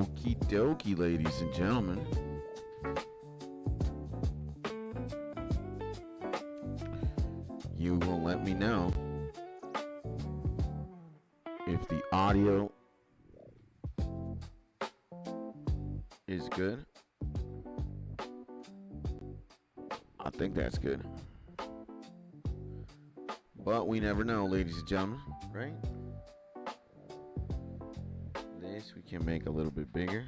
Okie dokie, ladies and gentlemen. You will let me know if the audio is good. I think that's good. But we never know, ladies and gentlemen, right? This we can make a little bit bigger.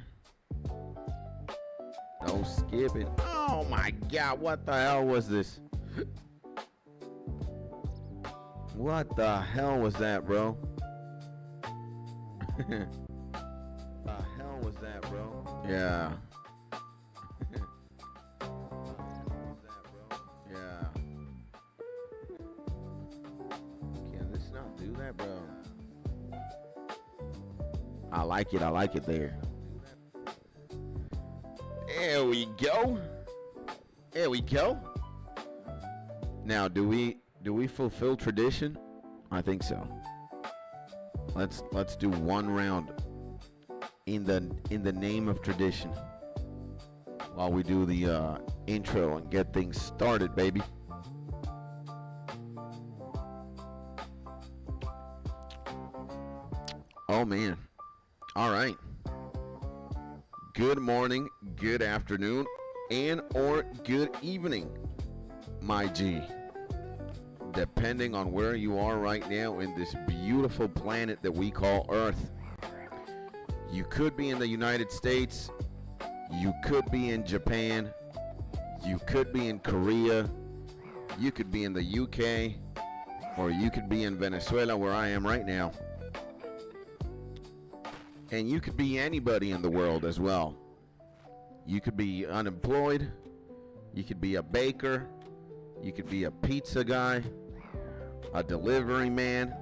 No skipping. Oh my God, what the hell was this? What the hell was that, bro? The hell was that, bro? Yeah. Yeah. Can this not do that, bro? I like it there. There we go. There we go. Now, do we fulfill tradition? I think so. Let's do one round in the name of tradition while we do the intro and get things started, baby. Oh man. All right. Good morning, good afternoon, and or good evening, my G. Depending on where you are right now in this beautiful planet that we call Earth. You could be in the United States, you could be in Japan, you could be in Korea, you could be in the UK, or you could be in Venezuela where I am right now. And you could be anybody in the world as well. You could be unemployed, you could be a baker, you could be a pizza guy, a delivery man,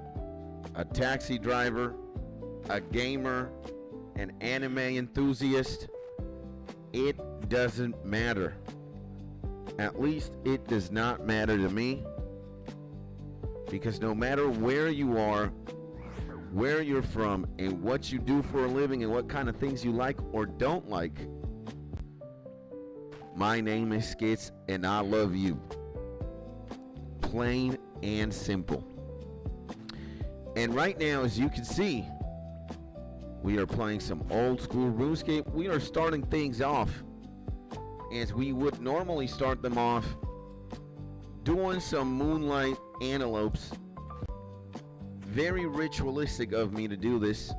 a taxi driver, a gamer, an anime enthusiast. It doesn't matter. At least it does not matter to me. Because no matter where you are, where you're from, and what you do for a living, and what kind of things you like or don't like, my name is Skits, and I love you. Plain and simple. And right now, as you can see, we are playing some old school RuneScape. We are starting things off as we would normally start them off, doing some Moonlight Antelopes. Very ritualistic of me to do this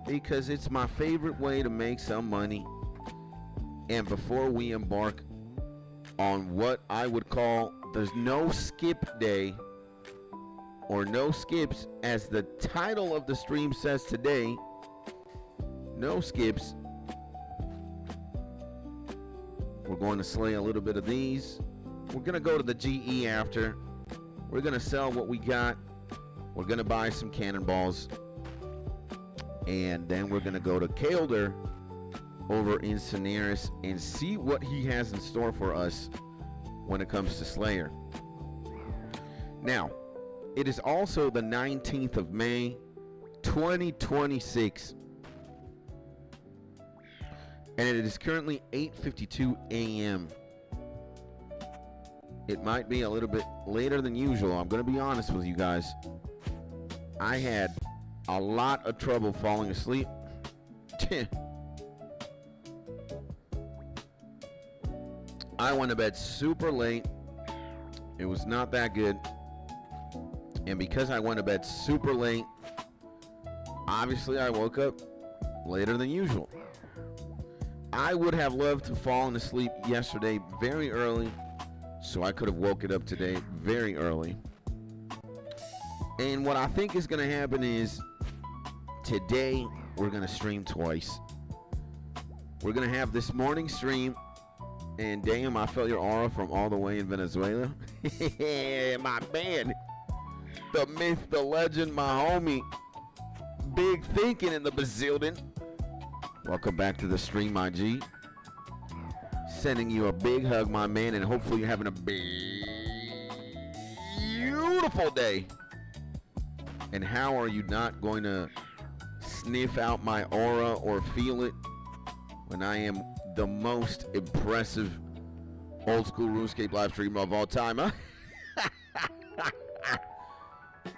because it's my favorite way to make some money. And before we embark on what I would call the no skip day, or no skips, as the title of the stream says today, no skips. We're going to slay a little bit of these. We're going to go to the GE after. We're going to sell what we got. We're going to buy some cannonballs. And then we're going to go to Kaelder over in Cineris and see what he has in store for us when it comes to Slayer. Now, it is also the 19th of May, 2026. And it is currently 8:52 a.m. It might be a little bit later than usual. I'm going to be honest with you guys. I had a lot of trouble falling asleep. I went to bed super late. It was not that good. And because I went to bed super late, obviously I woke up later than usual. I would have loved to fall asleep yesterday very early, so I could have woken up today very early. And what I think is going to happen is today we're going to stream twice. We're going to have this morning stream. And damn, I felt your aura from all the way in Venezuela. My man. The myth, the legend, my homie. Big thinking in the bazillion. Welcome back to the stream, my G. Sending you a big hug, my man, and hopefully you're having a beautiful day. And how are you not going to sniff out my aura or feel it when I am the most impressive old school RuneScape live streamer of all time, huh?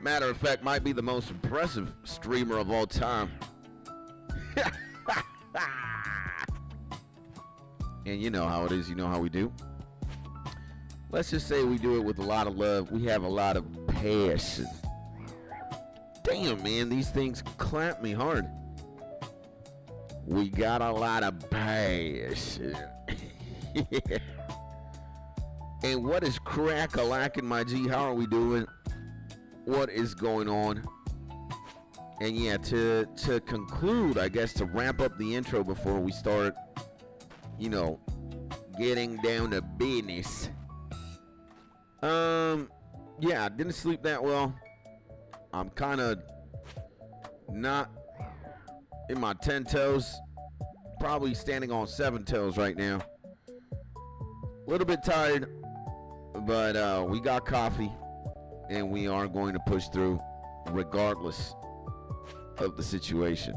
Matter of fact, might be the most impressive streamer of all time. And you know how it is, you know how we do. Let's just say we do it with a lot of love. We have a lot of passion. Damn, man, these things clap me hard. We got a lot of passion. And what is crack-a-lackin', my G? How are we doing? What is going on? And yeah, to conclude, I guess, to wrap up the intro before we start, you know, getting down to business. Yeah, I didn't sleep that well. I'm kind of not in my 10 toes. Probably standing on 7 toes right now. A little bit tired, but we got coffee, and we are going to push through regardless of the situation.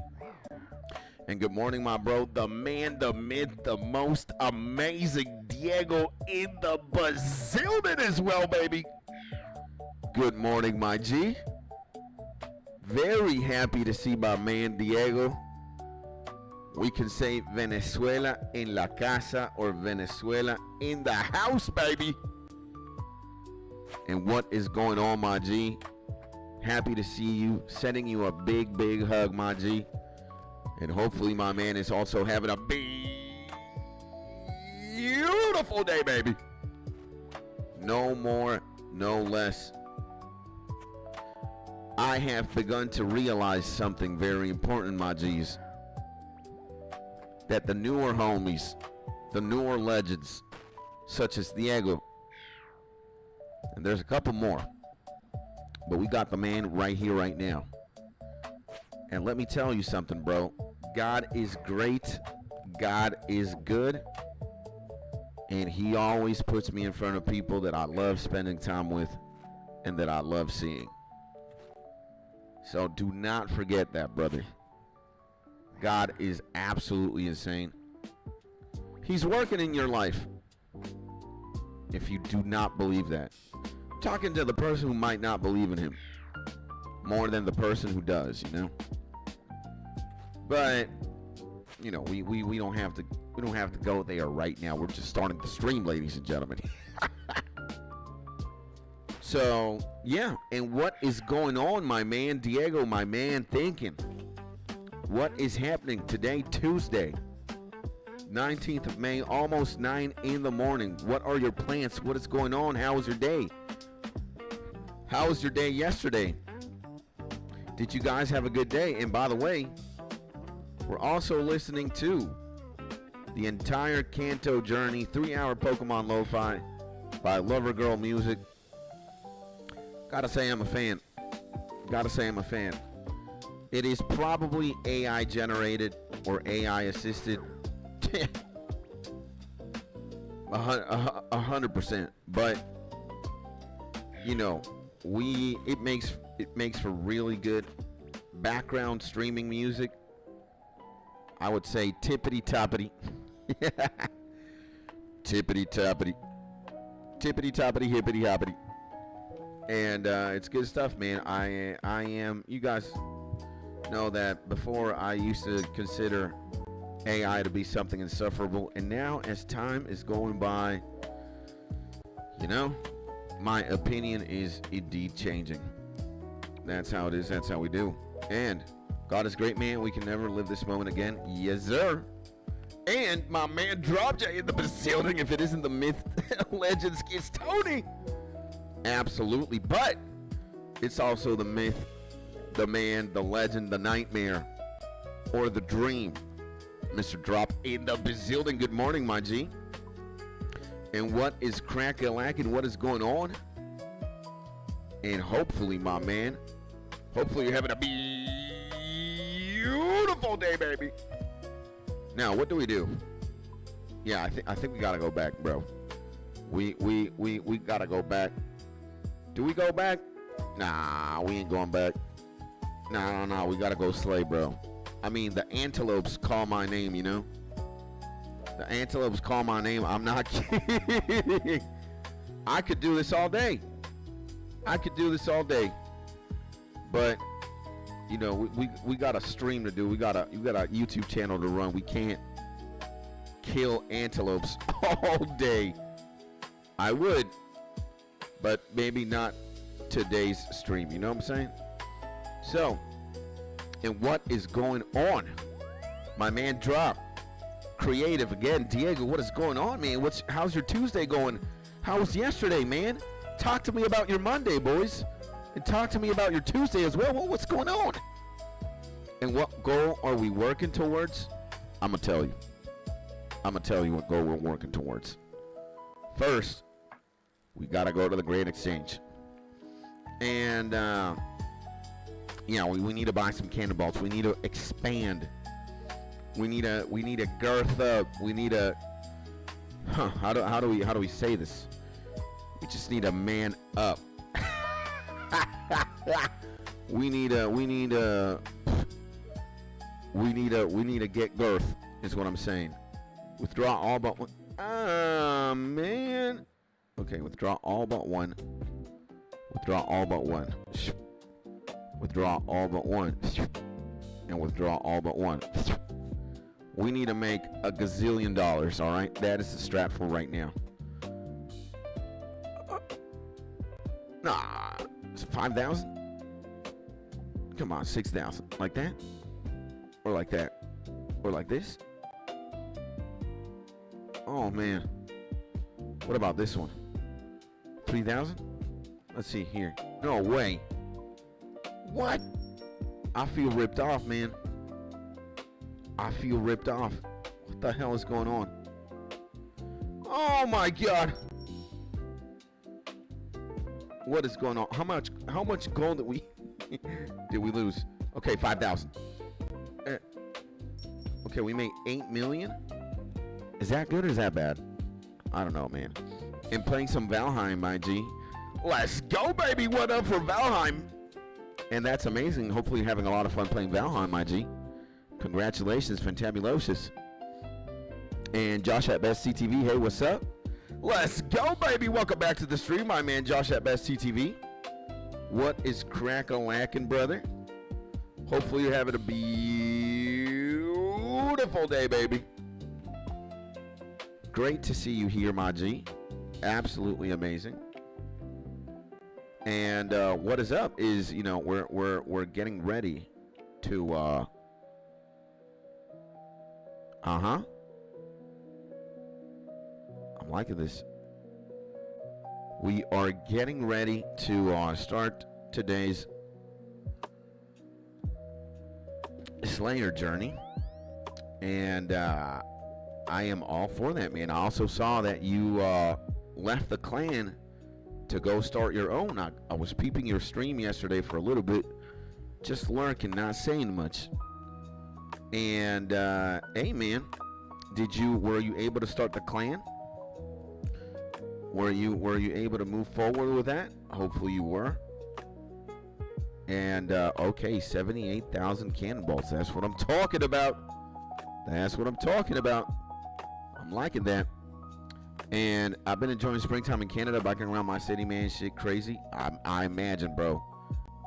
And good morning, my bro, the man, the myth, the most amazing Diego in the bazillion as well, baby. Good morning, my G. Very happy to see my man Diego. We can say Venezuela en la casa or Venezuela in the house, baby. And what is going on, my G? Happy to see you. Sending you a big, big hug, my G. And hopefully my man is also having a beautiful day, baby. No more, no less. I have begun to realize something very important, my G's. That the newer homies, the newer legends, such as Diego, and there's a couple more, but we got the man right here, right now. And let me tell you something, bro. God is great. God is good. And he always puts me in front of people that I love spending time with and that I love seeing. So do not forget that, brother. God is absolutely insane. He's working in your life. If you do not believe that. I'm talking to the person who might not believe in him more than the person who does, you know? But you know, we don't have to go there right now. We're just starting the stream, ladies and gentlemen. So, yeah, and what is going on, my man Diego, my man thinking? What is happening today, Tuesday, 19th of May, almost 9 in the morning? What are your plans? What is going on? How was your day? How was your day yesterday? Did you guys have a good day? And by the way, we're also listening to the entire Kanto journey, 3-hour Pokemon Lo-Fi by Lover Girl Music. Gotta say I'm a fan. Gotta say I'm a fan. It is probably AI generated or AI assisted. 100%. But you know, it makes for really good background streaming music. I would say tippity-toppity. Tippity-toppity. Tippity-toppity, hippity-hoppity. And it's good stuff, man. I am, you guys know that before I used to consider AI to be something insufferable. And now as time is going by, you know, my opinion is indeed changing. That's how it is. That's how we do. And God is great, man. We can never live this moment again. Yes, sir. And my man Drop J in the building. If it isn't the myth, legend, Skits Tony. Absolutely. But it's also the myth, the man, the legend, the nightmare, or the dream. Mr. Drop in the building. Good morning, my G. And what is crack-a-lackin'? What is going on? And hopefully, my man, hopefully you're having a beautiful day, baby. Now, what do we do? Yeah, I think we gotta go back, bro. We gotta go back. Do we go back? Nah, we ain't going back. Nah, we gotta go slay, bro. I mean, the antelopes call my name, you know? The antelopes call my name. I'm not kidding. I could do this all day. I could do this all day. But, you know, we got a stream to do. We got a YouTube channel to run. We can't kill antelopes all day. I would, but maybe not today's stream. You know what I'm saying? So, and what is going on? My man Drop. Creative again. Diego, what is going on, man? How's your Tuesday going? How was yesterday, man? Talk to me about your Monday, boys. And talk to me about your Tuesday as well. What's going on? And what goal are we working towards? I'm going to tell you. I'm going to tell you what goal we're working towards. First, we got to go to the Great Exchange. And, we need to buy some cannonballs. We need to expand. We need a girth up. We need a, how do we say this? We just need a man up. we need to get girth is what I'm saying. Withdraw all but one. Ah, man. Okay, withdraw all but one. Withdraw all but one. Withdraw all but one. And withdraw all but one. We need to make a gazillion dollars, all right? That is the strat for right now. Nah, it's 5,000. Come on, 6,000. Like that? Or like that? Or like this? Oh, man. What about this one? 3,000? Let's see here. No way. What? I feel ripped off, man. I feel ripped off. What the hell is going on? Oh my God. What is going on? How much gold did we lose? Okay, 5,000. Okay, we made 8 million. Is that good or is that bad? I don't know, man. And playing some Valheim, my G. Let's go, baby. What up for Valheim? And that's amazing. Hopefully you're having a lot of fun playing Valheim, my G. Congratulations, Fantabulous. And Josh at Best CTV, hey, what's up? Let's go, baby. Welcome back to the stream, my man Josh at Best CTV. What is crack-a-lackin', brother? Hopefully you're having a beautiful day, baby. Great to see you here, my G. Absolutely amazing. And what is up is, you know, we're getting ready to I'm liking this. We are getting ready to start today's Slayer journey. And I am all for that, man. I also saw that you left the clan to go start your own. I was peeping your stream yesterday for a little bit, just lurking, not saying much. And hey, man, were you able to start the clan? Were you able to move forward with that? Hopefully you were. And okay, 78,000 cannonballs. That's what I'm talking about. That's what I'm talking about. I'm liking that. And I've been enjoying springtime in Canada, biking around my city, man. Shit crazy. I imagine, bro.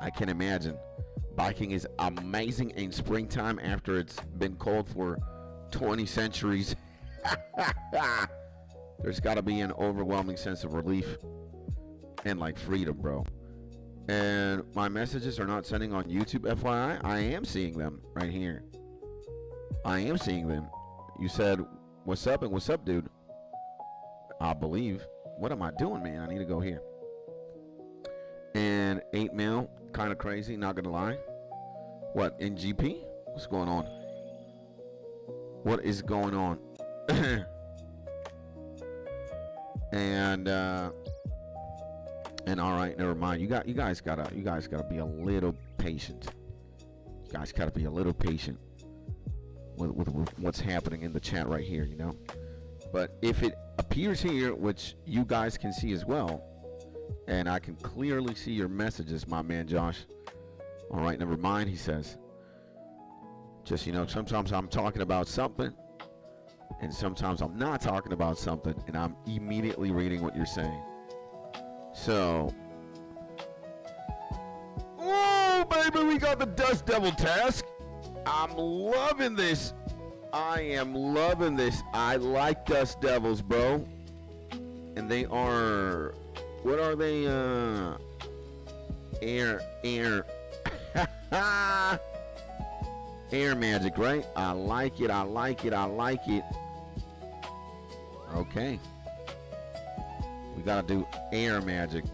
I can imagine. Biking is amazing in springtime after it's been cold for 20 centuries. There's got to be an overwhelming sense of relief and like freedom, bro. And my messages are not sending on YouTube, FYI. I am seeing them right here. I am seeing them. You said, what's up and what's up, dude? I believe. What am I doing, man? I need to go here. And 8 mil, kind of crazy, not gonna lie. What, in GP? What's going on? What is going on? And all right, never mind. You guys gotta be a little patient. You guys gotta be a little patient with what's happening in the chat right here, you know. But if it appears here, which you guys can see as well, and I can clearly see your messages, my man Josh. All right, never mind, he says. Just, sometimes I'm talking about something, and sometimes I'm not talking about something, and I'm immediately reading what you're saying. So, oh, baby, we got the Dust Devil task. I'm loving this. I am loving this. I like Dust Devils, bro. And they are, what are they? Air. Air magic, right? I like it. Okay. We gotta do air magic.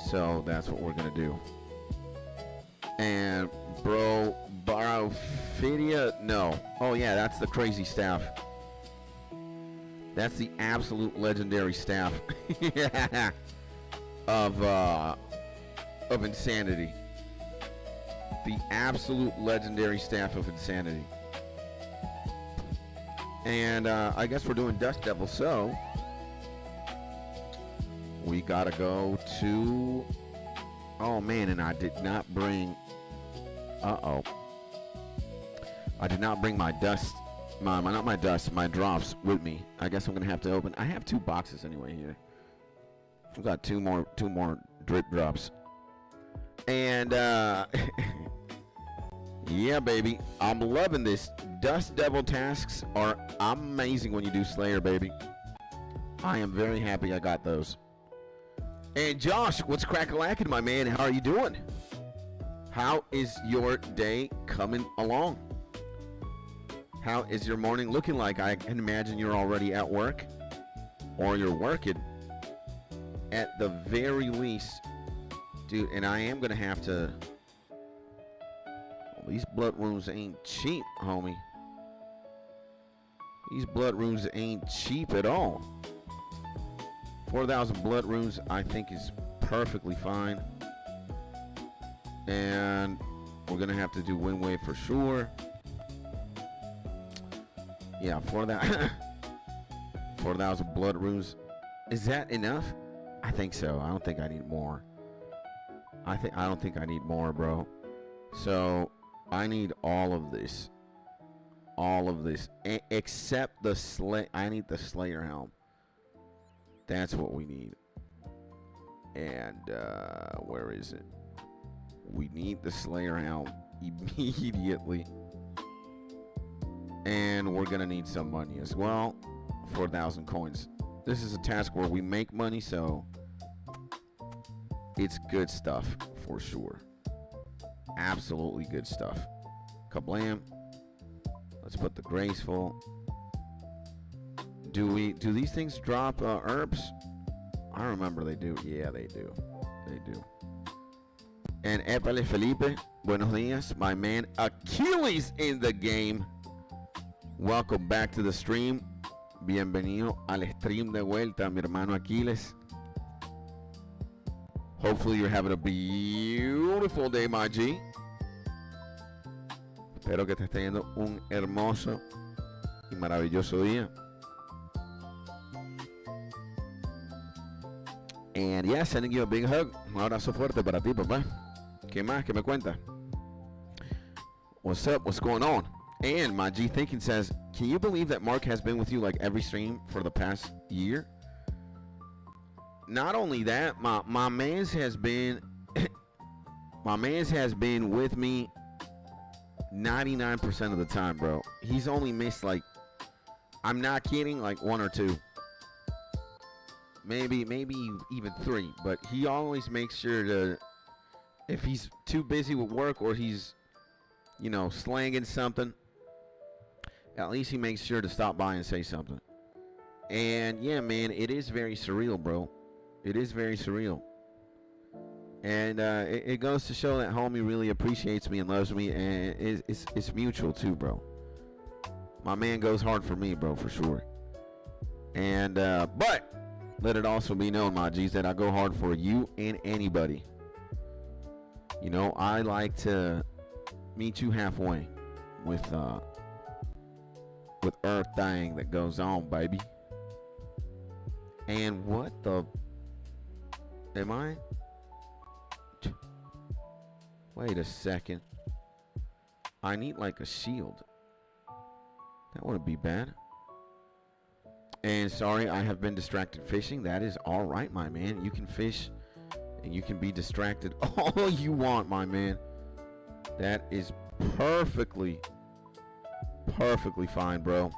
So that's what we're gonna do. And bro, Barophidia, no. Oh yeah, that's the crazy staff. That's the absolute legendary staff of insanity. The absolute legendary staff of insanity. And I guess we're doing Dust Devil, so we gotta go to, oh man, and I did not bring, I did not bring my dust, my drops with me. I guess I'm gonna have to open, I have 2 boxes anyway here. I've got two more drip drops. And yeah, baby, I'm loving this. Dust Devil tasks are amazing when you do Slayer, baby. I am very happy I got those. And Josh, what's crack-a-lackin', my man? How are you doing? How is your day coming along? How is your morning looking like? I can imagine you're already at work, or you're working at the very least. Dude, and I am gonna have to, well, these blood runes ain't cheap, homie. These blood runes ain't cheap at all. 4,000 blood runes, I think, is perfectly fine. And we're gonna have to do wind wave for sure. Yeah, 4,000 blood runes. Is that enough? I think so. I don't think I need more. I don't think I need more, bro. So I need all of this. All of this. Except the I need the Slayer helm. That's what we need. And where is it? We need the Slayer helm immediately. And we're gonna need some money as well. 4,000 coins. This is a task where we make money, so it's good stuff for sure. Absolutely good stuff. Kablam. Let's put the graceful. Do these things drop herbs? I remember they do. Yeah, they do. They do. And Epale Felipe, buenos dias, my man Achilles in the game. Welcome back to the stream. Bienvenido al stream de vuelta, mi hermano Aquiles. Hopefully you're having a beautiful day, my G. Espero que te esté yendo un hermoso y maravilloso día. And yeah, sending you a big hug. Un abrazo fuerte para ti, papá. ¿Qué más? ¿Qué me cuenta? What's up? What's going on? And my G Thinking says, can you believe that Mark has been with you like every stream for the past year? Not only that, my man's has been with me 99% of the time, bro. He's only missed, like, I'm not kidding, like 1 or 2. Maybe even 3, but he always makes sure to, if he's too busy with work or he's, slanging something, at least he makes sure to stop by and say something. And yeah, man, it is very surreal, bro. It is very surreal. And it goes to show that homie really appreciates me and loves me, and it's mutual too, bro. My man goes hard for me, bro, for sure. And but let it also be known, my G's, that I go hard for you and anybody. I like to meet you halfway with everything that goes on, baby. And what the am I? Wait a second. I need like a shield. That wouldn't be bad. And sorry, I have been distracted fishing. That is all right, my man. You can fish and you can be distracted all you want, my man. That is perfectly fine, bro.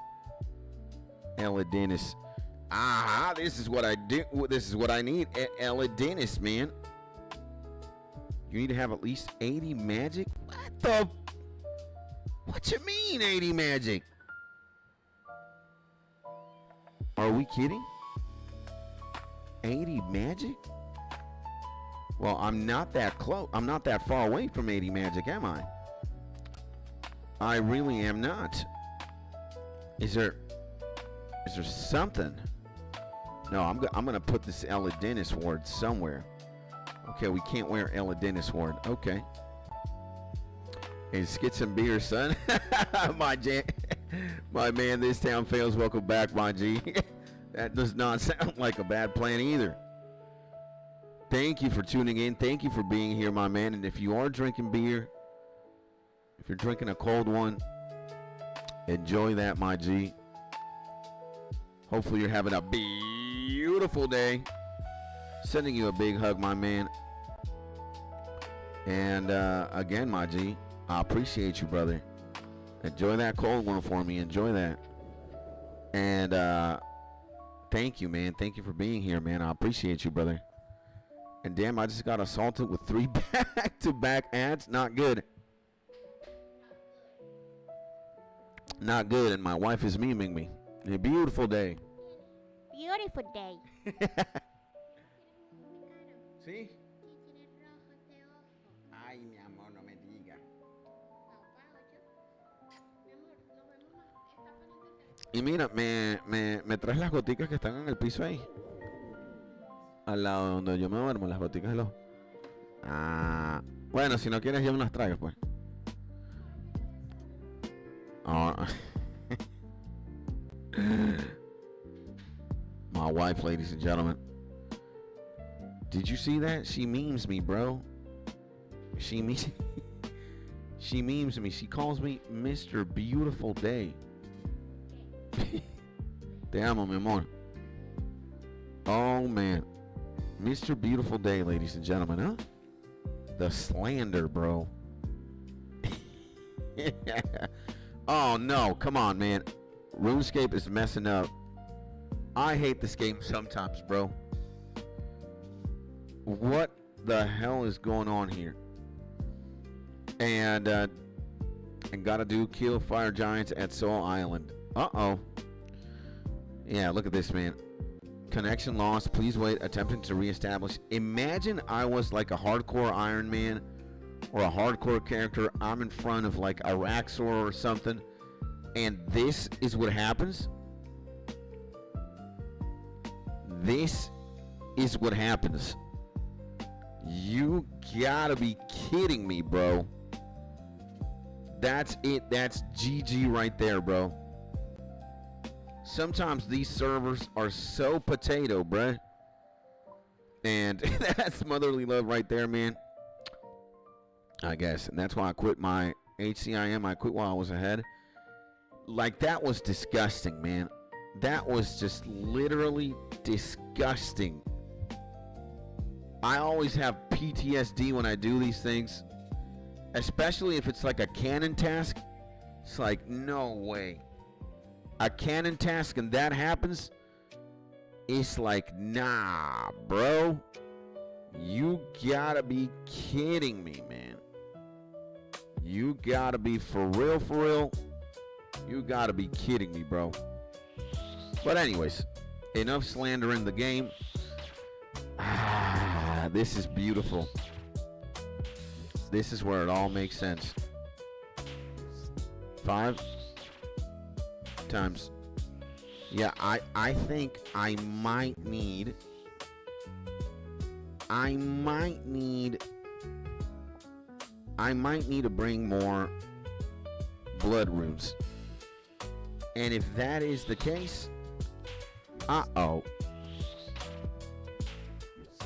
Ella Dennis. Ah, this is what I do. This is what I need. Ella Dennis, man. You need to have at least 80 magic? What you mean 80 magic? Are we kidding? 80 magic? Well, I'm not that close. I'm not that far away from 80 magic, am I? I really am not. Is there something? No, I'm gonna put this Ella Dennis ward somewhere. Okay, we can't wear Ella Dennis ward. Okay. Is get some beer, son. My man, this town fails. Welcome back, my G. That does not sound like a bad plan either. Thank you for tuning in. Thank you for being here, my man. And if you are drinking beer, if you're drinking a cold one, enjoy that, my G. Hopefully you're having a beautiful day. Sending you a big hug, my man. And again, my G, I appreciate you, brother. Enjoy that cold one for me. Enjoy that. And thank you, man. Thank you for being here, man. I appreciate you, brother. And damn, I just got assaulted with 3 back-to-back ads. Not good. Not good. And my wife is memeing me. A beautiful day. Beautiful day. ¿Sí? Ay, mi amor, no me diga. Y mira, me traes las goticas que están en el piso ahí. Al lado donde yo me duermo, las goticas de los... Ah, bueno, si no quieres ya me las traigo, pues. Oh. My wife, ladies and gentlemen. Did you see that? She memes me, bro. She memes me. She calls me Mr. Beautiful Day. Te amo, mi amor. Oh, man. Mr. Beautiful Day, ladies and gentlemen, huh? The slander, bro. Oh, no. Come on, man. RuneScape is messing up. I hate this game sometimes, bro. What the hell is going on here? And gotta do kill fire giants at Soul Island. Uh-oh. Yeah, look at this, man. Connection lost. Please wait. Attempting to reestablish. Imagine I was like a hardcore Iron Man or a hardcore character. I'm in front of like a Raxor or something. And this is what happens. This is what happens. You gotta be kidding me, bro. That's it. That's GG right there, bro. Sometimes these servers are so potato, bruh. And that's motherly love right there, man. I guess. And that's why I quit my HCIM. I quit while I was ahead. Like, that was disgusting, man. That was just literally disgusting. I always have PTSD when I do these things. Especially if it's like a canon task. It's like, no way. A canon task and that happens. It's like, nah, bro. You gotta be kidding me, man. You gotta be for real, for real. You gotta be kidding me, bro. But anyways, enough slandering the game. Ah, this is beautiful. This is where it all makes sense. 5 times. Yeah, I think I might need to bring more blood runes. And if that is the case, uh-oh.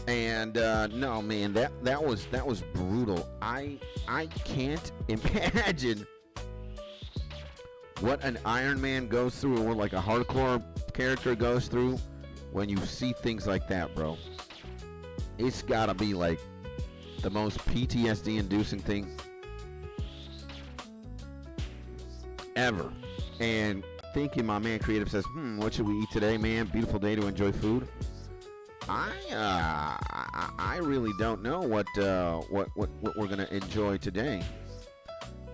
And no, man, that was brutal. I can't imagine what an Iron Man goes through, or like a hardcore character goes through when you see things like that, bro. It's gotta be like the most PTSD inducing thing ever. And thinking my man Creative says, what should we eat today, man? Beautiful day to enjoy food. I really don't know what we're gonna enjoy today.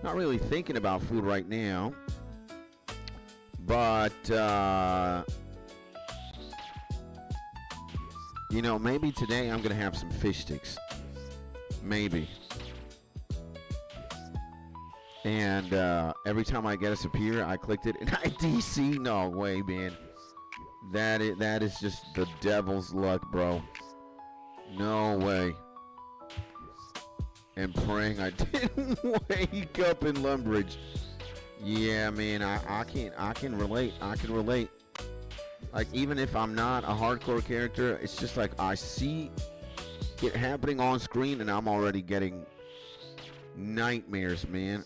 Not really thinking about food right now, but you know, maybe today I'm gonna have some fish sticks, maybe. And every time I get us up here, I clicked it and I DC. No way, man. That is just the devil's luck, bro. No way. And praying I didn't wake up in Lumbridge. Yeah, man, I can relate. I can relate. Like, even if I'm not a hardcore character, it's just like I see it happening on screen and I'm already getting nightmares, man.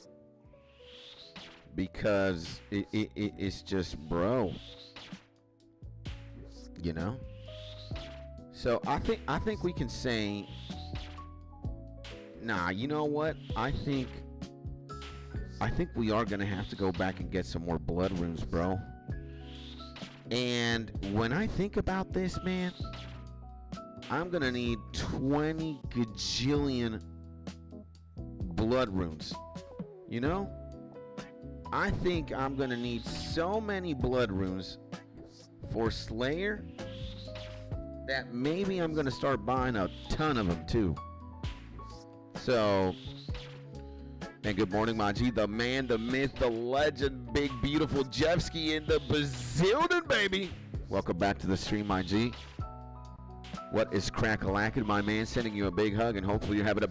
Because it's just, bro. You know? So I think we can say, nah, you know what? I think we are gonna have to go back and get some more blood runes, bro. And when I think about this, man, I'm gonna need 20 gajillion blood runes. You know? I think I'm gonna need so many blood runes for Slayer that maybe I'm gonna start buying a ton of them too. So, and good morning, Maji, the man, the myth, the legend, big beautiful Jeffsky in the bazillion, baby. Welcome back to the stream, my G. What is crack-a-lackin', my man? Sending you a big hug, and hopefully you're having a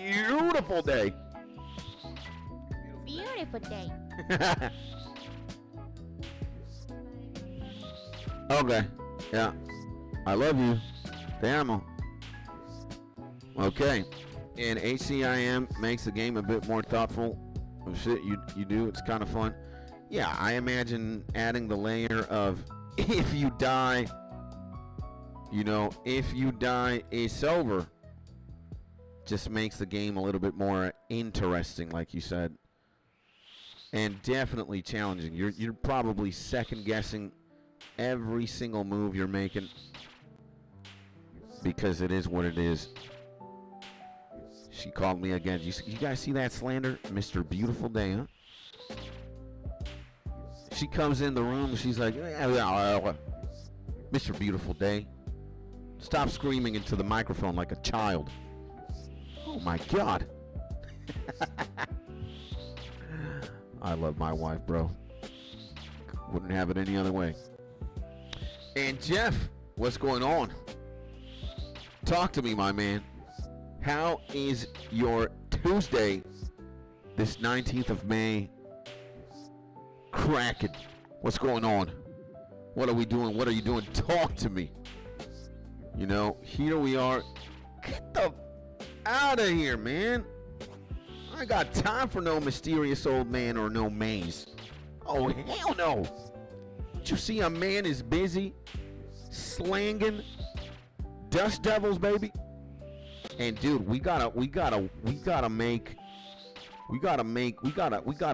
beautiful day. Beautiful day. Okay. Yeah. I love you. Te amo. Okay. And HCIM makes the game a bit more thoughtful of shit you do. It's kind of fun. Yeah, I imagine adding the layer of if you die, you know, if you die, it's over. Just makes the game a little bit more interesting, like you said. And definitely challenging. You're probably second guessing every single move you're making because it is what it is. She called me again. You guys see that slander? Mr. Beautiful Day, huh? She comes in the room. She's like, Mr. Beautiful Day. Stop screaming into the microphone like a child. Oh my God. I love my wife, bro. Wouldn't have it any other way. And Jeff, what's going on? Talk to me, my man. How is your Tuesday, this 19th of May, cracking? What's going on? What are we doing? What are you doing? Talk to me. You know, here we are. Get the out of here, man. I ain't got time for no mysterious old man or no maze. Oh, hell no. Don't you see a man is busy slanging dust devils, baby? And dude, we gotta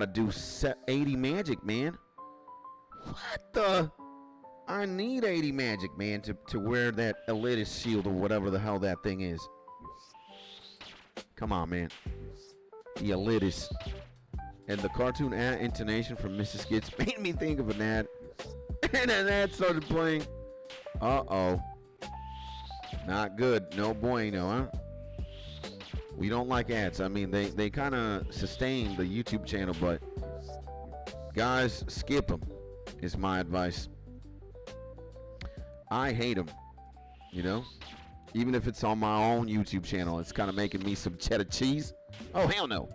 do 80 magic, man. What the? I need 80 magic, man, to wear that elitist shield or whatever the hell that thing is. Come on, man. The elitist. And the cartoon ad intonation from Mrs. Skits made me think of an ad. And an ad started playing. Uh-oh. Not good. No bueno, huh? We don't like ads. I mean, they kind of sustain the YouTube channel, but guys, skip them is my advice. I hate them, you know? Even if it's on my own YouTube channel, it's kind of making me some cheddar cheese. Oh, hell no.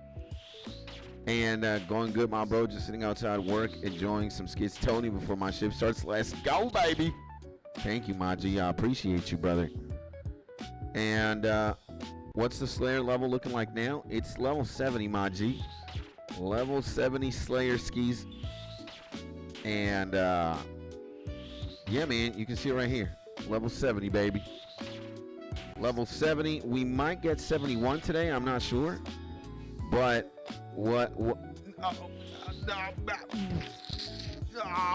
And going good, my bro. Just sitting outside work, enjoying some skits. Tony before my shift starts. Let's go, baby. Thank you, my G. I appreciate you, brother. And what's the Slayer level looking like now? It's level 70, my G. Level 70 Slayer skis. And, yeah, man, you can see it right here. Level 70, baby. Level 70. We might get 71 today. I'm not sure. But what oh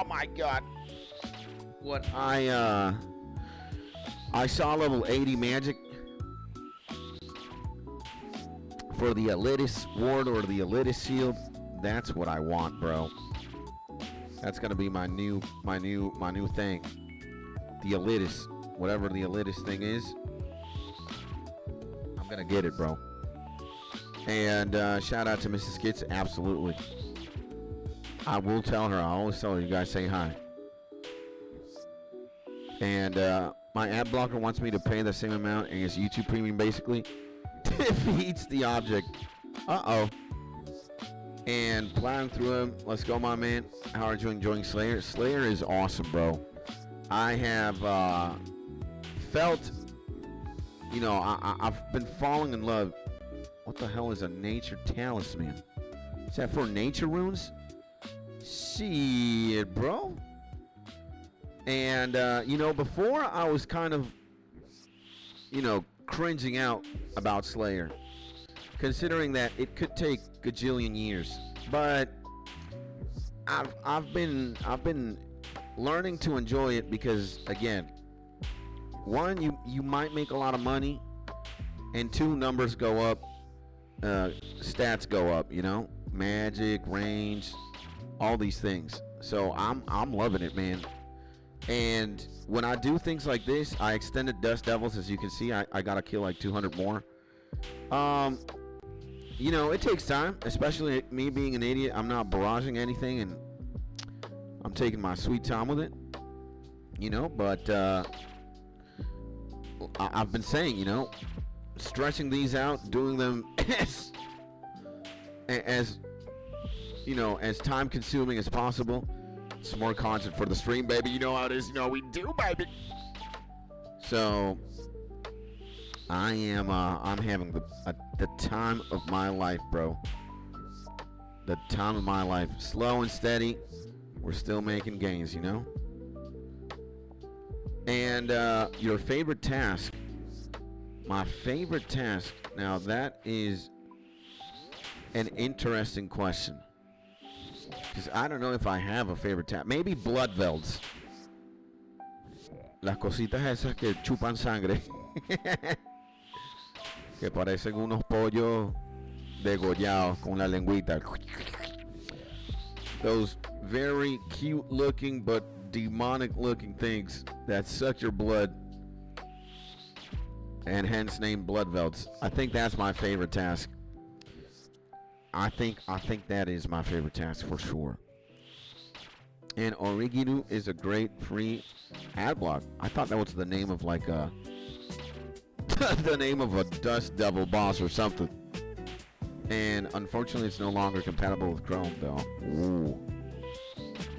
my God. What I saw level 80 magic for the Elitis ward or the Elitis shield. That's what I want, bro. That's gonna be my new thing. The Elitis, whatever the Elitis thing is, I'm gonna get it, bro. And shout out to Mrs. Skits, absolutely. I will tell her. I always tell her, you guys say hi. And my ad blocker wants me to pay the same amount as YouTube Premium, basically. Defeats the object. Uh-oh. And plowing through him. Let's go, my man. How are you enjoying Slayer? Slayer is awesome, bro. I have felt, you know, I've been falling in love. What the hell is a nature talisman? Is that for nature runes? Shit, bro. And, you know, before I was kind of, you know, cringing out about Slayer, considering that it could take gajillion years. But I've been learning to enjoy it because, again, one, you might make a lot of money, and two, numbers go up, stats go up, you know, magic, range, all these things. So I'm loving it, man. And when I do things like this, I extended Dust Devils. As you can see, I gotta kill like 200 more. You know, it takes time, especially me being an idiot. I'm not barraging anything, and I'm taking my sweet time with it. You know, but I've been saying, you know, stretching these out, doing them as you know, as time consuming as possible. Some more content for the stream, baby. You know how it is. You know we do, baby. So I am I'm having the time of my life, bro. The time of my life. Slow and steady. We're still making gains, you know. And your favorite task. My favorite task. Now that is an interesting question. Because I don't know if I have a favorite task. Maybe Bloodvelds. Las cositas esas que chupan sangre. Que parecen unos pollos degollados con la lengüita. Those very cute looking but demonic looking things that suck your blood. And hence named Bloodvelds. I think that's my favorite task. I think that is my favorite task for sure. And Origiru is a great free ad block. I thought that was the name of like a the name of a Dust Devil boss or something. And unfortunately, it's no longer compatible with Chrome, though. Ooh.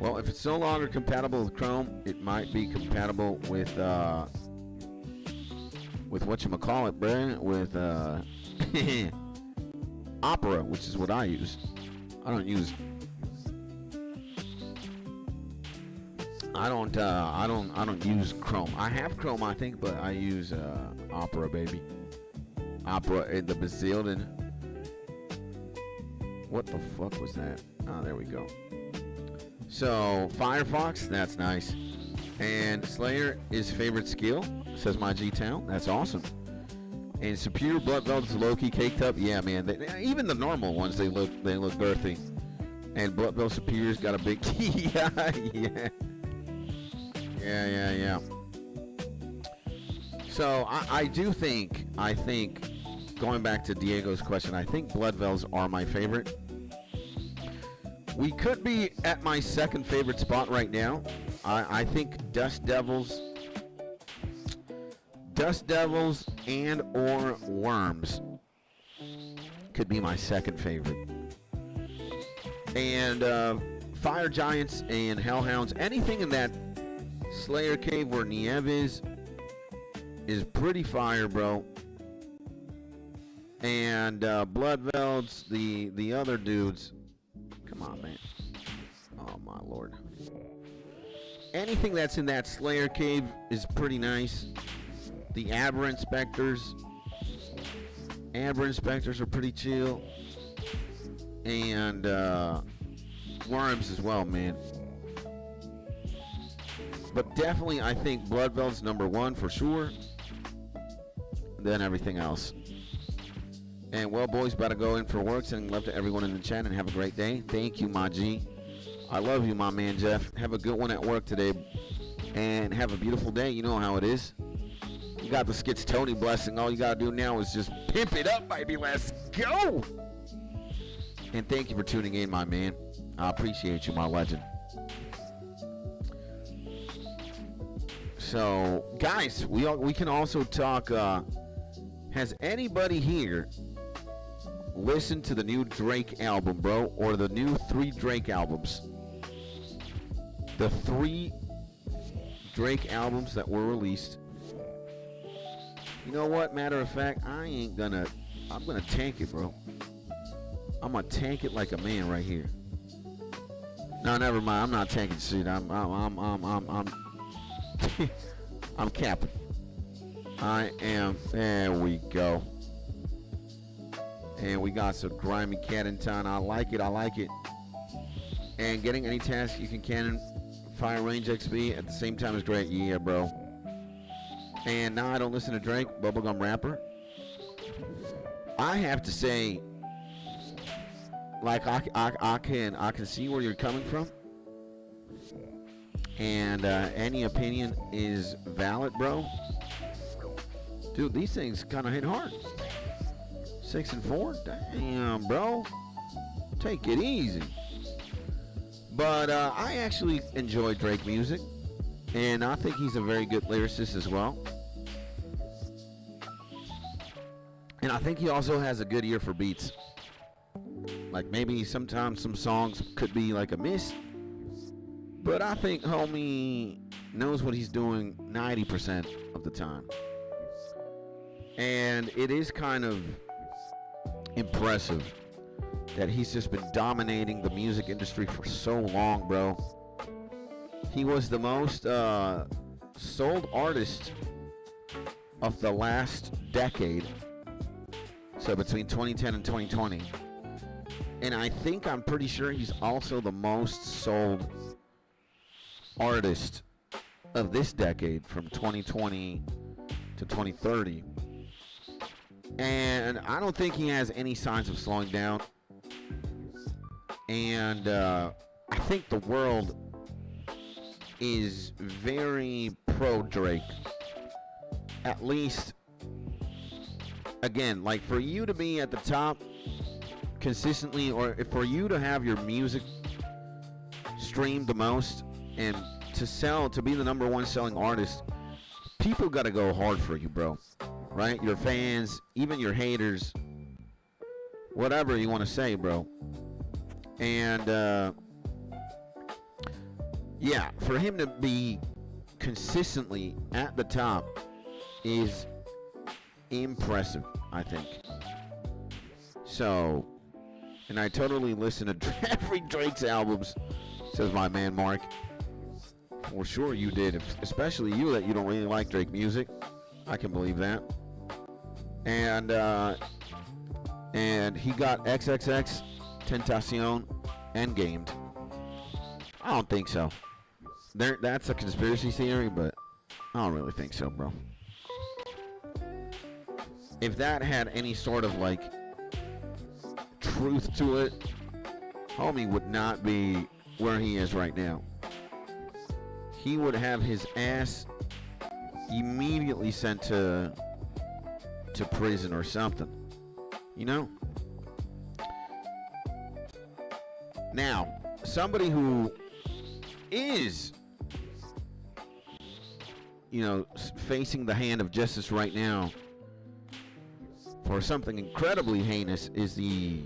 Well, if it's no longer compatible with Chrome, it might be compatible with whatchamacallit, bruh, with Opera, which is what I use. I don't use Chrome. I have Chrome, I think, but I use Opera, baby. Opera in the Bazillion. What the fuck was that? Oh, there we go. So Firefox, that's nice. And Slayer is favorite skill, says my G-Town. That's awesome. And Superior Bloodvelds low-key caked up. Yeah, man. Even the normal ones, they look girthy. And Bloodveld Superior's got a big yeah. So I think going back to Diego's question, I think Bloodvelds are my favorite. We could be at my second favorite spot right now. I think Dust Devils and or Worms could be my second favorite. And Fire Giants and Hellhounds, anything in that Slayer Cave where Nieves is pretty fire, bro. And Bloodvelds, the other dudes, Come on, man. Oh, my Lord. Anything that's in that Slayer cave is pretty nice. The Amber Inspectors. Amber Inspectors are pretty chill. And Worms as well, man. But definitely, I think Blood Velvet's number one for sure. Then everything else. And well, boys, about to go in for work. Sending love to everyone in the chat and have a great day. Thank you, my G. I love you, my man, Jeff. Have a good one at work today. And have a beautiful day. You know how it is. You got the Skits Tony blessing. All you got to do now is just pimp it up, baby. Let's go. And thank you for tuning in, my man. I appreciate you, my legend. So, guys, we can also talk. Has anybody here listened to the new Drake album, bro? Or the new 3 Drake albums? The 3 Drake albums that were released. You know what? Matter of fact, I'm gonna tank it, bro. I'm gonna tank it like a man right here. No, never mind. I'm not tanking shit. I'm I'm capping. I am. There we go. And we got some grimy cat in town. I like it. I like it. And getting any task you can cannon fire range XP at the same time is great. Yeah, bro. And now I don't listen to Drake, bubblegum rapper. I have to say, like I can see where you're coming from. And any opinion is valid, bro. Dude, these things kind of hit hard. 6 and 4? Damn, bro. Take it easy. But I actually enjoy Drake music. And I think he's a very good lyricist as well. And I think he also has a good ear for beats. Like maybe sometimes some songs could be like a miss. But I think homie knows what he's doing 90% of the time. And it is kind of impressive that he's just been dominating the music industry for so long, bro. He was the most sold artist of the last decade. So between 2010 and 2020. And I'm pretty sure he's also the most sold artist of this decade from 2020 to 2030. And I don't think he has any signs of slowing down. And I think the world is very pro Drake. At least, again, like for you to be at the top consistently, or for you to have your music streamed the most and to be the number one selling artist, people got to go hard for you, bro. Right? Your fans, even your haters, whatever you want to say, bro. And yeah, for him to be consistently at the top is impressive, I think. So, and I totally listen to every Drake's albums, says my man Mark. For sure you did, especially you that you don't really like Drake music. I can believe that. And he got XXX Tentacion endgamed. I don't think so. That's a conspiracy theory, but I don't really think so, bro. If that had any sort of like truth to it, homie would not be where he is right now. He would have his ass immediately sent to prison or something, you know. Now, somebody who is, you know, facing the hand of justice right now for something incredibly heinous is the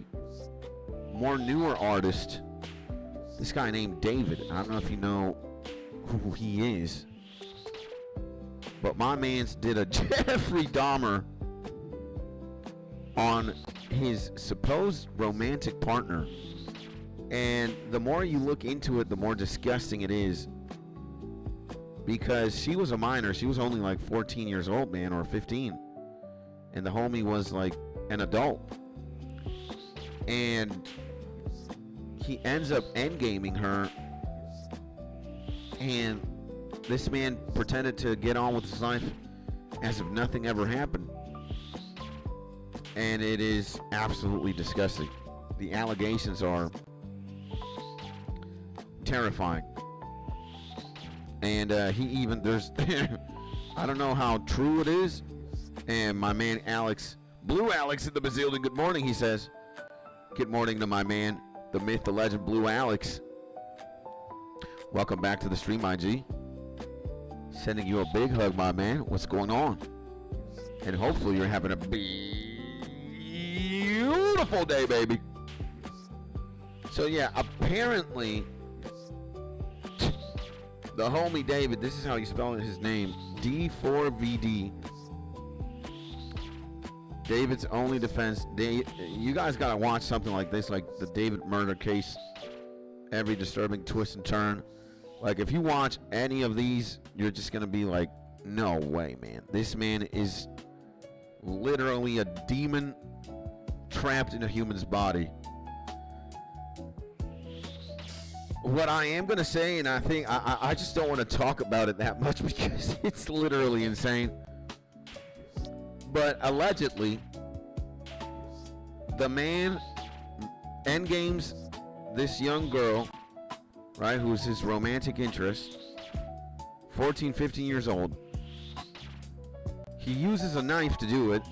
more newer artist, this guy named David. I don't know if you know who he is, but my man's did a Jeffrey Dahmer on his supposed romantic partner And the more you look into it, the more disgusting it is. Because she was a minor. She was only like 14 years old, man, or 15. And the homie was like an adult. And he ends up endgaming her. And this man pretended to get on with his life as if nothing ever happened. And it is absolutely disgusting. The allegations are terrifying. And he even, there's, I don't know how true it is. And my man Alex, Blue Alex in the Bazillion, good morning, he says. Good morning to my man, the myth, the legend, Blue Alex. Welcome back to the stream, IG. Sending you a big hug, my man. What's going on? And hopefully you're having a beautiful day, baby. So yeah, apparently the homie David, this is how you spell his name, D4VD. David's only defense. You guys gotta watch something like this, like the David murder case. Every disturbing twist and turn. Like if you watch any of these, you're just gonna be like, no way, man. This man is literally a demon trapped in a human's body. What I am gonna say, and I think I just don't want to talk about it that much because it's literally insane. But allegedly, the man endgames this young girl, right, who's his romantic interest, 14, 15 years old. He uses a knife to do it,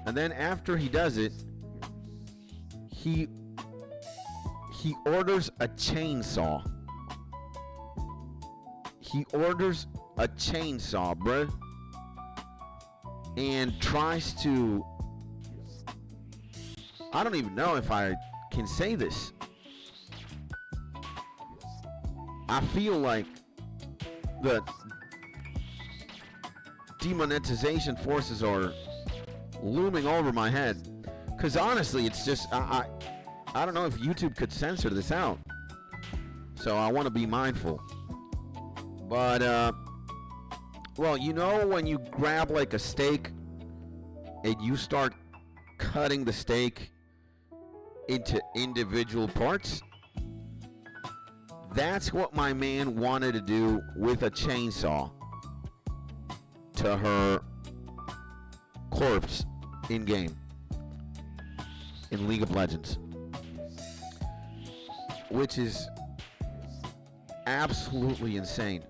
and then after he does it, he orders a chainsaw. He orders a chainsaw, bruh. And tries to, I don't even know if I can say this. I feel like the demonetization forces are looming over my head. Because honestly, it's just, I don't know if YouTube could censor this out. So I want to be mindful. But, well, you know when you grab like a steak and you start cutting the steak into individual parts? That's what my man wanted to do with a chainsaw to her corpse in game in League of Legends, which is absolutely insane.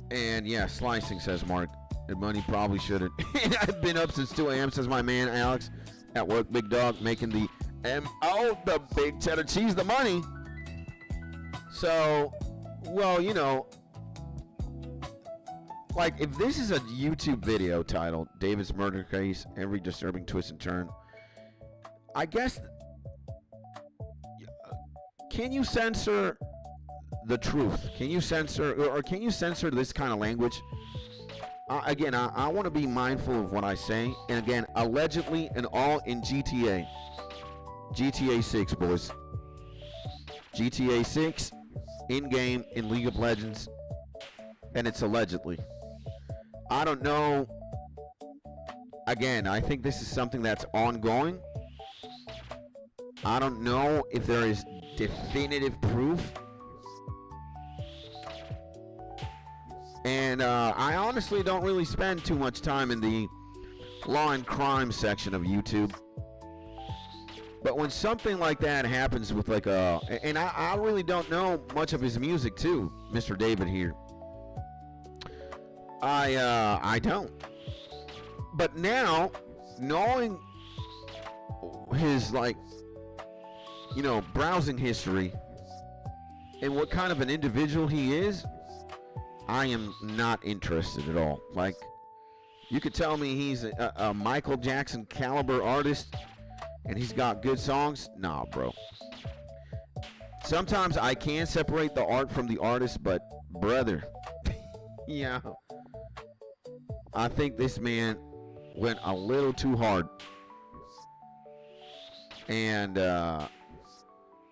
And yeah, slicing, says Mark. The money probably shouldn't. I've been up since 2 a.m., says my man Alex. At work, big dog, making the M.O., the big cheddar cheese, the money. So, well, you know, like, if this is a YouTube video titled David's Murder Case, Every Disturbing Twist and Turn, I guess, can you censor the truth? Can you censor, or can you censor this kind of language? Again, I want to be mindful of what I say. And again, allegedly and all in GTA. GTA 6, boys. GTA 6, in-game, in League of Legends. And it's allegedly. I don't know. Again, I think this is something that's ongoing. I don't know if there is definitive proof. And I honestly don't really spend too much time in the law and crime section of YouTube. But when something like that happens with like a... And I really don't know much of his music too, Mr. David here. I don't. But now, knowing his, like, you know, browsing history and what kind of an individual he is, I am not interested at all. Like, you could tell me he's a Michael Jackson caliber artist and he's got good songs. Nah, bro. Sometimes I can separate the art from the artist, but brother, yeah, I think this man went a little too hard. And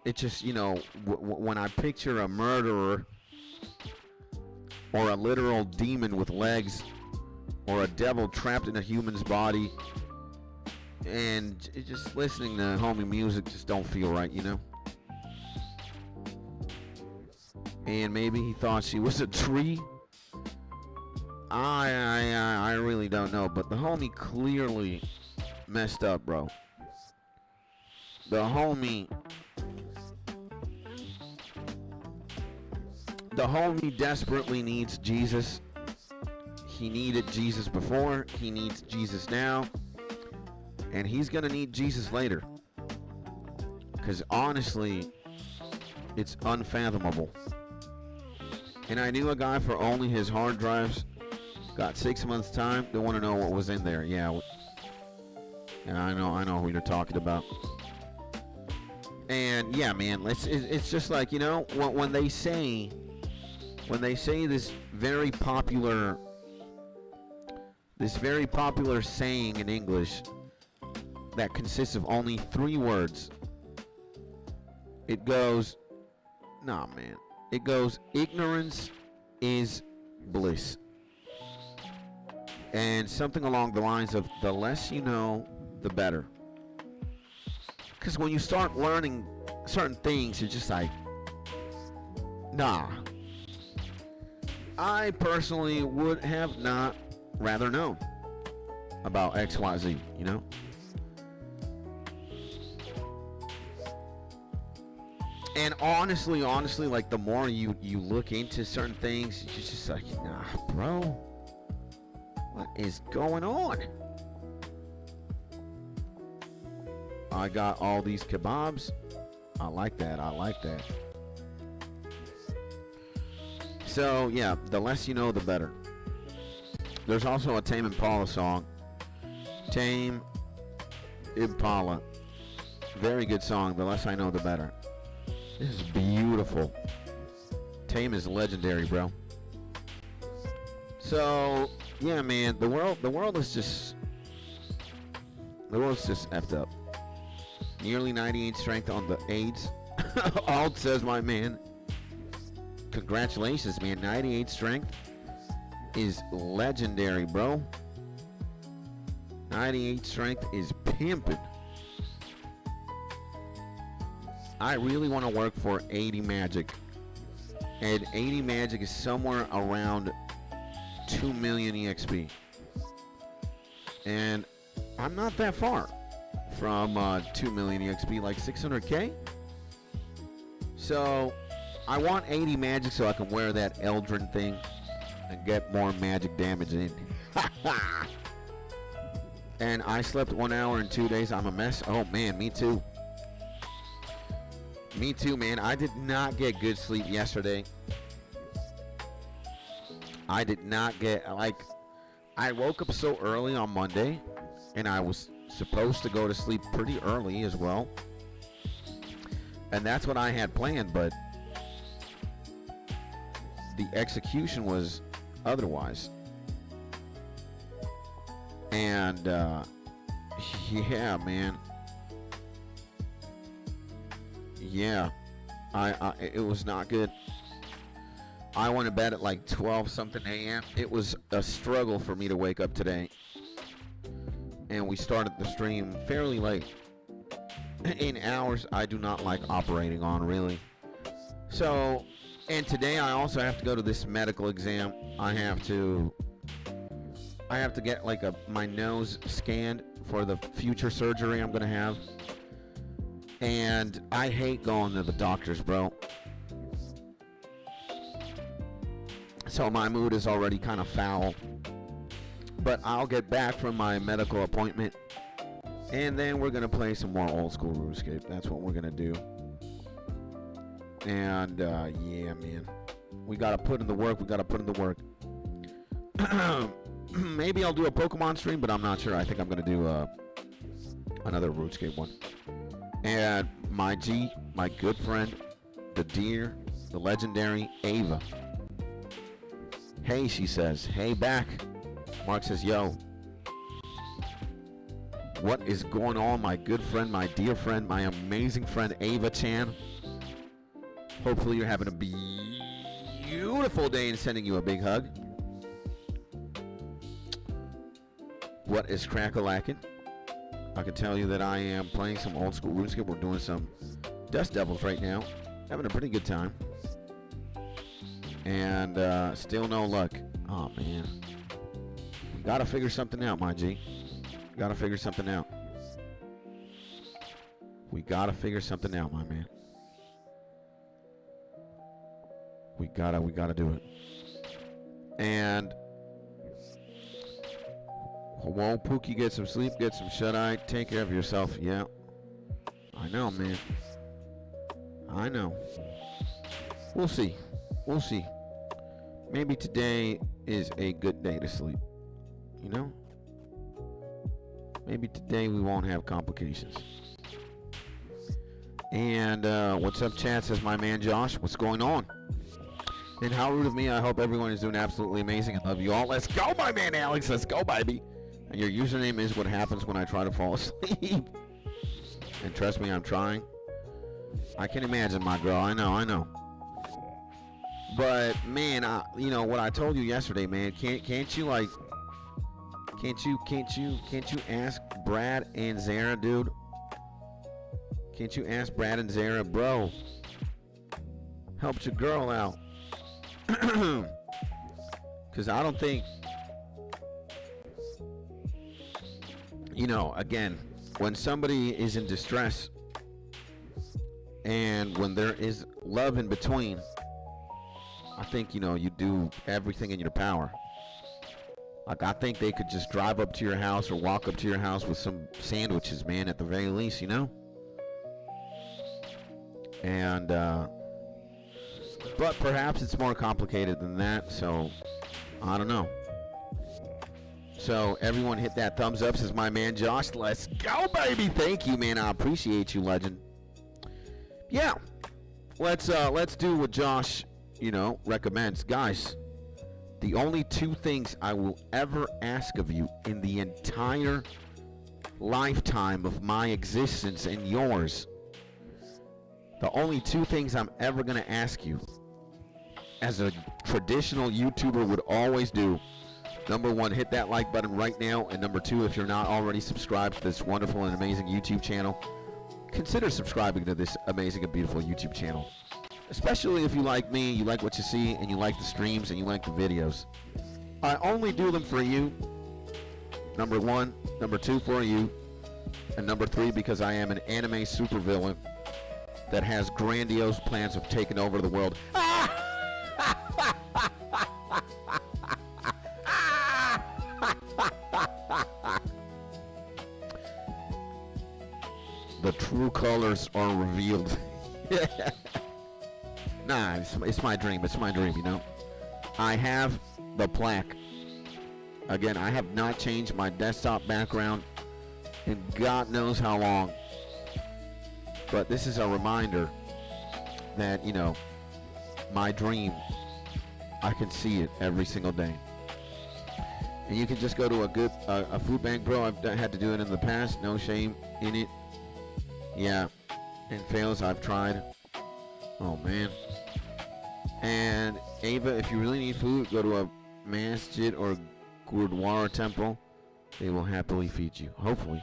it just, you know, when I picture a murderer or a literal demon with legs or a devil trapped in a human's body, and just listening to homie music just don't feel right, you know? And maybe he thought she was a tree. I really don't know, but the homie clearly messed up, bro. The homie desperately needs Jesus. He needed Jesus before, he needs Jesus now, and he's gonna need Jesus later. Because honestly, it's unfathomable. And I knew a guy for only his hard drives, got 6 months time. They want to know what was in there. Yeah, I know who you're talking about. And yeah, man, it's just like, you know, when they say this very popular saying in English that consists of only 3 words. It goes, nah, man. It goes, ignorance is bliss. And something along the lines of, the less you know, the better. Because when you start learning certain things, you're just like, nah. I personally would have not rather known about XYZ, you know? And honestly, like, the more you look into certain things, you're just like, nah, bro. What is going on? I got all these kebabs. I like that. So, yeah, the less you know, the better. There's also a Tame Impala song. Tame Impala. Very good song. The less I know, the better. This is beautiful. Tame is legendary, bro. So, yeah, man, the world is just effed up. Nearly 98 strength on the AIDS. Alt says, my man. Congratulations, man. 98 strength is legendary, bro. 98 strength is pimping. I really want to work for 80 magic. And 80 magic is somewhere around 2 million EXP. And I'm not that far from 2 million EXP, like 600k. So I want 80 magic so I can wear that Eldrin thing and get more magic damage in. And I slept 1 hour in 2 days. I'm a mess. Oh man, me too. Me too, man. I did not get good sleep yesterday. I did not get, like, I woke up so early on Monday, and I was supposed to go to sleep pretty early as well. And that's what I had planned, but the execution was otherwise. And, yeah, man. Yeah, it was not good. I went to bed at like 12 something a.m. It was a struggle for me to wake up today. And we started the stream fairly late. In hours I do not like operating on, really. So, and today I also have to go to this medical exam. I have to get like my nose scanned for the future surgery I'm going to have. And I hate going to the doctors, bro. So my mood is already kind of foul. But I'll get back from my medical appointment. And then we're going to play some more old school RuneScape. That's what we're going to do. And, yeah, man. We got to put in the work. Maybe I'll do a Pokemon stream, but I'm not sure. I think I'm going to do another RuneScape one. And my good friend, the dear, the legendary Ava. Hey, she says. Hey, back. Mark says, yo. What is going on, my good friend, my dear friend, my amazing friend Ava-chan? Hopefully you're having a beautiful day and sending you a big hug. What is crack-a-lackin'? I can tell you that I am playing some old school RuneScape. We're doing some Dust Devils right now. Having a pretty good time. And still no luck. Oh, man. We gotta figure something out, my G. Gotta figure something out. We gotta figure something out, my man. We gotta do it. And won't Pookie get some sleep, get some shut-eye, take care of yourself. Yeah. I know, man. I know. We'll see. We'll see. Maybe today is a good day to sleep. You know? Maybe today we won't have complications. And what's up, chat? Says my man Josh. What's going on? And how rude of me. I hope everyone is doing absolutely amazing. I love you all. Let's go, my man Alex. Let's go, baby. And your username is what happens when I try to fall asleep. And trust me, I'm trying. I can imagine, my girl. I know. But man, you know what I told you yesterday, man. Can't you like? Can't you ask Brad and Zara, dude? Can't you ask Brad and Zara, bro? Help your girl out. Because I don't think, you know, again, when somebody is in distress and when there is love in between, I think, you know, you do everything in your power. Like, I think they could just drive up to your house or walk up to your house with some sandwiches, man, at the very least, you know? And, but perhaps it's more complicated than that, so I don't know. So, everyone hit that thumbs up, says my man Josh. Let's go, baby! Thank you, man. I appreciate you, legend. Yeah. Let's do what Josh, you know, recommends. Guys, the only two things I will ever ask of you in the entire lifetime of my existence and yours, the only two things I'm ever going to ask you, as a traditional YouTuber would always do, number one, hit that like button right now, and number two, if you're not already subscribed to this wonderful and amazing YouTube channel, consider subscribing to this amazing and beautiful YouTube channel. Especially if you like me, you like what you see, and you like the streams, and you like the videos. I only do them for you. Number one, number two for you, and number three because I am an anime supervillain that has grandiose plans of taking over the world. The true colors are revealed. Nah, it's my dream. It's my dream, you know. I have the plaque. Again, I have not changed my desktop background in God knows how long. But this is a reminder that, you know, my dream, I can see it every single day. And you can just go to a food bank, bro. I've had to do it in the past. No shame in it. Yeah. And fails, I've tried. Oh, man. And Ava, if you really need food, go to a masjid or gurdwara temple. They will happily feed you. Hopefully.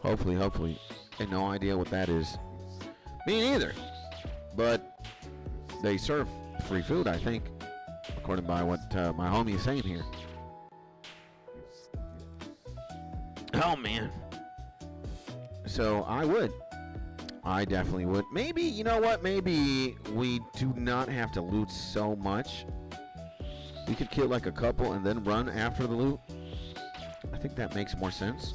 Hopefully. I have no idea what that is. Me neither. But they serve free food, I think, according by what my homie is saying here. Oh, man. So I definitely would. Maybe, you know what? Maybe we do not have to loot so much. We could kill like a couple and then run after the loot. I think that makes more sense.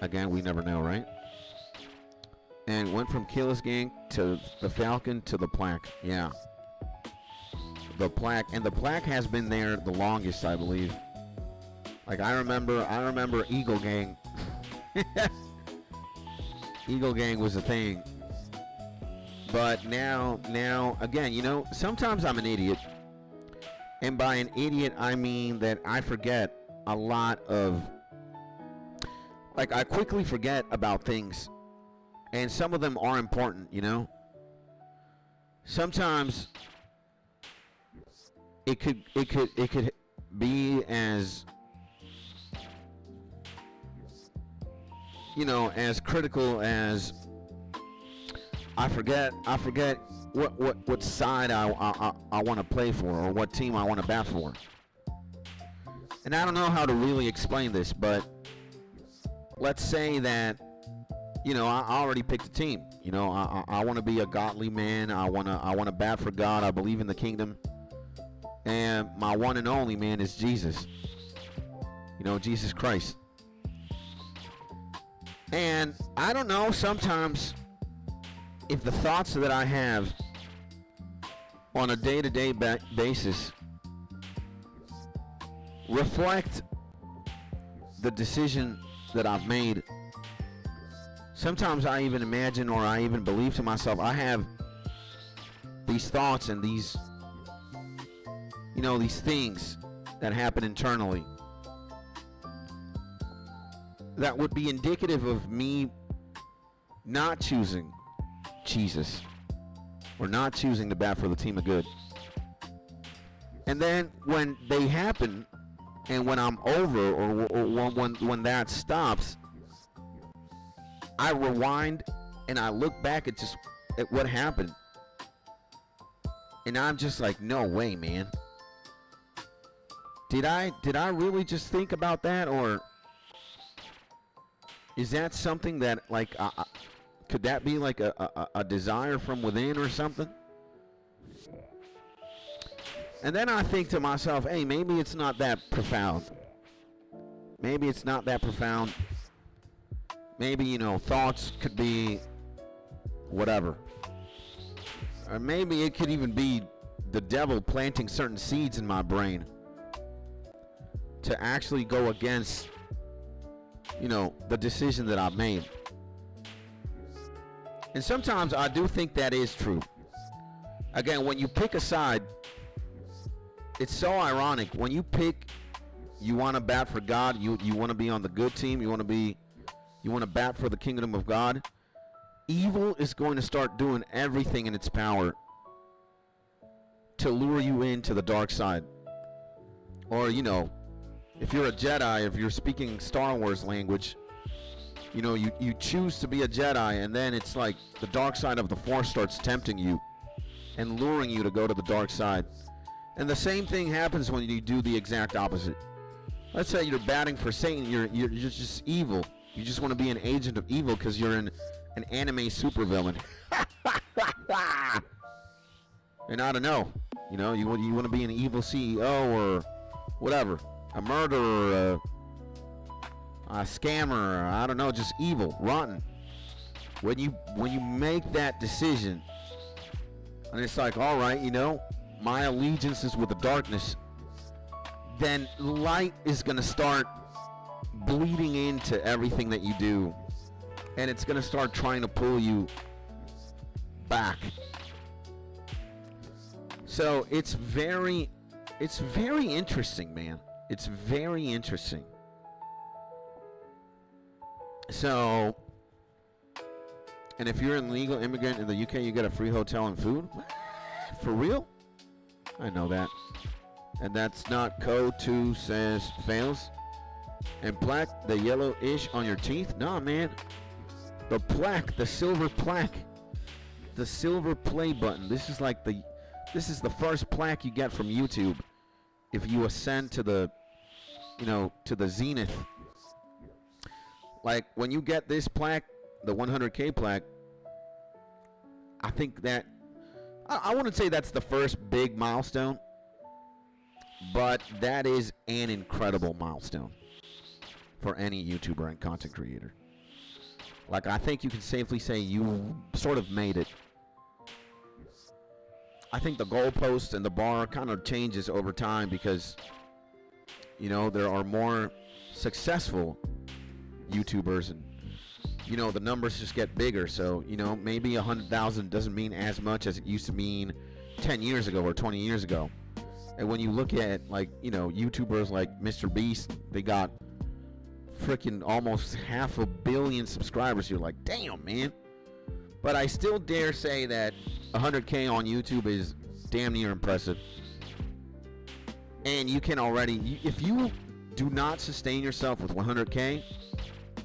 Again, we never know, right? And went from Killis Gang to the Falcon to the plaque. Yeah. The plaque. And the plaque has been there the longest, I believe. Like, I remember Eagle Gang. Eagle Gang was a thing. But now, again, you know, sometimes I'm an idiot. And by an idiot, I mean that I forget a lot of, like, I quickly forget about things, and some of them are important, you know? Sometimes it could be as, you know, as critical as I forget what side I want to play for, or what team I want to bat for. And I don't know how to really explain this, but let's say that, you know, I already picked a team. You know, I want to be a godly man. I want to bat for God. I believe in the kingdom. And my one and only man is Jesus. You know, Jesus Christ. And I don't know, sometimes if the thoughts that I have on a day-to-day basis reflect the decision that I've made, sometimes I even imagine, or I even believe to myself, I have these thoughts and these, you know, these things that happen internally that would be indicative of me not choosing Jesus, or not choosing to bat for the team of good. And then when they happen, and when I'm over, or when that stops, I rewind and I look back at what happened, and I'm just like, no way, man. Did I really just think about that, or is that something that, like, could that be like a desire from within or something? And then I think to myself, hey, maybe it's not that profound. Maybe it's not that profound. Maybe, you know, thoughts could be whatever. Or maybe it could even be the devil planting certain seeds in my brain to actually go against, you know, the decision that I've made. And sometimes I do think that is true. Again, when you pick a side, it's so ironic. When you pick, you want to bat for God, you want to be on the good team, you want to bat for the kingdom of God, evil is going to start doing everything in its power to lure you into the dark side. Or, you know, if you're a Jedi, if you're speaking Star Wars language, you know, you choose to be a Jedi, and then it's like the dark side of the Force starts tempting you and luring you to go to the dark side. And the same thing happens when you do the exact opposite. Let's say you're batting for Satan, you're just evil. You just want to be an agent of evil because you're an anime supervillain. And I don't know, you know, you want to be an evil CEO or whatever, a murderer, a scammer, I don't know, just evil, rotten. When you make that decision, and it's like, all right, you know, my allegiance is with the darkness, then light is going to start bleeding into everything that you do, and it's going to start trying to pull you back. So it's very interesting, man. It's very interesting. So, and if you're an illegal immigrant in the UK, you get a free hotel and food? What? For real? I know that. And that's not code 2 says fails. And black, the yellowish on your teeth? Nah, man. The plaque, the silver plaque. The silver play button. This is like this is the first plaque you get from YouTube if you ascend to the, you know, to the zenith. Like, when you get this plaque, the 100K plaque, I think that, I wouldn't say that's the first big milestone, but that is an incredible milestone for any YouTuber and content creator. Like, I think you can safely say you sort of made it. I think the goalpost and the bar kind of changes over time because, you know, there are more successful YouTubers, and, you know, the numbers just get bigger. So, you know, maybe 100,000 doesn't mean as much as it used to mean 10 years ago or 20 years ago. And when you look at, like, you know, YouTubers like Mr. Beast, they got freaking almost 500 million subscribers. You're like, damn, man. But I still dare say that 100K on YouTube is damn near impressive. And you can already, if you do not sustain yourself with 100K,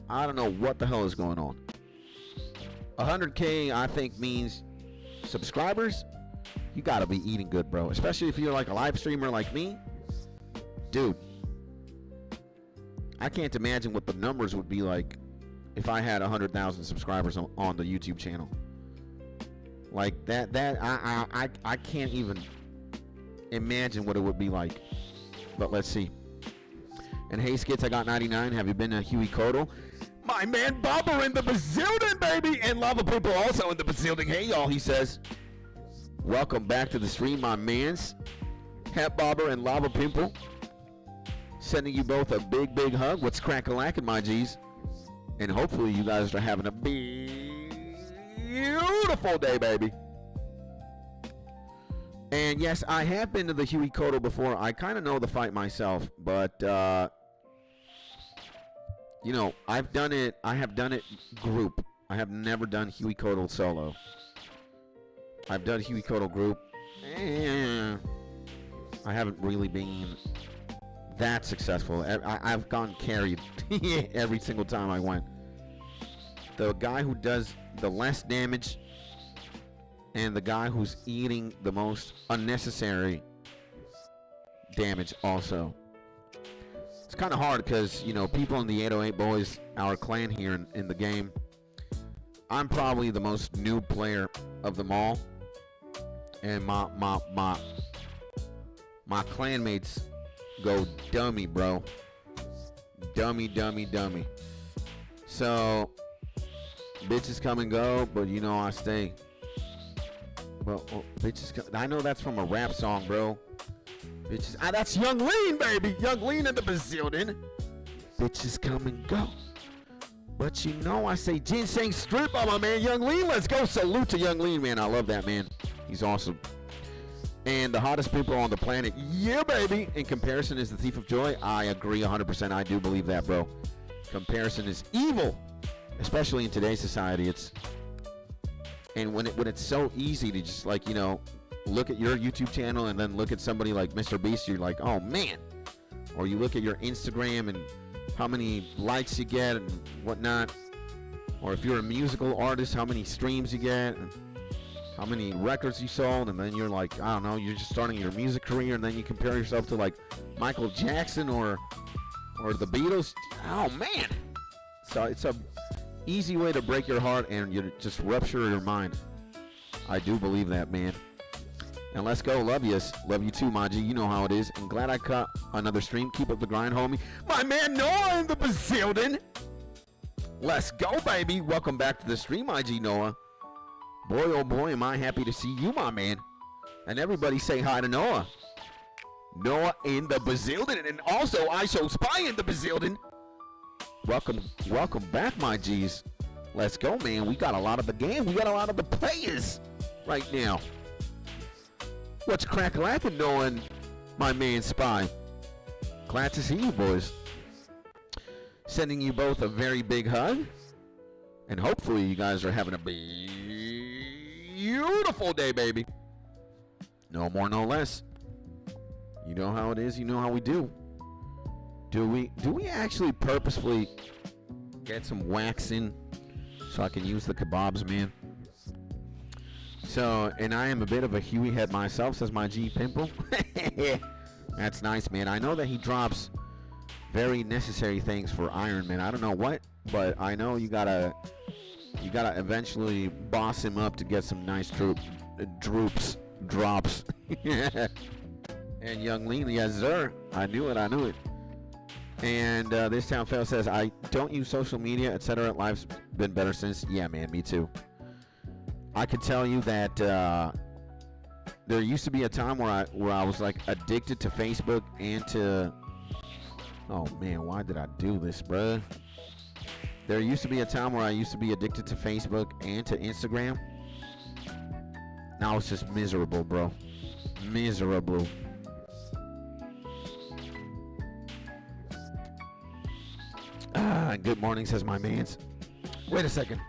I don't know what the hell is going on. 100K, I think, means subscribers, you gotta be eating good, bro. Especially if you're like a live streamer like me. Dude, I can't imagine what the numbers would be like if I had 100,000 subscribers on the YouTube channel. Like I can't even imagine what it would be like. But let's see. And hey, Skits, I got 99. Have you been to Huey Codal? My man Bobber in the Bazillion, baby! And Lava People also in the Bazillion. Hey, y'all, he says. Welcome back to the stream, my mans. Hat Bobber and Lava Pimple. Sending you both a big, big hug. What's crack-a-lackin', my G's? And hopefully you guys are having a beautiful day, baby. And yes, I have been to the Huey Codal before. I kind of know the fight myself, but you know, I have done it group. I have never done Huey Codal solo. I've done Huey Codal group. I haven't really been that successful. I've gone carried every single time I went. The guy who does the less damage and the guy who's eating the most unnecessary damage also. It's kind of hard because, you know, people in the 808 Boys, our clan here in the game, I'm probably the most new player of them all. And my clanmates go dummy, bro. Dummy. So, bitches come and go, but you know I stay. Well, bitches come, I know that's from a rap song, bro. Bitches, that's Young Lean, baby. Young Lean in the Bazillion. Bitches come and go. But you know I say ginseng strip on my man Young Lean. Let's go. Salute to Young Lean, man. I love that, man. He's awesome. And the hottest people on the planet. Yeah, baby. In comparison is the thief of joy. I agree 100%. I do believe that, bro. Comparison is evil. Especially in today's society. And when it's so easy to just, like, you know, look at your YouTube channel and then look at somebody like Mr. Beast, you're like, oh man. Or you look at your Instagram and how many likes you get and whatnot. Or if you're a musical artist, how many streams you get and how many records you sold. And then you're like, I don't know, you're just starting your music career and then you compare yourself to like Michael Jackson or the Beatles. Oh man. So it's a easy way to break your heart and you just rupture your mind. I do believe that, man. And let's go. Love you too, Maji. You know how it is. And glad I caught another stream. Keep up the grind, homie. My man Noah in the Bazillion. Let's go, baby. Welcome back to the stream, IG Noah. Boy, oh boy, am I happy to see you, my man. And everybody say hi to Noah. Noah in the Bazillion. And also, I Show Spy in the Bazillion. Welcome back, my G's. Let's go, man. We got a lot of the game. We got a lot of the players right now. What's crack-a-lackin' knowing my man Spy? Glad to see you, boys. Sending you both a very big hug. And hopefully you guys are having a beautiful day, baby. No more, no less. You know how it is. You know how we do. Do we actually purposefully get some wax in so I can use the kebabs, man? So, and I am a bit of a Huey head myself, says my G Pimple. That's nice, man. I know that he drops very necessary things for Iron Man. I don't know what, but I know you gotta eventually boss him up to get some nice drops. And Young Lean, yes sir. I knew it. And this town fail says, I don't use social media, etc. Life's been better since. Yeah, man, me too. I could tell you that there used to be a time where I was like addicted to Facebook and to. Oh man, why did I do this, bruh? There used to be a time where I used to be addicted to Facebook and to Instagram. Now it's just miserable, bro. Miserable. Good morning, says my mans. Wait a second.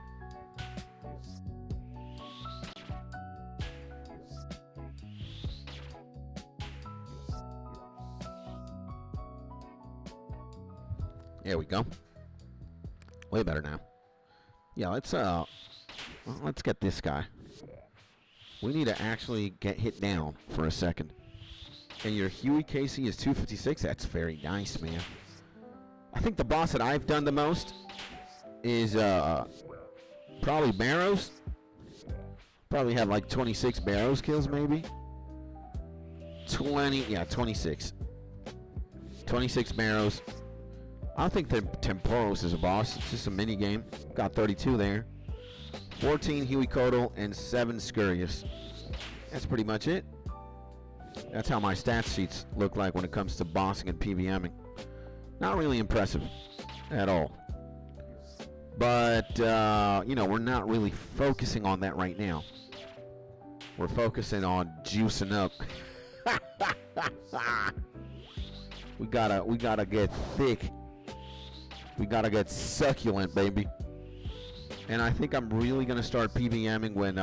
There we go. Way better now. Yeah, let's get this guy. We need to actually get hit down for a second. And your Huey KC is 256. That's very nice, man. I think the boss that I've done the most is probably Barrows. Probably have like 26 Barrows kills, maybe. 26. 26 Barrows. I don't think the Temporos is a boss. It's just a mini game. Got 32 there. 14 Huey Codal and 7 Scurious. That's pretty much it. That's how my stats sheets look like when it comes to bossing and PVMing. Not really impressive at all. But, you know, we're not really focusing on that right now. We're focusing on juicing up. We gotta get thick. We gotta get succulent, baby. And I think I'm really gonna start PVMing when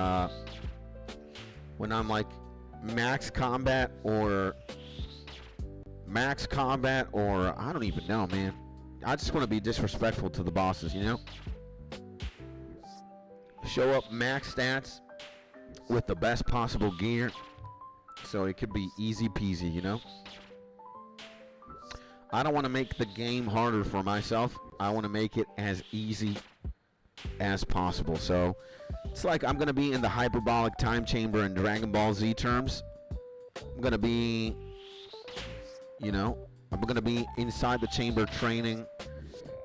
I'm like max combat or I don't even know, man. I just want to be disrespectful to the bosses, you know? Show up max stats with the best possible gear so it could be easy peasy, you know? I don't want to make the game harder for myself. I want to make it as easy as possible. So it's like I'm going to be in the hyperbolic time chamber in Dragon Ball Z terms. I'm going to be, you know, I'm going to be inside the chamber training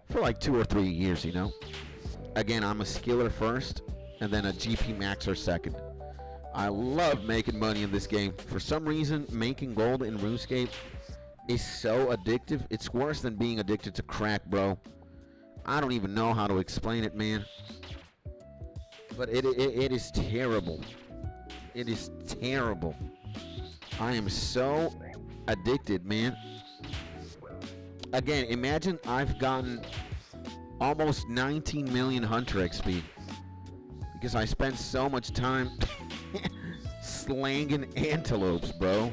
for like 2 or 3 years, you know. Again, I'm a skiller first and then a GP maxer second. I love making money in this game. For some reason, making gold in RuneScape is so addictive. It's worse than being addicted to crack, bro. I don't even know how to explain it, man. But it is terrible. It is terrible. I am so addicted, man. Again, imagine I've gotten almost 19 million Hunter XP because I spent so much time slanging antelopes, bro.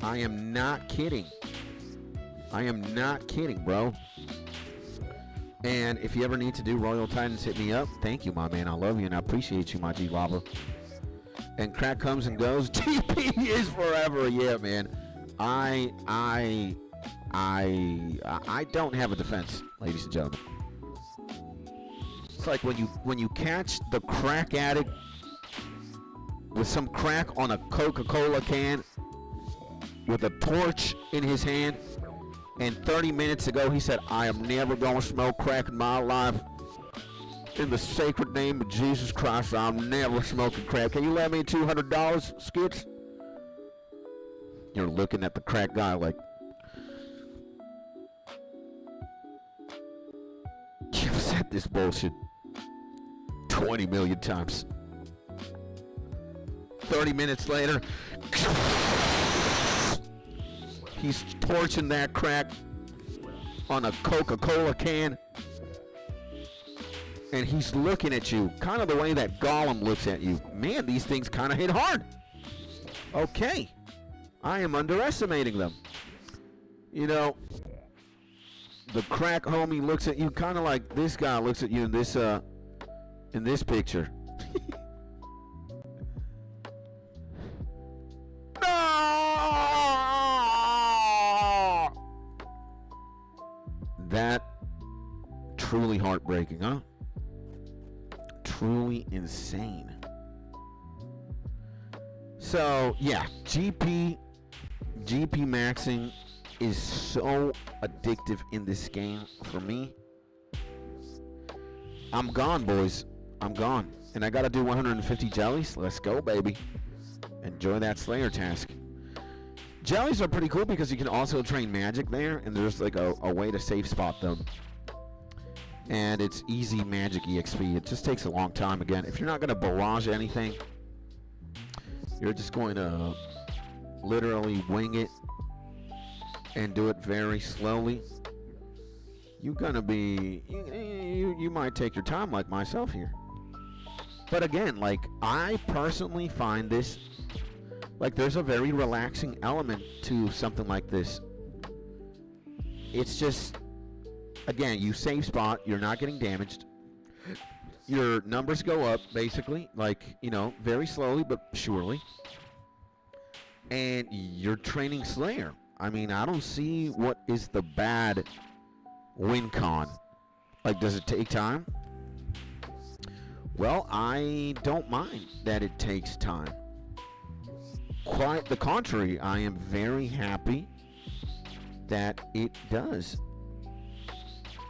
I am not kidding. I am not kidding, bro. And if you ever need to do Royal Titans, hit me up. Thank you, my man. I love you and I appreciate you, my G Lava. And crack comes and goes. TP is forever. Yeah, man. I don't have a defense, ladies and gentlemen. It's like when you catch the crack addict with some crack on a Coca-Cola can with a torch in his hand, and 30 minutes ago he said, I am never going to smoke crack in my life. In the sacred name of Jesus Christ, I'm never smoking crack. Can you lend me $200, Skits? You're looking at the crack guy like, you've said this bullshit 20 million times. 30 minutes later, he's torching that crack on a Coca-Cola can. And he's looking at you kind of the way that Gollum looks at you. Man, these things kind of hit hard. Okay. I am underestimating them. You know, the crack homie looks at you kind of like this guy looks at you in this picture. That truly heartbreaking, huh? Truly insane. So yeah, GP maxing is so addictive in this game for me. I'm gone, boys. I'm gone. And I gotta do 150 jellies. Let's go, baby. Enjoy that Slayer task. Jellies are pretty cool because you can also train magic there, and there's like a way to safe spot them. And it's easy magic EXP. It just takes a long time. Again, if you're not going to barrage anything, you're just going to literally wing it and do it very slowly. you're gonna be, you might take your time like myself here. But again, like, I personally find this, like, there's a very relaxing element to something like this. It's just, again, you save spot, you're not getting damaged. Your numbers go up, basically, like, you know, very slowly but surely. And you're training Slayer. I mean, I don't see what is the bad win con. Like, does it take time? Well, I don't mind that it takes time. Quite the contrary, I am very happy that it does.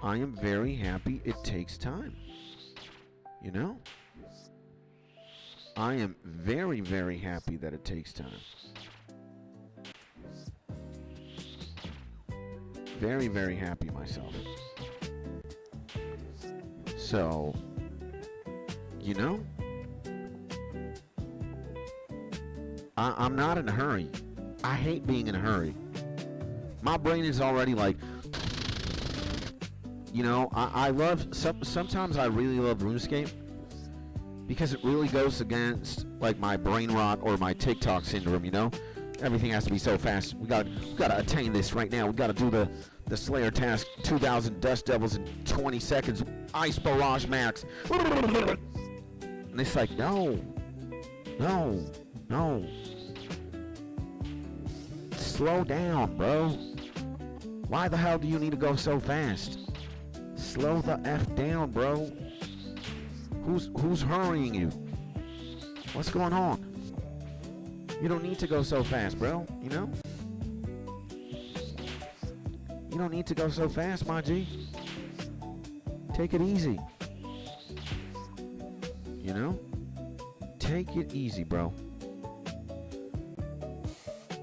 I am very happy it takes time. You know? I am very, very happy that it takes time. Very, very happy myself. So, you know, I'm not in a hurry. I hate being in a hurry. My brain is already like, you know, I love, sometimes I really love RuneScape because it really goes against like my brain rot or my TikTok syndrome, you know? Everything has to be so fast. We gotta attain this right now. We gotta do the Slayer task, 2,000 Dust Devils in 20 seconds, Ice Barrage Max. And it's like, no. Slow down, bro. Why the hell do you need to go so fast? Slow the F down, bro. Who's hurrying you? What's going on? You don't need to go so fast, bro, you know? You don't need to go so fast, my G. Take it easy. You know? Take it easy, bro.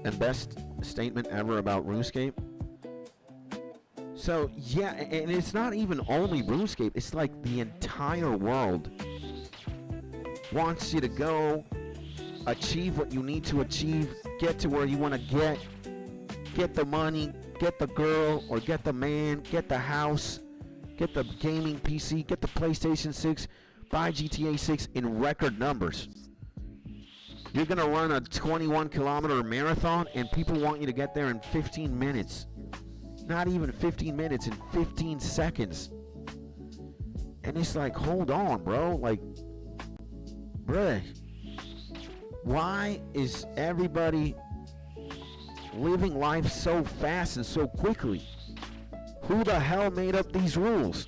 And best statement ever about RuneScape. So, yeah, and it's not even only RuneScape. It's like the entire world wants you to go achieve what you need to achieve, get to where you want to get the money, get the girl, or get the man, get the house, get the gaming PC, get the PlayStation 6, buy GTA 6 in record numbers. You're going to run a 21-kilometer marathon, and people want you to get there in 15 minutes. Not even 15 minutes, in 15 seconds. And it's like, hold on, bro. Like, bruh. Why is everybody living life so fast and so quickly? Who the hell made up these rules?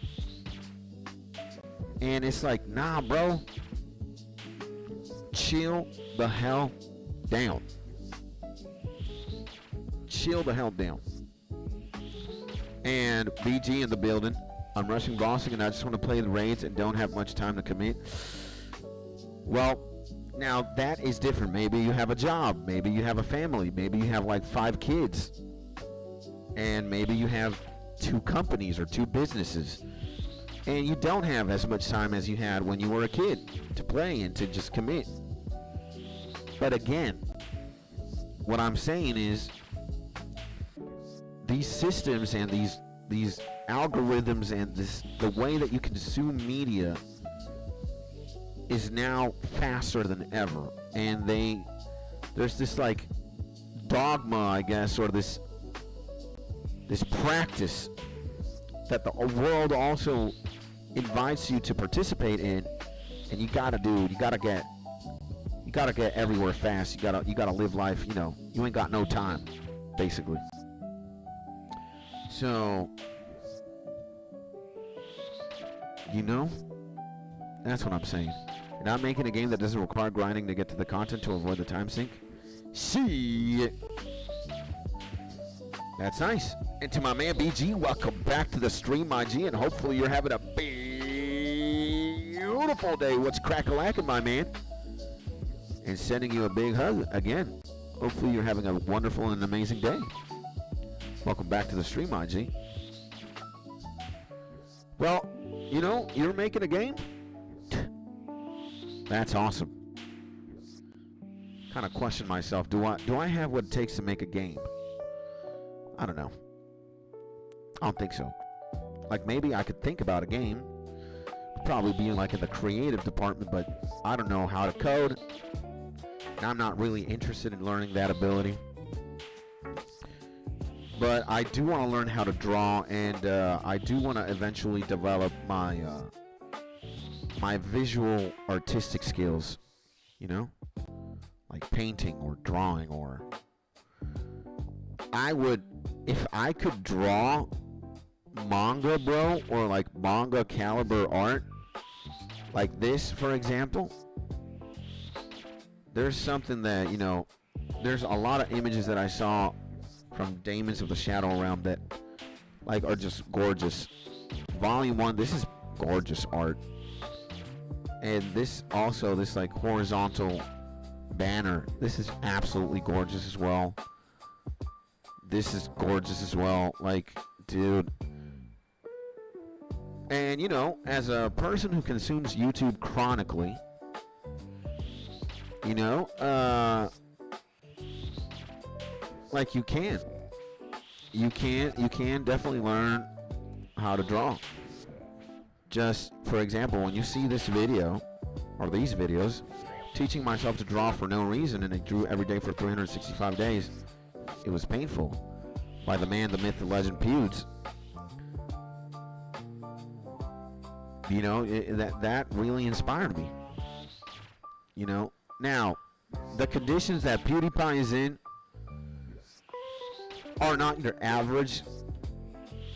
And it's like, nah, bro. Chill the hell down. Chill the hell down. And BG in the building. I'm rushing bossing and I just want to play the raids and don't have much time to commit. Well, now that is different. Maybe you have a job. Maybe you have a family. Maybe you have like 5 kids. And maybe you have 2 companies or 2 businesses. And you don't have as much time as you had when you were a kid to play and to just commit. But again, what I'm saying is these systems and these algorithms and the way that you consume media is now faster than ever. And there's this like dogma, I guess, or this practice that the world also invites you to participate in, and you gotta get everywhere fast. You gotta live life, you know, you ain't got no time, basically. So, you know, that's what I'm saying. You're not making a game that doesn't require grinding to get to the content to avoid the time sink. See, that's nice. And to my man BG, welcome back to the stream, my G, and hopefully you're having a beautiful day. What's crack-a-lackin', my man? And sending you a big hug again. Hopefully you're having a wonderful and amazing day. Welcome back to the stream, my G. Well, you know, you're making a game? That's awesome. Kind of question myself, do I have what it takes to make a game? I don't know. I don't think so. Like maybe I could think about a game. Probably be like in the creative department, but I don't know how to code. And I'm not really interested in learning that ability. But I do want to learn how to draw, and I do want to eventually develop my my visual artistic skills, you know, like painting or drawing. Or I would, if I could draw manga, bro, or like manga caliber art, like this, for example. There's something that, you know, there's a lot of images that I saw from Demons of the Shadow Realm that like are just gorgeous. Volume 1, this is gorgeous art. And this also, this like horizontal banner, this is absolutely gorgeous as well. This is gorgeous as well. Like, dude. And, you know, as a person who consumes YouTube chronically, you know, like you can definitely learn how to draw. Just, for example, when you see this video, or these videos, teaching myself to draw for no reason, and I drew every day for 365 days, it was painful, by the man, the myth, the legend, Pewds. You know, that really inspired me. You know, now, the conditions that PewDiePie is in are not your average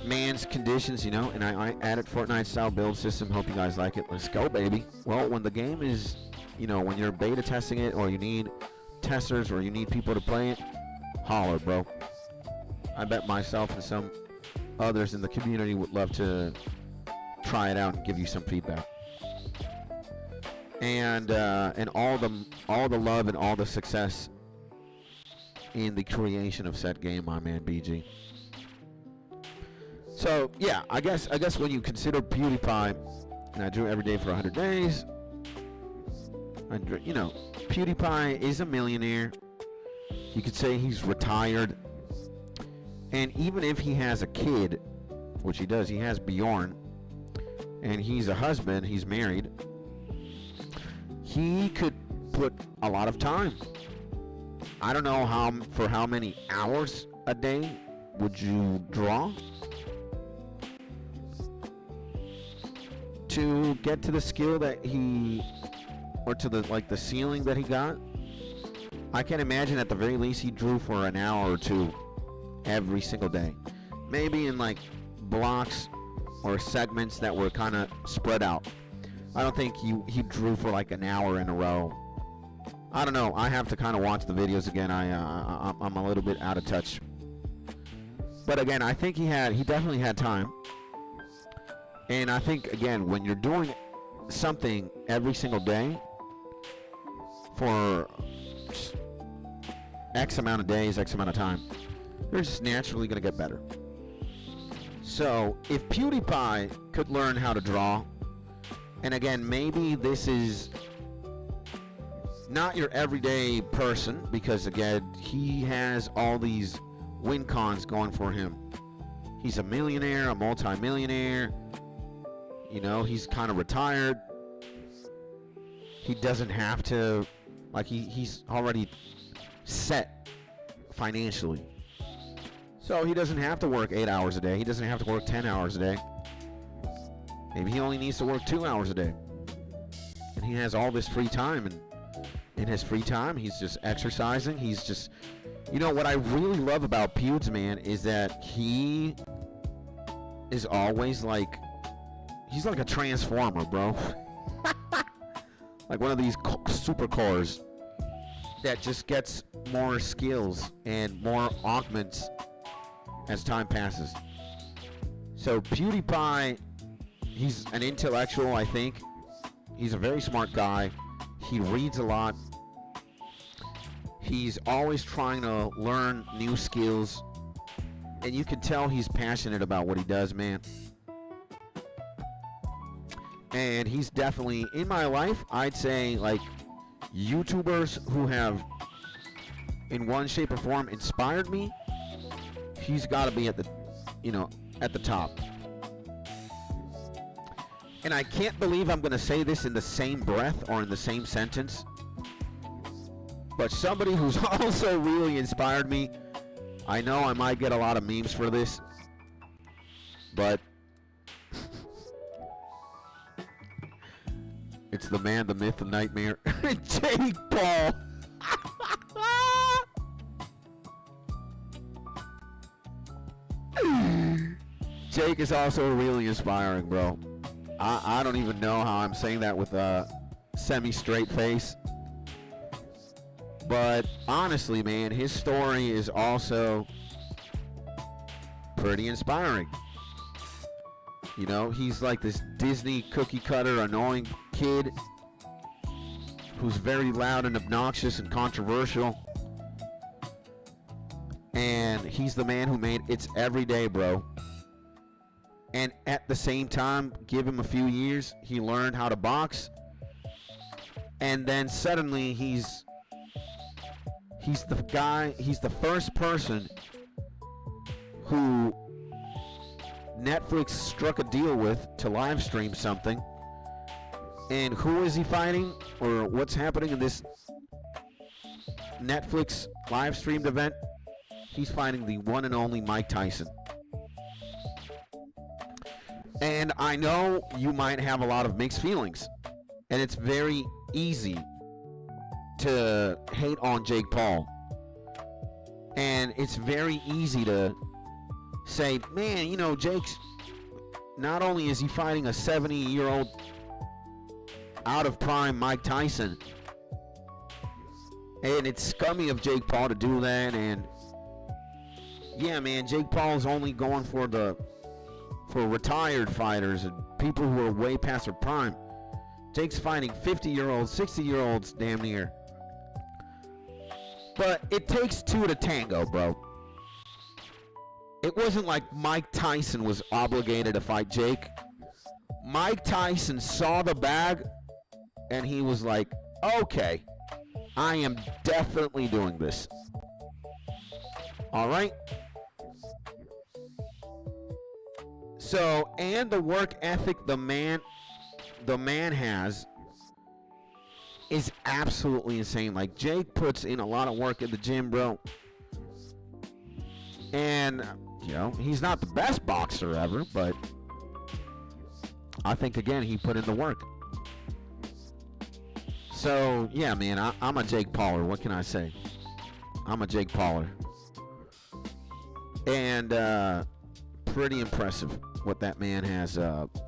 man's conditions, you know, and I added Fortnite style build system. Hope you guys like it. Let's go, baby. Well, when the game is, you know, when you're beta testing it, or you need testers, or you need people to play it, holler, bro. I bet myself and some others in the community would love to try it out and give you some feedback. And all the love and all the success in the creation of said game, my man BG. So yeah, I guess when you consider PewDiePie, and I drew every day for 100 days, you know, PewDiePie is a millionaire. You could say he's retired, and even if he has a kid, which he does, he has Bjorn, and he's a husband, he's married. He could put a lot of time. I don't know how many hours a day would you draw to get to the skill that he, or to the like the ceiling that he got. I can imagine at the very least he drew for an hour or two every single day, maybe in like blocks or segments that were kind of spread out. I don't think he drew for like an hour in a row. I don't know. I have to kind of watch the videos again. I'm a little bit out of touch. But again, I think he definitely had time. And I think, again, when you're doing something every single day for X amount of days, X amount of time, you're just naturally going to get better. So if PewDiePie could learn how to draw, and again, maybe this is not your everyday person, because again, he has all these win cons going for him. He's a millionaire, a multi-millionaire. You know, he's kind of retired. He doesn't have to, like, he's already set financially. So he doesn't have to work 8 hours a day. He doesn't have to work 10 hours a day. Maybe he only needs to work 2 hours a day. And he has all this free time, and in his free time, he's just exercising. He's just, you know, what I really love about Pewds, man, is that he is always like, he's like a transformer, bro. Like one of these supercars that just gets more skills and more augments as time passes. So PewDiePie, he's an intellectual, I think. He's a very smart guy. He reads a lot. He's always trying to learn new skills. And you can tell he's passionate about what he does, man. And he's definitely, in my life, I'd say, like, YouTubers who have, in one shape or form, inspired me, he's got to be at the, you know, at the top. and I can't believe I'm going to say this in the same breath or in the same sentence, but somebody who's also really inspired me. I know I might get a lot of memes for this, but it's the man, the myth, the nightmare, Jake Paul. Jake is also really inspiring, bro. I don't even know how I'm saying that with a semi-straight face. But honestly, man, his story is also pretty inspiring. You know, he's like this Disney cookie cutter, annoying kid who's very loud and obnoxious and controversial. And he's the man who made It's Everyday, bro. And at the same time, give him a few years, he learned how to box. And then suddenly he's the first person who Netflix struck a deal with to live stream something. And who is he fighting? Or what's happening in this Netflix live streamed event? He's fighting the one and only Mike Tyson. And I know you might have a lot of mixed feelings. And it's very easy to hate on Jake Paul. And it's very easy to say, man, you know, Jake's, not only is he fighting a 70-year-old out of prime Mike Tyson, and it's scummy of Jake Paul to do that. And yeah, man, Jake Paul's only going for retired fighters and people who are way past their prime. Jake's fighting 50-year-olds, 60-year-olds damn near. But it takes two to tango, bro. It wasn't like Mike Tyson was obligated to fight Jake. Mike Tyson saw the bag and he was like, okay, I am definitely doing this. All right? So, and the work ethic the man has is absolutely insane. Like, Jake puts in a lot of work in the gym, bro. And, you know, he's not the best boxer ever, but I think, again, he put in the work. So, yeah, man, I'm a Jake Pauler. What can I say? I'm a Jake Pauler. And, pretty impressive what that man has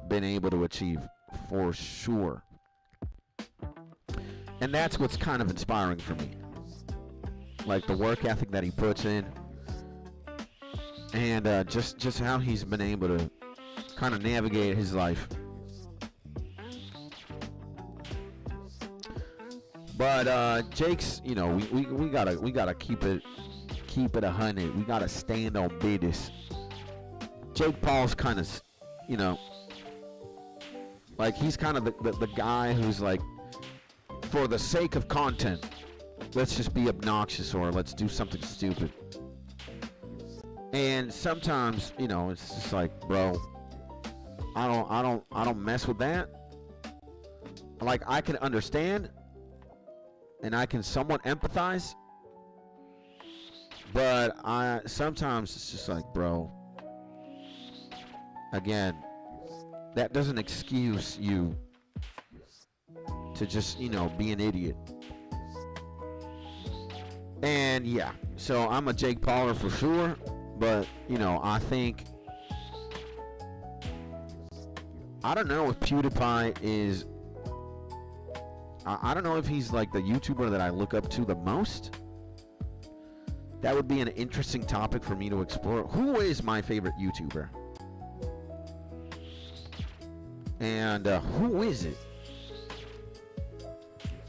been able to achieve, for sure. And that's what's kind of inspiring for me. Like the work ethic that he puts in. And just how he's been able to kind of navigate his life. But Jake's, you know, we gotta keep it 100. We gotta stand on business. Jake Paul's kind of, you know, like he's kind of the guy who's like, for the sake of content, let's just be obnoxious or let's do something stupid. And sometimes, you know, it's just like, bro, I don't mess with that. Like, I can understand and I can somewhat empathize, but sometimes it's just like, bro, again, that doesn't excuse you to just, you know, be an idiot. And yeah, so I'm a Jake Pauler for sure, but, you know, I don't know if PewDiePie is, I don't know if he's like the YouTuber that I look up to the most. That would be an interesting topic for me to explore. Who is my favorite YouTuber? And who is it?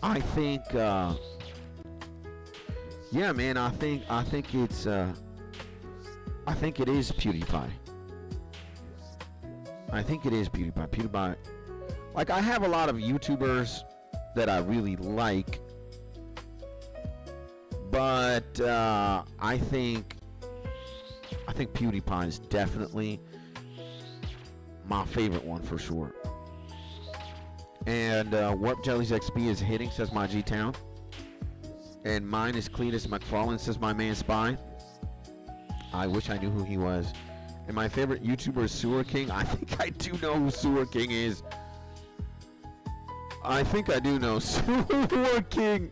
I think, yeah, man, I think it's, I think it is PewDiePie. I think it is PewDiePie. PewDiePie, like, I have a lot of YouTubers that I really like, but I think PewDiePie is definitely my favorite one for sure. And Warp Jellies XP is hitting, says my G-Town. And mine is Cletus McFarlane, says my man Spy. I wish I knew who he was. And my favorite YouTuber is Sewer King. I think I do know who Sewer King is. I think I do know Sewer King.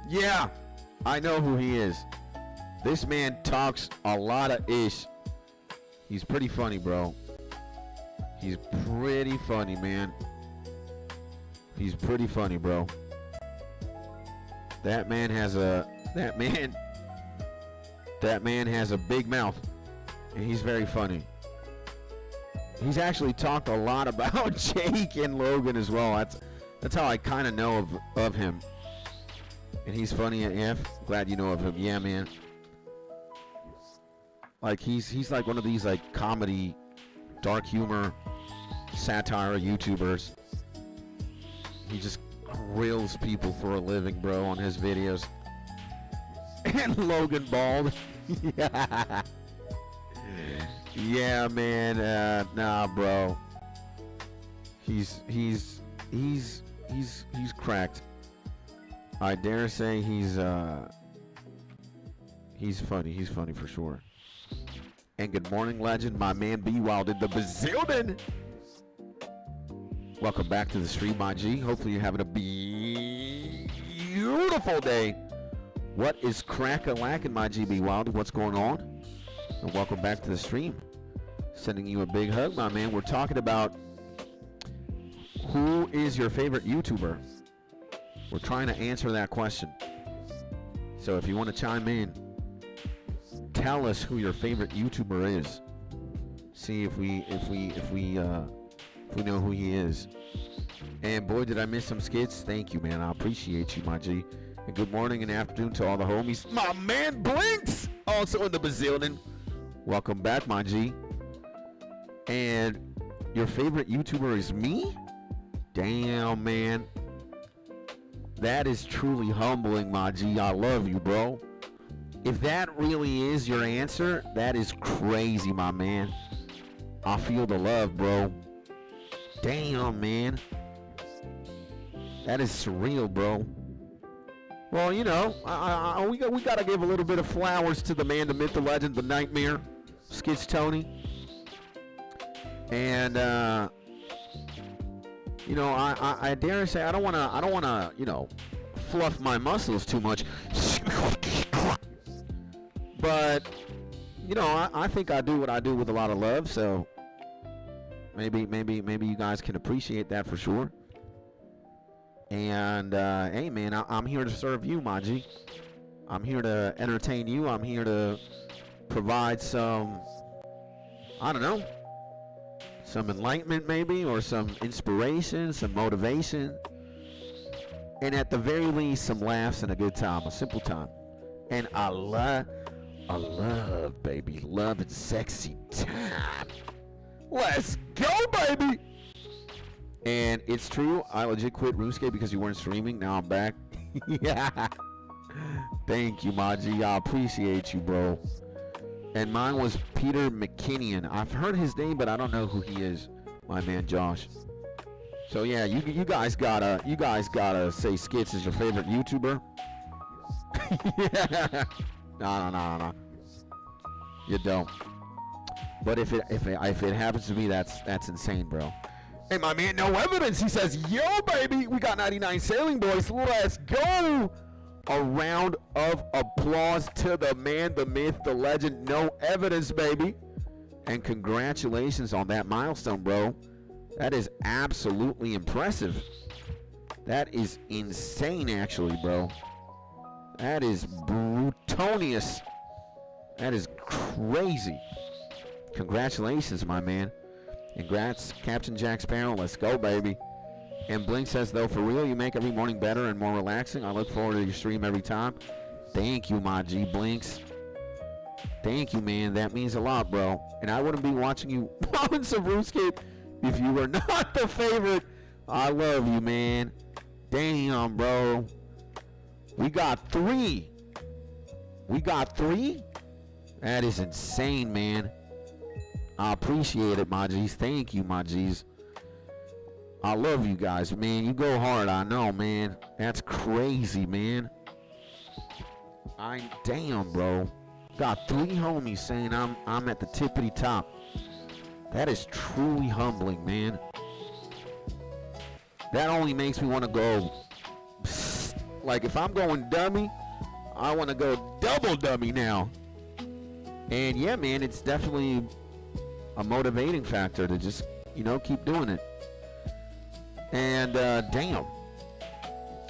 Yeah, I know who he is. This man talks a lot of ish. He's pretty funny, bro. He's pretty funny, man. He's pretty funny, bro. That man has a big mouth, and he's very funny. He's actually talked a lot about Jake and Logan as well. That's how I kind of know of him. And he's funny AF. Glad you know of him. Yeah, man. Like he's like one of these like comedy, dark humor, satire YouTubers. He just grills people for a living, bro, on his videos. And Logan bald. Yeah. Yeah, man. Nah, bro. He's cracked. I dare say he's funny. He's funny for sure. And good morning, legend. My man B Wild in the bazillion. Welcome back to the stream, my G. Hopefully you're having a beautiful day. What is crack-a-lackin', my GB Wild? What's going on? And welcome back to the stream. Sending you a big hug, my man. We're talking about who is your favorite YouTuber. We're trying to answer that question. So if you want to chime in, tell us who your favorite YouTuber is. See if we know who he is. And boy, did I miss some skits. Thank you, man. I appreciate you, my G. And good morning and afternoon to all the homies. My man Blinks, also in the bazillion. Welcome back, my G. And your favorite YouTuber is me? Damn, man. That is truly humbling, my G. I love you, bro. If that really is your answer, that is crazy, my man. I feel the love, bro. Damn, man. That is surreal, bro. Well, you know, we got to give a little bit of flowers to the man, the myth, the legend, the nightmare, Skits Tony. And, you know, I dare say I don't want to, you know, fluff my muscles too much. But, you know, I think I do what I do with a lot of love, so maybe you guys can appreciate that for sure. And, hey, man, I'm here to serve you, my G. I'm here to entertain you. I'm here to provide some, I don't know, some enlightenment maybe, or some inspiration, some motivation. And at the very least, some laughs and a good time, a simple time. And I love, baby, love and sexy time. Let's go, baby. And it's true, I legit quit RuneScape because you weren't streaming. Now I'm back. Yeah. Thank you, Maji. I appreciate you, bro. And mine was Peter McKinnon. I've heard his name, but I don't know who he is. My man Josh. So yeah, you guys gotta say Skits is your favorite YouTuber. Yeah. No. You don't. But if it happens to be, that's insane, bro. Hey, my man, no evidence. He says, yo, baby, we got 99 sailing boys. Let's go. A round of applause to the man, the myth, the legend. No evidence, baby. And congratulations on that milestone, bro. That is absolutely impressive. That is insane, actually, bro. That is brutonious. That is crazy. Congratulations, my man. Congrats, Captain Jack Sparrow. Let's go, baby. And Blink says, though, for real, you make every morning better and more relaxing. I look forward to your stream every time. Thank you, my G Blinks. Thank you, man. That means a lot, bro. And I wouldn't be watching you moments of RuneScape if you were not the favorite. I love you, man. Damn, bro. We got 3. We got 3? That is insane, man. I appreciate it, my G's. Thank you, my G's. I love you guys, man. You go hard, I know, man. That's crazy, man. Damn, bro. Got 3 homies saying I'm at the tippity top. That is truly humbling, man. That only makes me want to go, like, if I'm going dummy, I want to go double dummy now. And yeah, man, it's definitely a motivating factor to just, you know, keep doing it. And damn.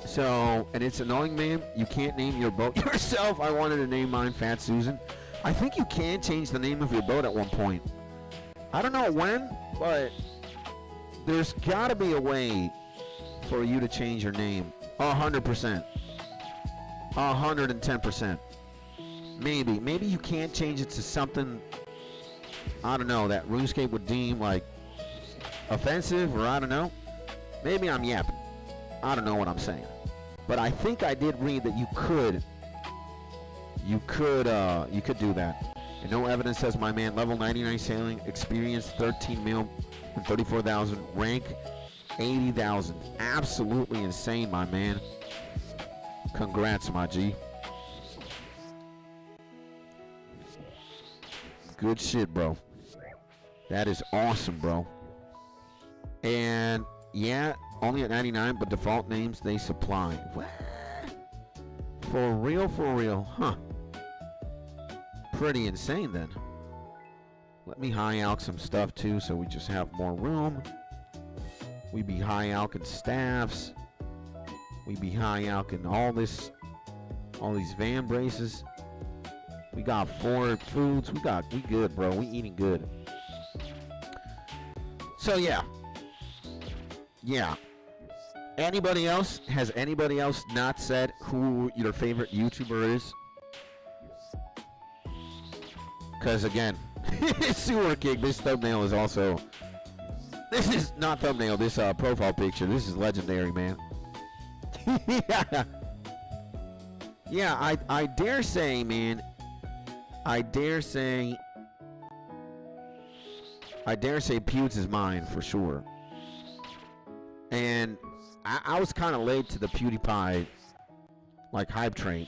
So, and it's annoying, man. You can't name your boat yourself. I wanted to name mine Fat Susan. I think you can change the name of your boat at one point. I don't know when, but there's got to be a way for you to change your name. 100%. 110%. Maybe you can't change it to something, I don't know, that RuneScape would deem like offensive, or I don't know. Maybe I'm yapping. I don't know what I'm saying. But I think I did read that you could do that. And no evidence says my man, level 99 sailing, experience 13 mil and 34,000, rank 80,000. Absolutely insane, my man. Congrats, my G. Good shit, bro. That is awesome, bro. And yeah, only at 99, but default names they supply. What? For real, huh? Pretty insane then. Let me high alch some stuff too, so we just have more room. We be high alching staffs. We be high alching all these van braces. We got 4 foods. We good, bro. We eating good. So yeah. Anybody else? Has anybody else not said who your favorite YouTuber is? Because again, Sewer King, this thumbnail is also... This is not thumbnail, this profile picture. This is legendary, man. Yeah, I dare say, man. I dare say Pewds is mine for sure. And I was kind of late to the PewDiePie like hype train.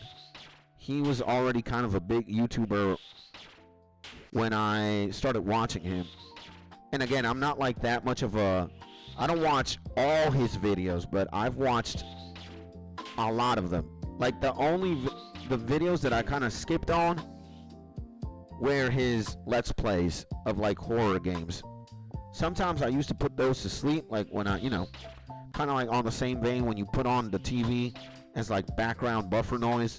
He was already kind of a big YouTuber when I started watching him. And again, I'm not like that much of a... I don't watch all his videos, but I've watched a lot of them. Like the videos that I kind of skipped on were his Let's Plays of like horror games. Sometimes I used to put those to sleep, like when I, you know, kind of like on the same vein when you put on the TV as like background buffer noise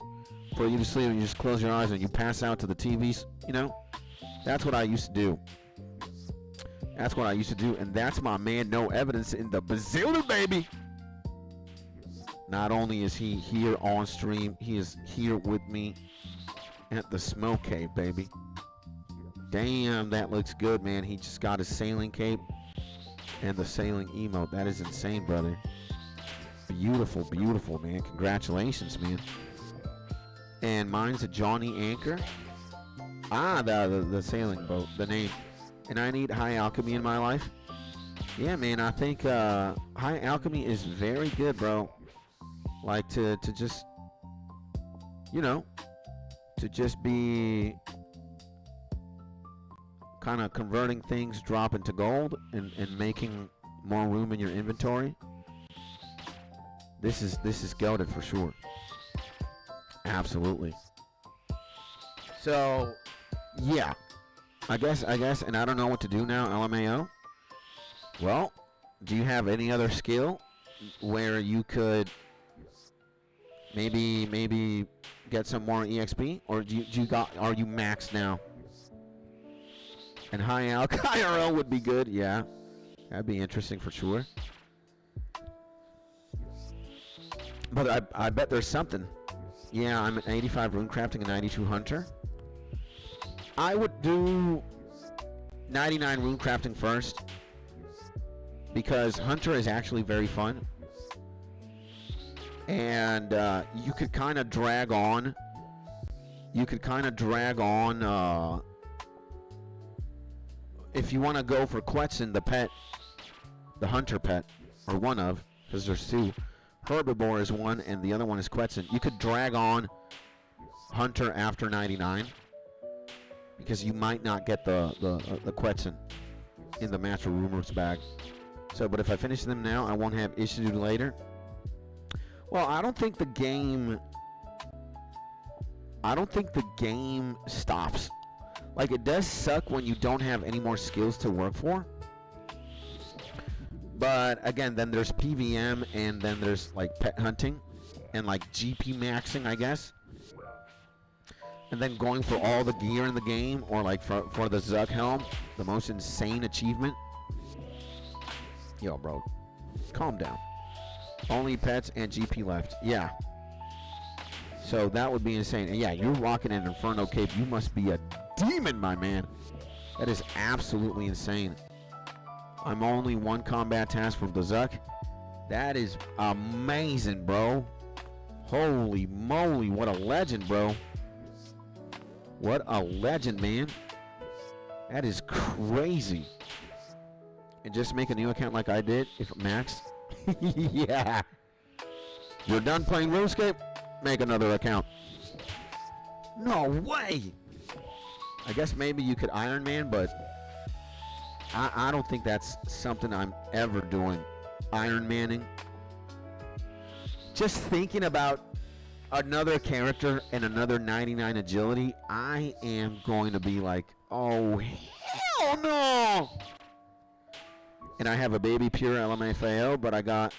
for you to sleep, and you just close your eyes and you pass out to the TVs, you know? That's what I used to do. And that's my man, No Evidence in the bazillion, baby. Not only is he here on stream, he is here with me at the Smoke Cave, baby. Damn, that looks good, man. He just got his sailing cape and the sailing emote. That is insane, brother. Beautiful, beautiful, man. Congratulations, man. And mine's a Johnny Anchor. Ah, the sailing boat, the name. And I need high alchemy in my life. Yeah, man, I think high alchemy is very good, bro. Like to just, you know, to just be kind of converting things, drop into gold, and making more room in your inventory. This is goated for sure. Absolutely. So, yeah. I guess, and I don't know what to do now, LMAO. Well, do you have any other skill where you could maybe get some more EXP, or are you maxed now? And high alch IRL would be good, yeah. That'd be interesting for sure. But I bet there's something. Yeah, I'm at 85 rune crafting and 92 hunter. I would do 99 rune crafting first, because hunter is actually very fun. And you could kind of drag on. If you want to go for Quetzin, the pet, the hunter pet, or one of, because there's two. Herbivore is one, and the other one is Quetzin. You could drag on Hunter after 99, because you might not get the Quetzin in the Master Rumors bag. So, but if I finish them now, I won't have issues later. Well, I don't think the game stops. Like, it does suck when you don't have any more skills to work for. But again, then there's PVM, and then there's like pet hunting and like GP maxing, I guess. And then going for all the gear in the game, or like for the Zug helm, the most insane achievement. Yo, bro, calm down. Only pets and GP left. Yeah. So that would be insane. And yeah, you're rocking an Inferno cape. You must be a demon, my man. That is absolutely insane. I'm only one combat task from the Zuck. That is amazing, bro. Holy moly, what a legend, bro. What a legend, man. That is crazy. And just make a new account like I did, if maxed. Yeah. You're done playing RuneScape? Make another account. No way. I guess maybe you could Iron Man, but I don't think that's something I'm ever doing. Iron Manning. Just thinking about another character and another 99 agility, I am going to be like, oh hell no! And I have a baby pure LMFAO, but I got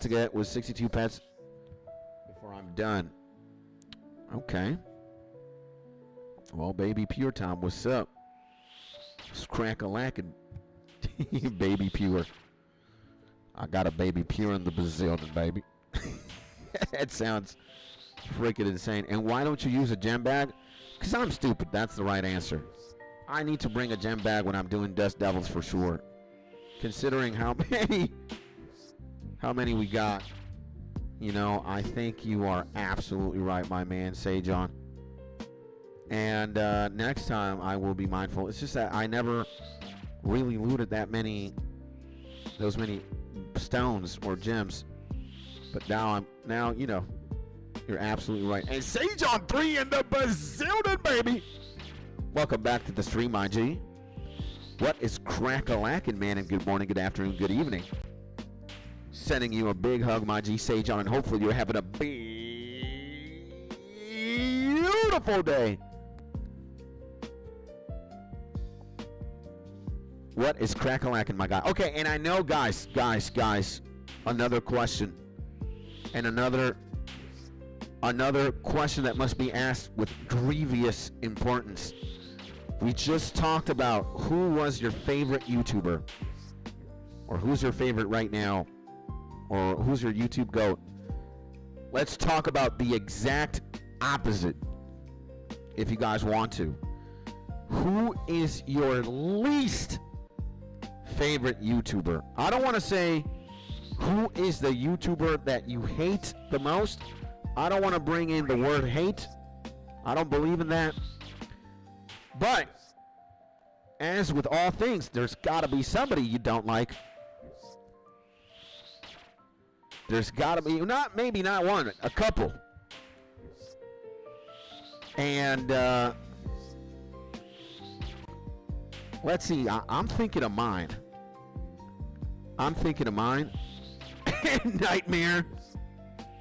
to get with 62 pets before I'm done. Okay. Well, baby pure time, what's up? Crack-a-lackin'. Baby pure. I got a baby pure in the bazillion, baby. That sounds freaking insane. And why don't you use a gem bag? Because I'm stupid. That's the right answer. I need to bring a gem bag when I'm doing Dust Devils for sure. Considering how many we got. You know, I think you are absolutely right, my man, Sejon. And next time I will be mindful. It's just that I never really looted those many stones or gems. But now you know, you're absolutely right. And Sejon 3 in the bazillion, baby. Welcome back to the stream, my G. What is crack-a-lackin', man? And good morning, good afternoon, good evening. Sending you a big hug, my G, Sejon, and hopefully you're having a beautiful day. What is crack-a-lackin', my guy? Okay, and I know, guys, another question. And another question that must be asked with grievous importance. We just talked about who was your favorite YouTuber, or who's your favorite right now, or who's your YouTube GOAT. Let's talk about the exact opposite, if you guys want to. Who is your least favorite YouTuber? I don't want to say who is the YouTuber that you hate the most. I don't want to bring in the word hate. I don't believe in that. But as with all things, there's got to be somebody you don't like. There's got to be, maybe not one, a couple. And let's see, I'm thinking of mine. Nightmare.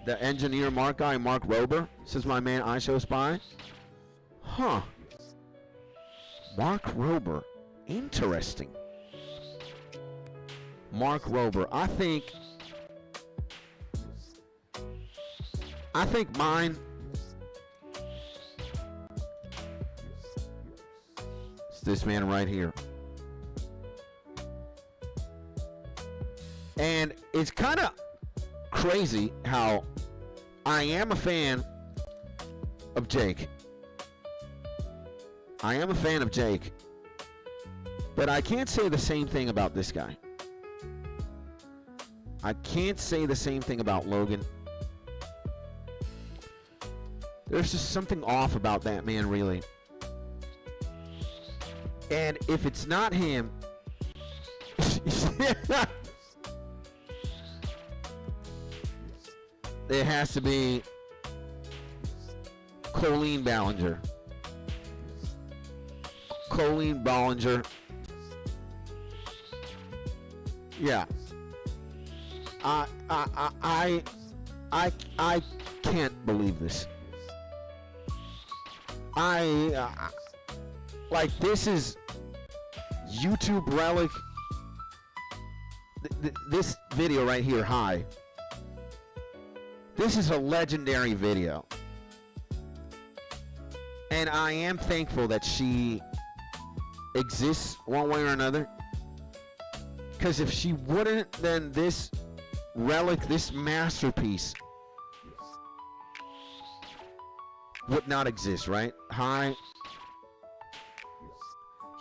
The engineer Mark Rober, says my man iShow Spy. Huh. Mark Rober. Interesting. Mark Rober. I think mine is this man right here. And it's kind of crazy how I am a fan of Jake. But I can't say the same thing about this guy. I can't say the same thing about Logan. There's just something off about that man, really. And if it's not him, it has to be Colleen Ballinger. Colleen Ballinger. Yeah. I can't believe this. Like, this is YouTube relic. This video right here, hi. This is a legendary video. And I am thankful that she exists one way or another. Because if she wouldn't, then this relic, this masterpiece would not exist, right? Hi.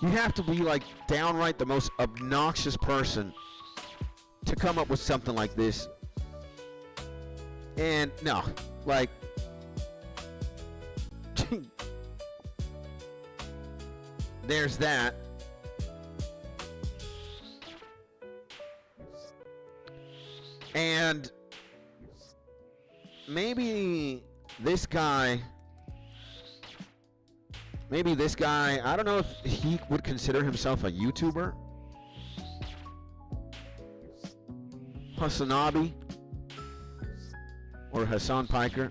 You have to be like downright the most obnoxious person to come up with something like this. And no, like, there's that. And maybe this guy, I don't know if he would consider himself a YouTuber. Hasanabi or Hassan Piker.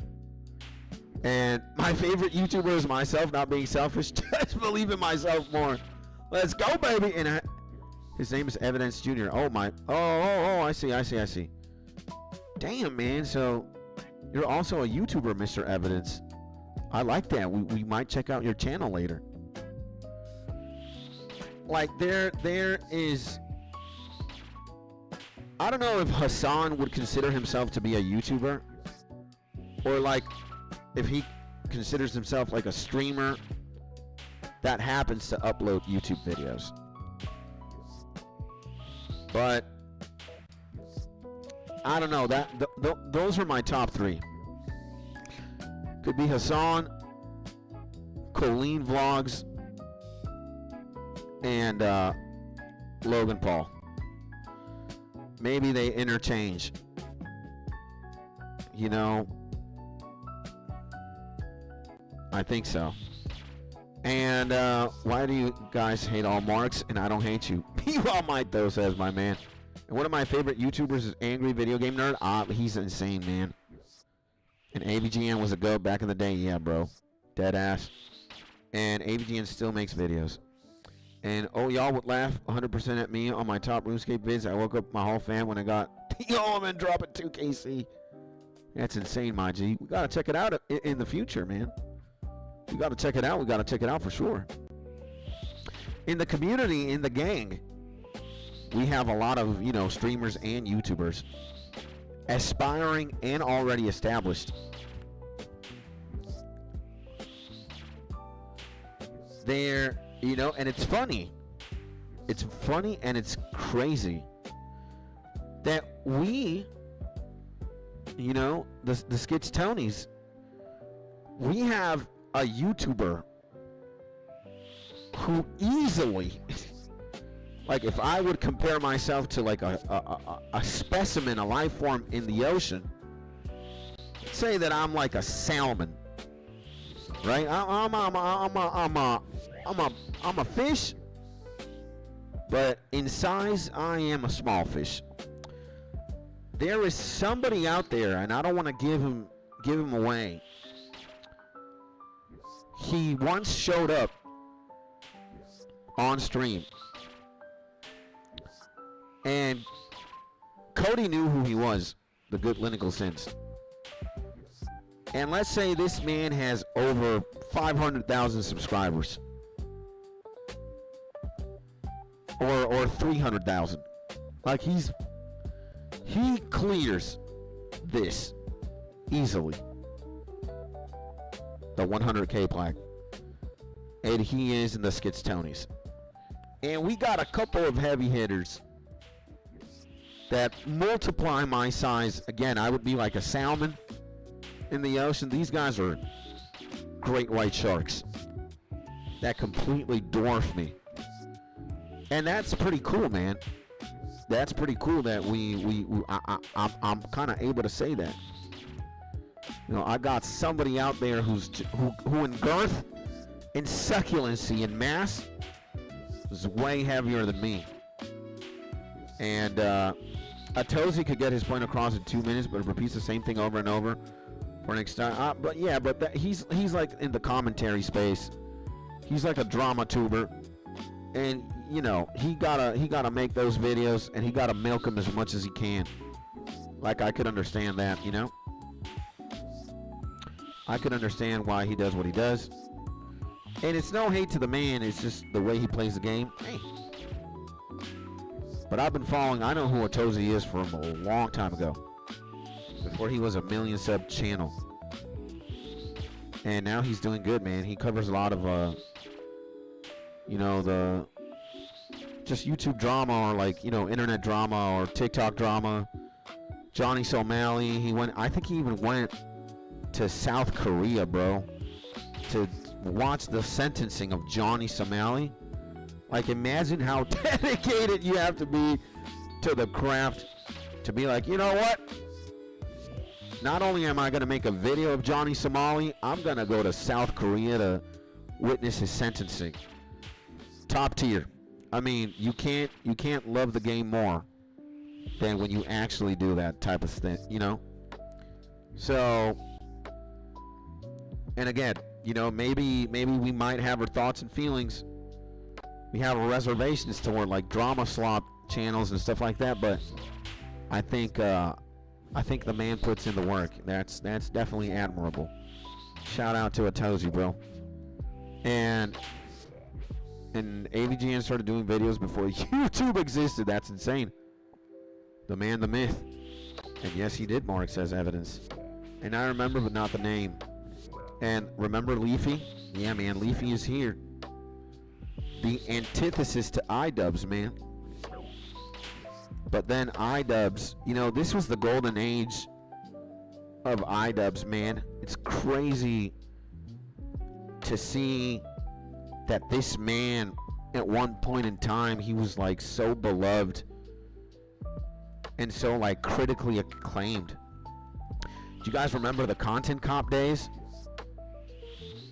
And my favorite YouTuber is myself, not being selfish. Just believe in myself more. Let's go, baby. And his name is Evidence Jr. Oh, my. Oh, I see. Damn, man. So you're also a YouTuber, Mr. Evidence. I like that. We might check out your channel later. Like, there is... I don't know if Hassan would consider himself to be a YouTuber. Or, like, if he considers himself like a streamer that happens to upload YouTube videos. But I don't know. Those are my top three. Could be Hassan, Colleen Vlogs, and Logan Paul. Maybe they interchange. You know, I think so. And why do you guys hate all marks and I don't hate you? You all might though, says my man. And one of my favorite YouTubers is Angry Video Game Nerd. He's insane, man. And AVGN was a goat back in the day. Yeah, bro. Dead ass. And AVGN still makes videos. And oh, y'all would laugh 100% at me on my top RuneScape vids. I woke up my whole fam when I got y'all man dropping 2KC. That's insane, my G. We gotta check it out in the future, man. We gotta check it out. We gotta check it out for sure. In the community, in the gang, we have a lot of, streamers and YouTubers, aspiring and already established. They're, and it's funny. It's funny and it's crazy that we, the Skits Tonys, we have a YouTuber who easily, like, if I would compare myself to like a specimen, a life form in the ocean, say that I'm like a salmon, right? I'm a fish, but in size I am a small fish. There is somebody out there, and I don't want to give him away. He once showed up on stream, and Cody knew who he was, the good Clinical Sense. And let's say this man has over 500,000 subscribers, or 300,000. Like, he clears this easily, the 100K plaque, and he is in the Skits Tonys. And we got a couple of heavy hitters that multiply my size. Again, I would be like a salmon in the ocean. These guys are great white sharks that completely dwarf me. And that's pretty cool, man. That's pretty cool that I'm kind of able to say that. You know, I got somebody out there who in girth, in succulency, in mass, is way heavier than me. And Atozy could get his point across in 2 minutes, but repeats the same thing over and over for an extent. But yeah, but he's like in the commentary space. He's like a drama tuber, and you know he gotta make those videos, and he gotta milk them as much as he can. Like, I could understand that, you know. I could understand why he does what he does, and it's no hate to the man. It's just the way he plays the game. Hey. But I've been following. I know who Atozy is from a long time ago, before he was a million sub channel, and now he's doing good, man. He covers a lot of you know, the just YouTube drama, or like, you know, internet drama or TikTok drama. Johnny Somali, I think he even went to South Korea, bro, to watch the sentencing of Johnny Somali. Like, imagine how dedicated you have to be to the craft to be like, you know what? Not only am I going to make a video of Johnny Somali, I'm going to go to South Korea to witness his sentencing. Top tier. I mean, you can't love the game more than when you actually do that type of thing, you know? So, and again, you know, maybe we might have our thoughts and feelings. We have reservations toward like drama slop channels and stuff like that, but I think the man puts in the work. That's definitely admirable. Shout out to Atozy, bro. And AVGN started doing videos before YouTube existed. That's insane. The man, the myth. And yes, he did, Mark says evidence. And I remember, but not the name. And remember Leafy? Yeah, man, Leafy is here. The antithesis to iDubbbz, man. But then iDubbbz, you know, this was the golden age of iDubbbz, man. It's crazy to see that this man, at one point in time, he was like so beloved and so like critically acclaimed. Do you guys remember the Content Cop days?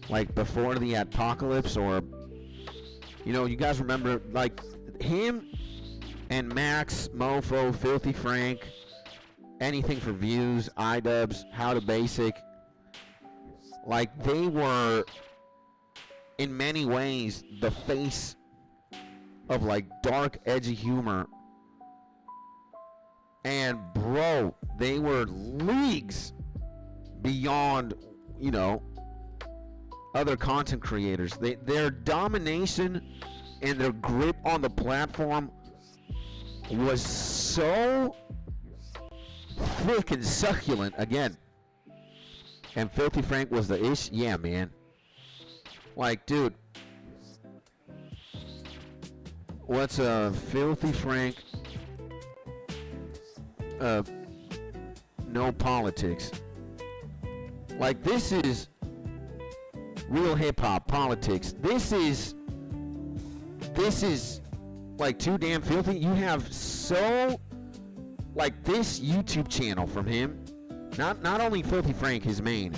Like before the apocalypse, or, you know, you guys remember like him and Max, Mofo, Filthy Frank, Anything for Views, iDubbbz, How to Basic. Like, they were in many ways the face of like dark, edgy humor. And bro, they were leagues beyond, you know, other content creators. Their domination and their grip on the platform was so thick and succulent again. And Filthy Frank was the ish. Yeah, man. Like, dude, what's a Filthy Frank? No politics. Like, this is real hip-hop politics. This is like too damn filthy. You have so, like, this YouTube channel from him, not only Filthy Frank, his main,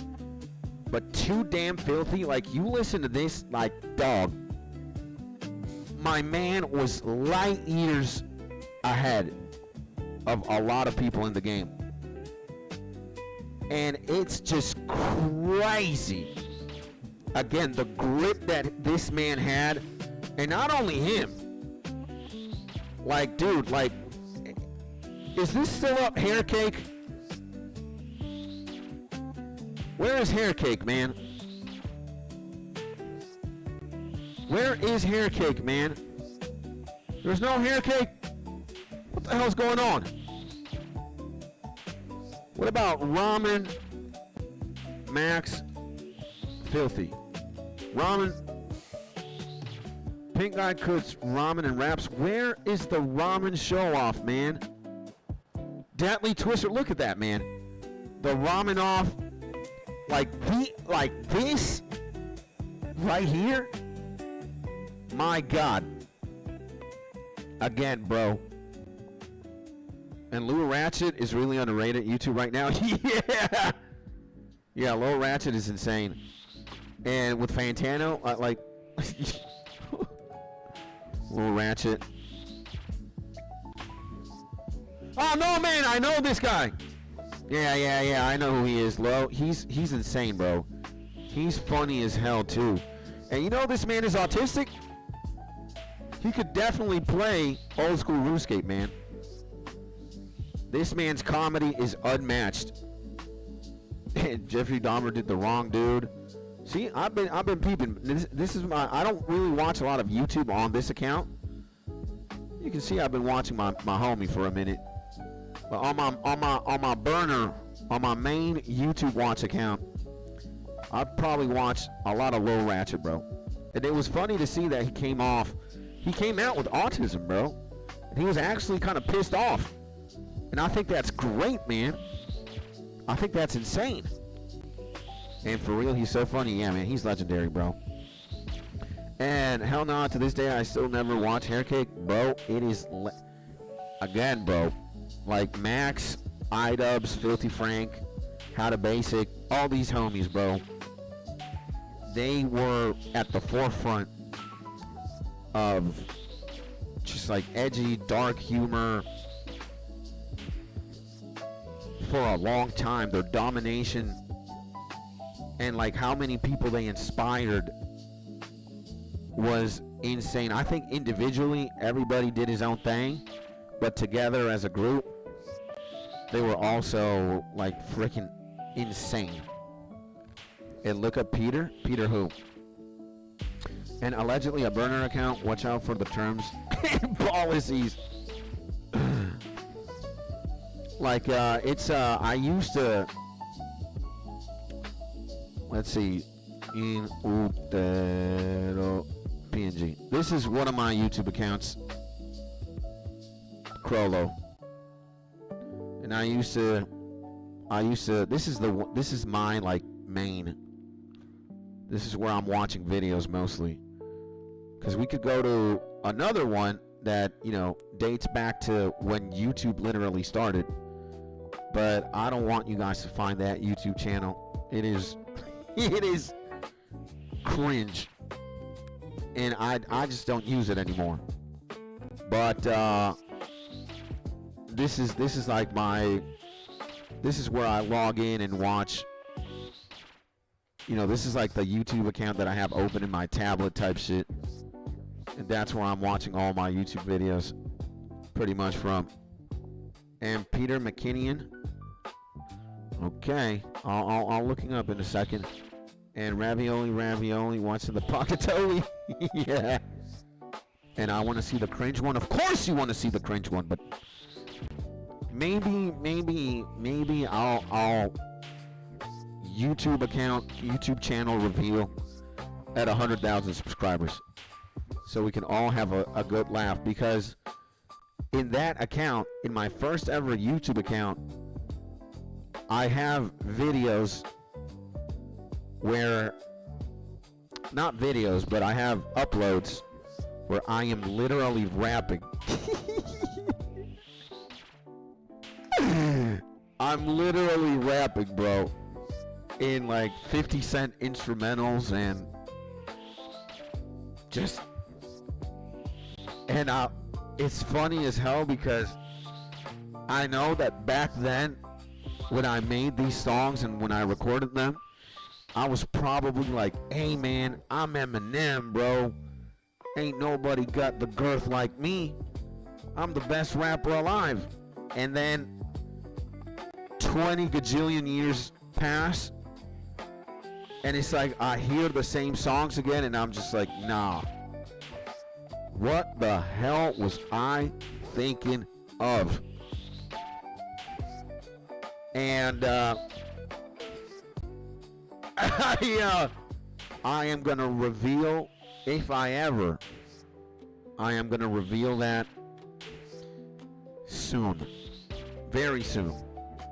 but Too Damn Filthy. Like, you listen to this, like, dog, my man was light years ahead of a lot of people in the game. And it's just crazy. Again, the grip that this man had, and not only him. Like, dude, like, is this still up, Hair Cake? Where is Hair Cake, man? Where is Hair Cake, man? There's no Hair Cake? What the hell's going on? What about Ramen, Max, Filthy? Ramen, Pink Guy cooks ramen and raps. Where is the ramen show off, man? Datley Twister, look at that, man. The ramen off, like this, right here. My God. Again, bro. And Lou Ratchet is really underrated at YouTube right now. Yeah. Yeah, Low Ratchet is insane. And with Fantano, like... Low Ratchet. Oh, no, man, I know this guy. Yeah, I know who he is, Low. He's insane, bro. He's funny as hell, too. And you know this man is autistic? He could definitely play old school RuneScape, man. This man's comedy is unmatched. And Jeffrey Dahmer did the wrong dude. See, I've been peeping. This is my. I don't really watch a lot of YouTube on this account. You can see I've been watching my homie for a minute. But on my burner, on my main YouTube watch account, I probably watched a lot of Low Ratchet, bro. And it was funny to see that he came out with autism, bro. And he was actually kind of pissed off. And I think that's great, man. I think that's insane. And for real, he's so funny. Yeah, man, he's legendary, bro. And hell no, to this day, I still never watch Hair Cake. Bro, it is... Again, bro. Like Max, iDubbbz, Filthy Frank, How to Basic, all these homies, bro. They were at the forefront of just like edgy, dark humor for a long time. Their domination and like how many people they inspired was insane. I think individually everybody did his own thing, but together as a group they were also like freaking insane. And look up Peter who? And allegedly a burner account. Watch out for the terms and policies. Like it's I used to, let's see, in utero PNG. This is one of my YouTube accounts, Crollo. And I used to this is my like main. This is where I'm watching videos mostly. Because we could go to another one that, you know, dates back to when YouTube literally started. But I don't want you guys to find that YouTube channel. It is cringe. And I just don't use it anymore. But this is like my, this is where I log in and watch. You know, this is like the YouTube account that I have open in my tablet type shit. And that's where I'm watching all my YouTube videos pretty much from. And Peter McKinnon. Okay, I'll look him up in a second. And Ravioli watching the Pocketoli. Yeah. And I want to see the cringe one. Of course you want to see the cringe one, but maybe I'll YouTube channel reveal at 100,000 subscribers, so we can all have a good laugh. Because in that account, in my first ever YouTube account, I have videos where, not videos, but I have uploads where I am literally rapping. I'm literally rapping, bro, in like 50 Cent instrumentals and just, and it's funny as hell because I know that back then when I made these songs and when I recorded them, I was probably like, hey man, I'm Eminem, bro. Ain't nobody got the girth like me. I'm the best rapper alive. And then 20 gajillion years pass, and it's like I hear the same songs again, and I'm just like, nah. What the hell was I thinking of? And I am gonna reveal, if I ever, I am gonna reveal that soon, very soon.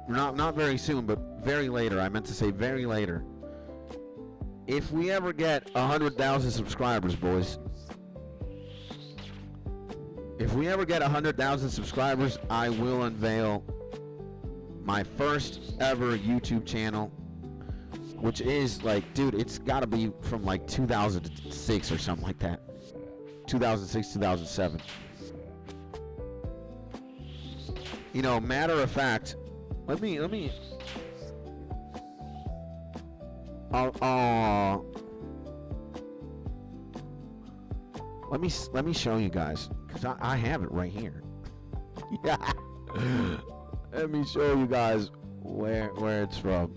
Not very soon, but very later. I meant to say very later. If we ever get 100,000 subscribers, boys. If we ever get 100,000 subscribers, I will unveil my first ever YouTube channel which is like, dude, it's gotta be from like 2006 or something like that. 2006, 2007. You know, matter of fact, let me show you guys, because I have it right here. Yeah. Let me show you guys where it's from.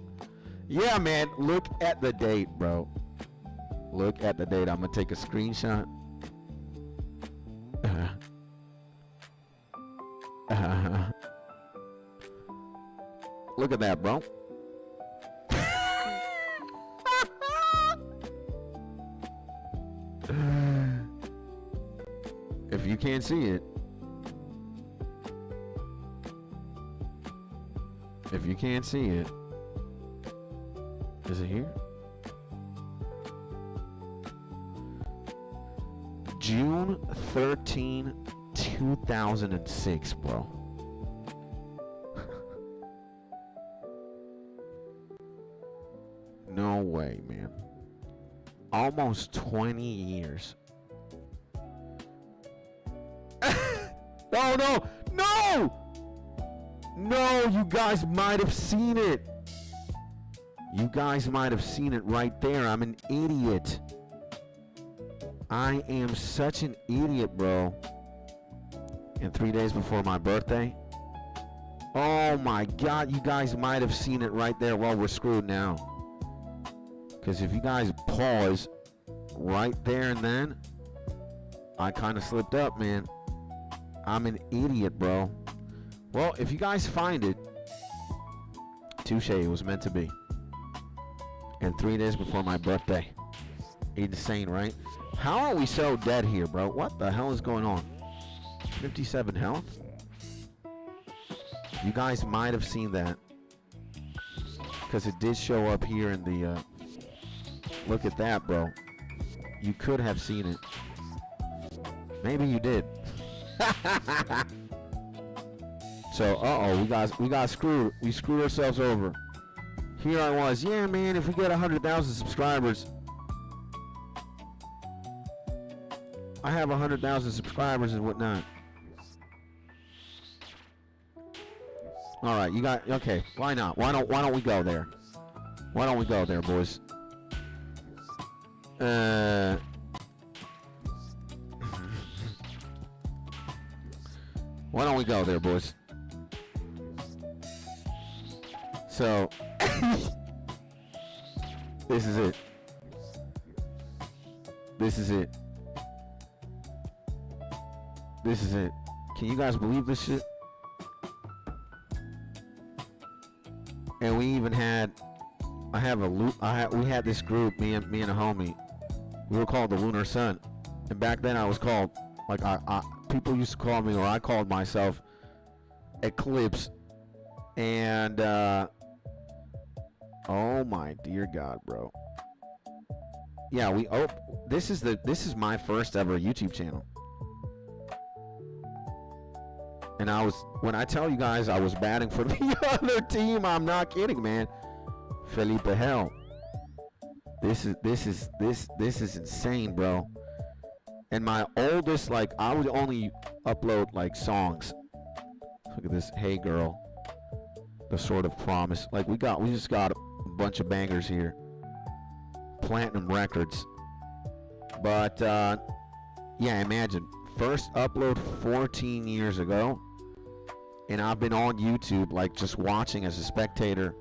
Yeah, man, look at the date, bro. Look at the date. I'm gonna take a screenshot. Look at that, bro. If you can't see it, is it here? June 13, 2006, bro. No way, man. Almost 20 years. No, you guys might have seen it. You guys might have seen it right there. I'm an idiot. I am such an idiot, bro. And 3 days before my birthday. Oh my God, you guys might have seen it right there. Well, we're screwed now. Because if you guys pause right there and then, I kind of slipped up, man. I'm an idiot, bro. Well, if you guys find it, touche, it was meant to be. And 3 days before my birthday. Insane, right? How are we so dead here, bro? What the hell is going on? 57 health? You guys might have seen that. Because it did show up here in the... Look at that, bro. You could have seen it. Maybe you did. So, we got screwed. We screwed ourselves over. Here I was. Yeah, man, if we get 100,000 subscribers. I have 100,000 subscribers and whatnot. All right, you got... Okay, why not? Why don't we go there? Why don't we go there, boys? Why don't we go there, boys? So, this is it. This is it. This is it. Can you guys believe this shit? And we even had, we had this group, me and a homie. We were called the Lunar Sun, and back then I was called, like people used to call me, or I called myself, Eclipse. And oh my dear God, bro. Yeah, this is my first ever YouTube channel. And when I tell you guys I was batting for the other team, I'm not kidding, man. Felipe Hell. This is insane, bro. And my oldest, like, I would only upload like songs. Look at this. Hey girl. The Sort of Promise. Like, we just got a bunch of bangers here. Platinum records. But yeah, imagine. First upload 14 years ago. And I've been on YouTube, like, just watching as a spectator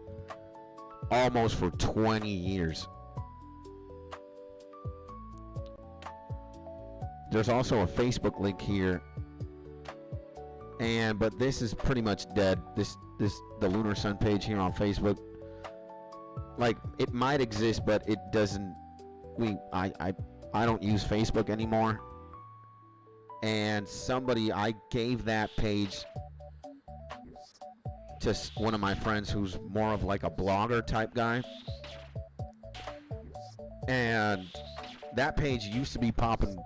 almost for 20 years. There's also a Facebook link here. But this is pretty much dead. The Lunar Sun page here on Facebook. Like, it might exist, but it doesn't. I don't use Facebook anymore. And I gave that page to one of my friends who's more of like a blogger type guy. And that page used to be popping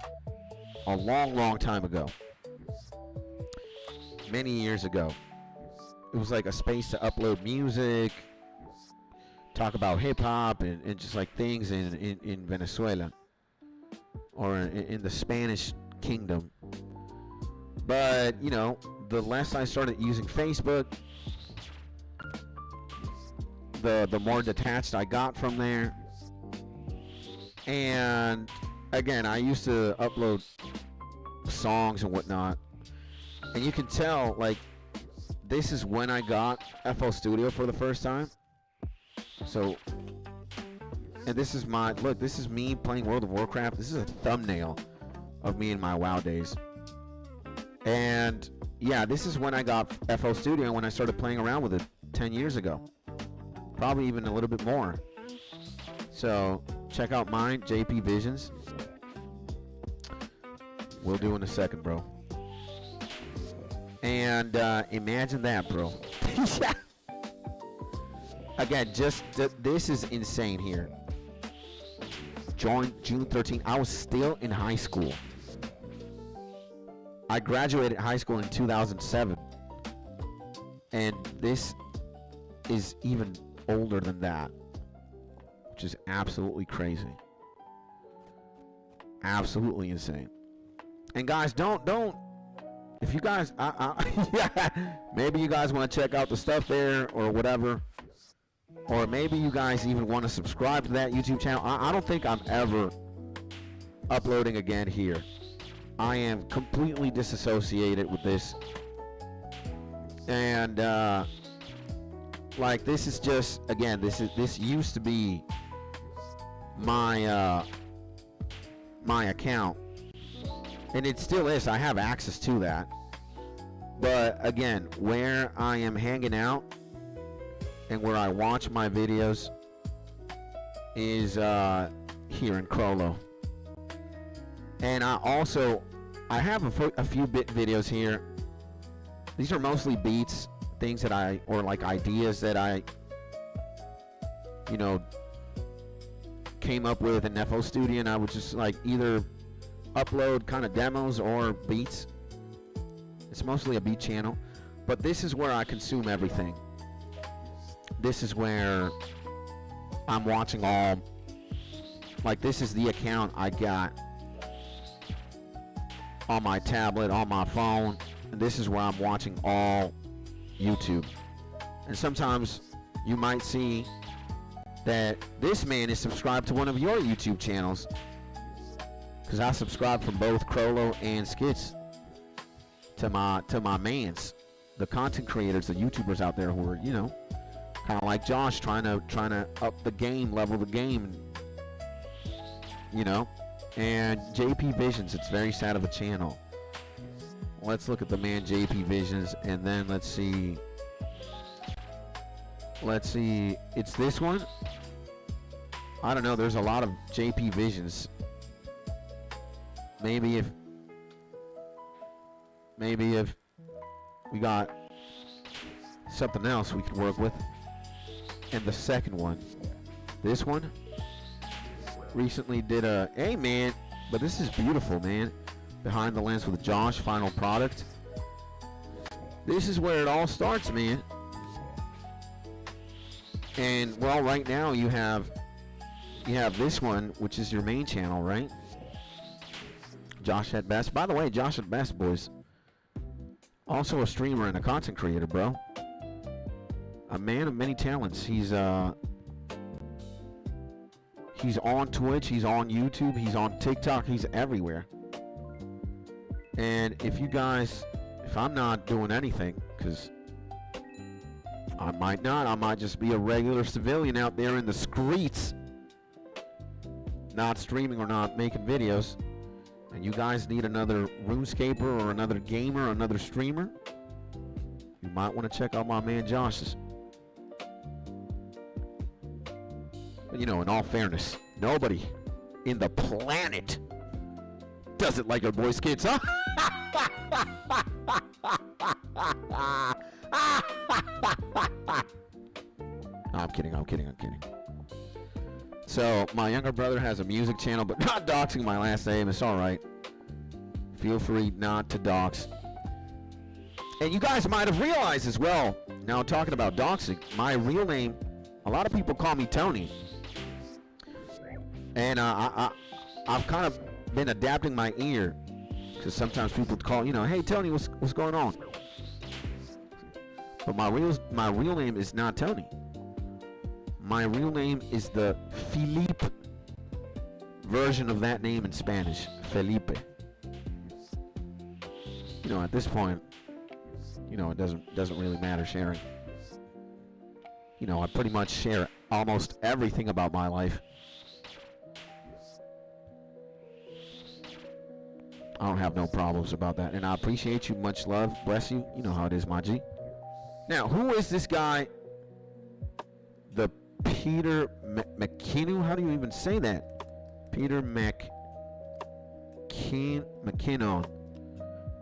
a long time ago. Many years ago. It was like a space to upload music, talk about hip hop and just like things in Venezuela or in the Spanish kingdom. But, you know, the less I started using Facebook, the more detached I got from there. And again, I used to upload songs and whatnot, and you can tell, like, this is when I got FL Studio for the first time. So, and this is my, look, this is me playing World of Warcraft. This is a thumbnail of me in my WoW days. And yeah, this is when I got FL Studio, when I started playing around with it 10 years ago. Probably even a little bit more. So check out mine, JP Visions. We'll do in a second, bro. And imagine that, bro. Again, just this is insane here. Joined June 13th. I was still in high school. I graduated high school in 2007. And this is even older than that, which is absolutely crazy. Absolutely insane. And guys, don't if you guys yeah, maybe you guys want to check out the stuff there or whatever, or maybe you guys even want to subscribe to that YouTube channel. I don't think I'm ever uploading again here. I am completely disassociated with this. And like, this is just, again, this used to be my my account, and it still is. I have access to that, but again, where I am hanging out and where I watch my videos is here in Crollo. And I have a few bit videos here. These are mostly beats, things that or like ideas that I, you know, came up with in FL Studio, and I would just like either upload kind of demos or beats. It's mostly a beat channel, but this is where I consume everything. This is where I'm watching all, like, this is the account I got on my tablet, on my phone, and this is where I'm watching all YouTube. And sometimes you might see that this man is subscribed to one of your YouTube channels, because I subscribe from both Crollo and Skits to my mans, the content creators, the YouTubers out there who are, you know, kind of like Josh, trying to up the game, level the game, you know. And JP Visions, it's very sad of a channel. Let's look at the man JP Visions, and then let's see. It's this one. I don't know. There's a lot of JP Visions. Maybe if we got something else we could work with. And the second one, this one, recently did a, hey man, but this is beautiful, man. Behind the Lens with Josh, final product. This is where it all starts, man. And well, right now you have this one, which is your main channel, right? Josh at Best. By the way, Josh at Best, boys. Also a streamer and a content creator, bro. A man of many talents. He's on Twitch, he's on YouTube, he's on TikTok, he's everywhere. And if I'm not doing anything, because I might just be a regular civilian out there in the streets, not streaming or not making videos, and you guys need another RuneScaper or another gamer or another streamer, you might want to check out my man Josh's. But, you know, in all fairness, nobody in the planet does it like our boy Skits, huh? I'm kidding. So, my younger brother has a music channel, but not doxing my last name. It's alright. Feel free not to dox. And you guys might have realized as well, now talking about doxing, my real name A lot of people call me Tony. And I've kind of been adapting my ear. Because sometimes people call, hey, Tony, what's going on? But my real name is not Tony. My real name is the Felipe version of that name in Spanish. Felipe. At this point, it doesn't really matter sharing. I pretty much share almost everything about my life. I don't have no problems about that. And I appreciate you. Much love. Bless you. You know how it is, my G. Now, who is this guy? The Peter McKinnon? How do you even say that? Peter McKinnon.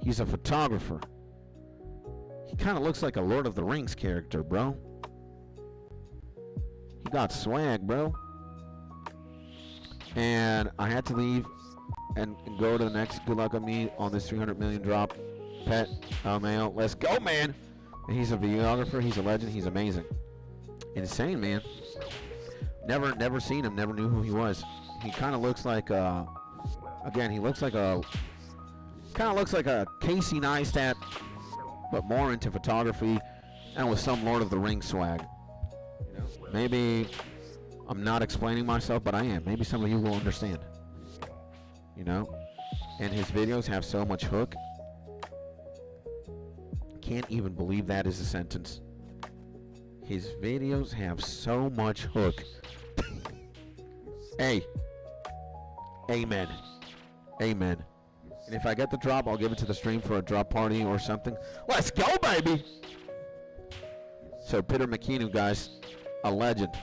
He's a photographer. He kind of looks like a Lord of the Rings character, bro. He got swag, bro. And I had to leave and go to the next. Good luck on me on this 300 million drop. Pet mail. Let's go, man. And he's a videographer. He's a legend. He's amazing. Insane, man. Never seen him. Never knew who he was. He kind of looks like again, he looks like a Casey Neistat, but more into photography and with some Lord of the Rings swag. Maybe I'm not explaining myself, but I am. Maybe some of you will understand. And his videos have so much hook. Can't even believe that is a sentence. His videos have so much hook. Hey. Amen. Amen. And if I get the drop, I'll give it to the stream for a drop party or something. Let's go, baby! So, Peter McKinnon, guys. A legend.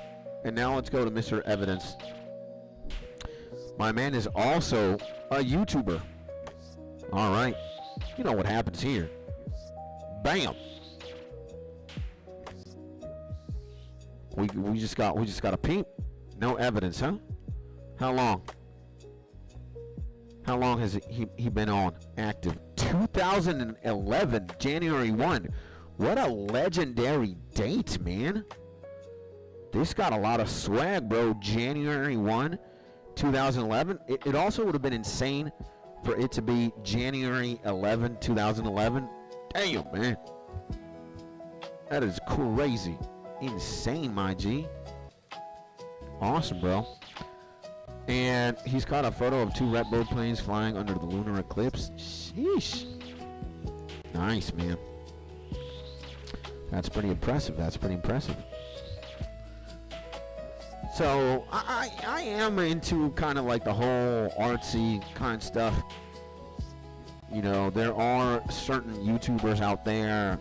And now let's go to Mr. Evidence. My man is also a YouTuber. Alright. You know what happens here. Bam! We just got a peep. No evidence, huh? How long? How long has he been on active? 2011, January 1. What a legendary date, man. This got a lot of swag, bro. January 1, 2011. It also would have been insane for it to be January 11, 2011. Damn, man. That is crazy. Insane, my G. Awesome, bro. And he's got a photo of 2 Red Bull planes flying under the lunar eclipse. Sheesh. Nice, man. That's pretty impressive. That's pretty impressive. So, I am into kind of like the whole artsy kind of stuff. There are certain YouTubers out there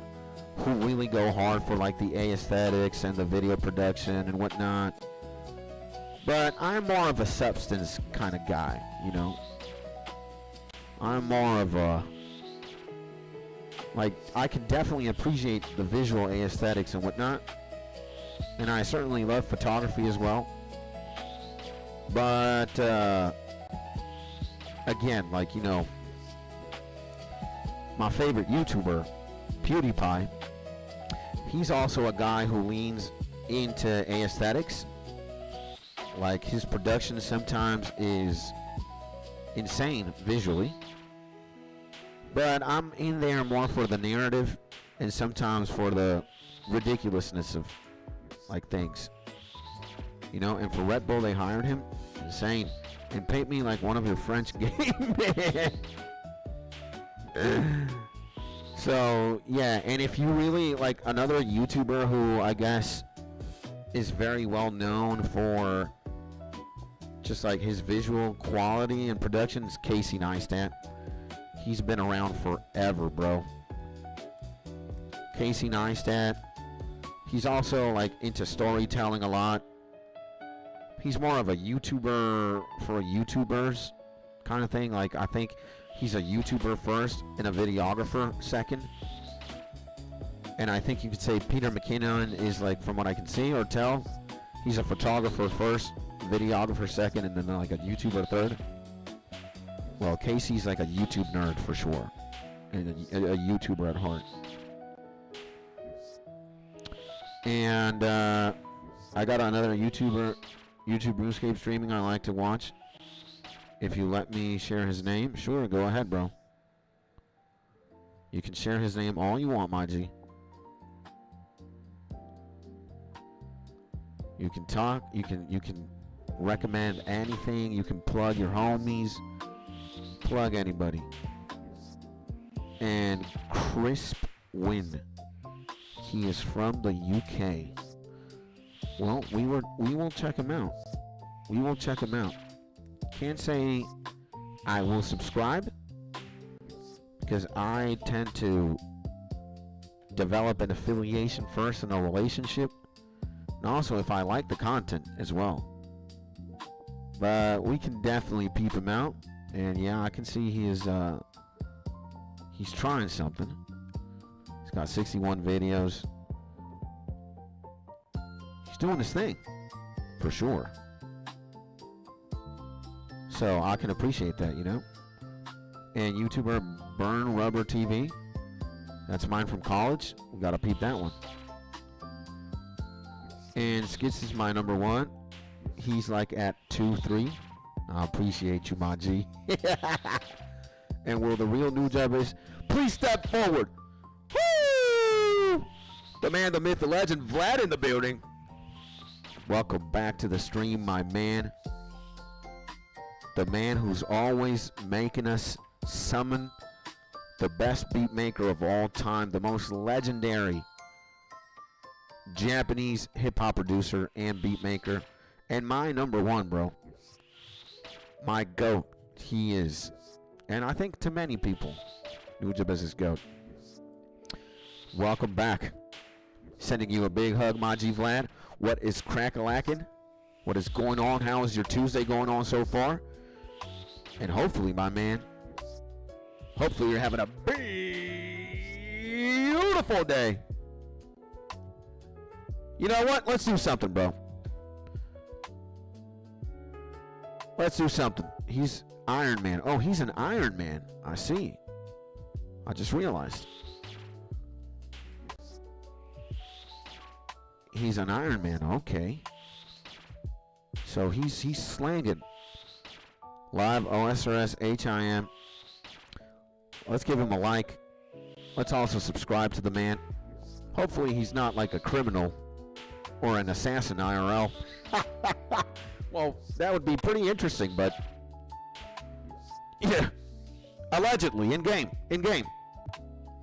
who really go hard for like the aesthetics and the video production and whatnot. But I'm more of a substance kind of guy, I'm more of a, like, I can definitely appreciate the visual aesthetics and whatnot. And I certainly love photography as well. But, again, like, my favorite YouTuber, PewDiePie, he's also a guy who leans into aesthetics. Like, his production sometimes is insane visually. But I'm in there more for the narrative and sometimes for the ridiculousness of, like, things. And for Red Bull, they hired him. Insane. And paint me like one of your French game men. So, yeah. And if you really, like, another YouTuber who I guess is very well known for just like his visual quality and production is Casey Neistat. He's been around forever, bro. Casey Neistat. He's also like into storytelling a lot. He's more of a YouTuber for YouTubers kind of thing. Like, I think he's a YouTuber first and a videographer second. And I think you could say Peter McKinnon is, like, from what I can see or tell, he's a photographer first, videographer second, and then like a YouTuber third. Well, Casey's like a YouTube nerd for sure, and a YouTuber at heart. And I got another YouTube RuneScape streaming I like to watch. If you let me share his name, sure, go ahead, bro. You can share his name all you want, my G. You can talk, you can recommend anything, you can plug your homies, plug anybody. And Crisp Win. He is from the UK. Well, we will check him out. We will check him out. Can't say I will subscribe because I tend to develop an affiliation first in a relationship, and also if I like the content as well. But we can definitely peep him out, and yeah, I can see he is he's trying something. He's got 61 videos. He's doing his thing for sure. So I can appreciate that, you know. And YouTuber Burn Rubber TV. That's mine from college. We gotta peep that one. And Skits is my number one. He's like at 2-3. I appreciate you, my G. And will the real new job is please step forward. Woo! The man, the myth, the legend, Vlad in the building. Welcome back to the stream, my man. The man who's always making us summon the best beat maker of all time, the most legendary Japanese hip-hop producer and beat maker, and my number one, bro. My GOAT, he is. And I think to many people, Nujab is his GOAT. Welcome back. Sending you a big hug, my G Vlad. What is crack-a-lackin'? What is going on? How is your Tuesday going on so far? And hopefully, my man, hopefully you're having a beautiful day. You know what? Let's do something, bro. Let's do something. He's Iron Man. Oh, he's an Iron Man. I see. I just realized. He's an Iron Man. Okay. So he's slanging. Live OSRS HIM. Let's give him a like. Let's also subscribe to the man. Hopefully he's not like a criminal or an assassin IRL. Well, that would be pretty interesting, but yeah. Allegedly, in game. In game.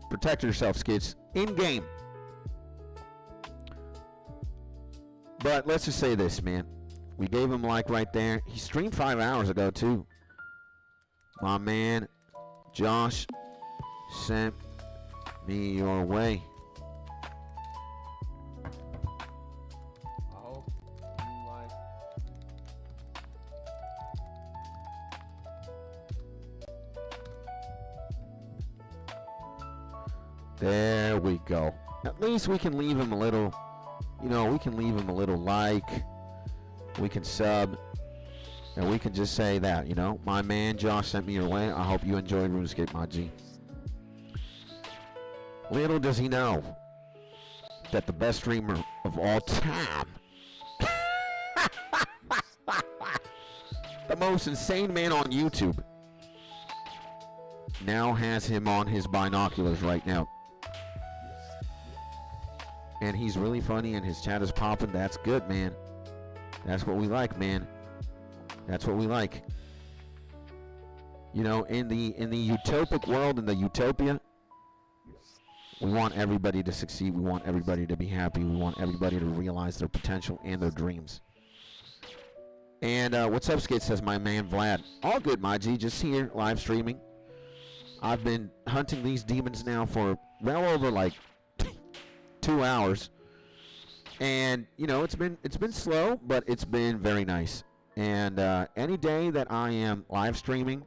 Protect yourself, Skids. In game. But let's just say this, man. We gave him like right there. He streamed 5 hours ago, too. My man, Josh, sent me your way. I hope you like. There we go. At least we can leave him a little, you know, we can leave him a little like. We can sub. And we can just say that, you know. My man Josh sent me your way. I hope you enjoyed RuneScape, my G. Little does he know that the best streamer of all time, the most insane man on YouTube, now has him on his binoculars right now. And he's really funny and his chat is popping. That's good, man. That's what we like, man. That's what we like. You know, in the utopic world, in the utopia, we want everybody to succeed. We want everybody to be happy. We want everybody to realize their potential and their dreams. And what's up, Skid, says my man Vlad. All good, my G. Just here, live streaming. I've been hunting these demons now for well over like 2 hours. And, you know, it's been slow, but it's been very nice. And any day that I am live streaming,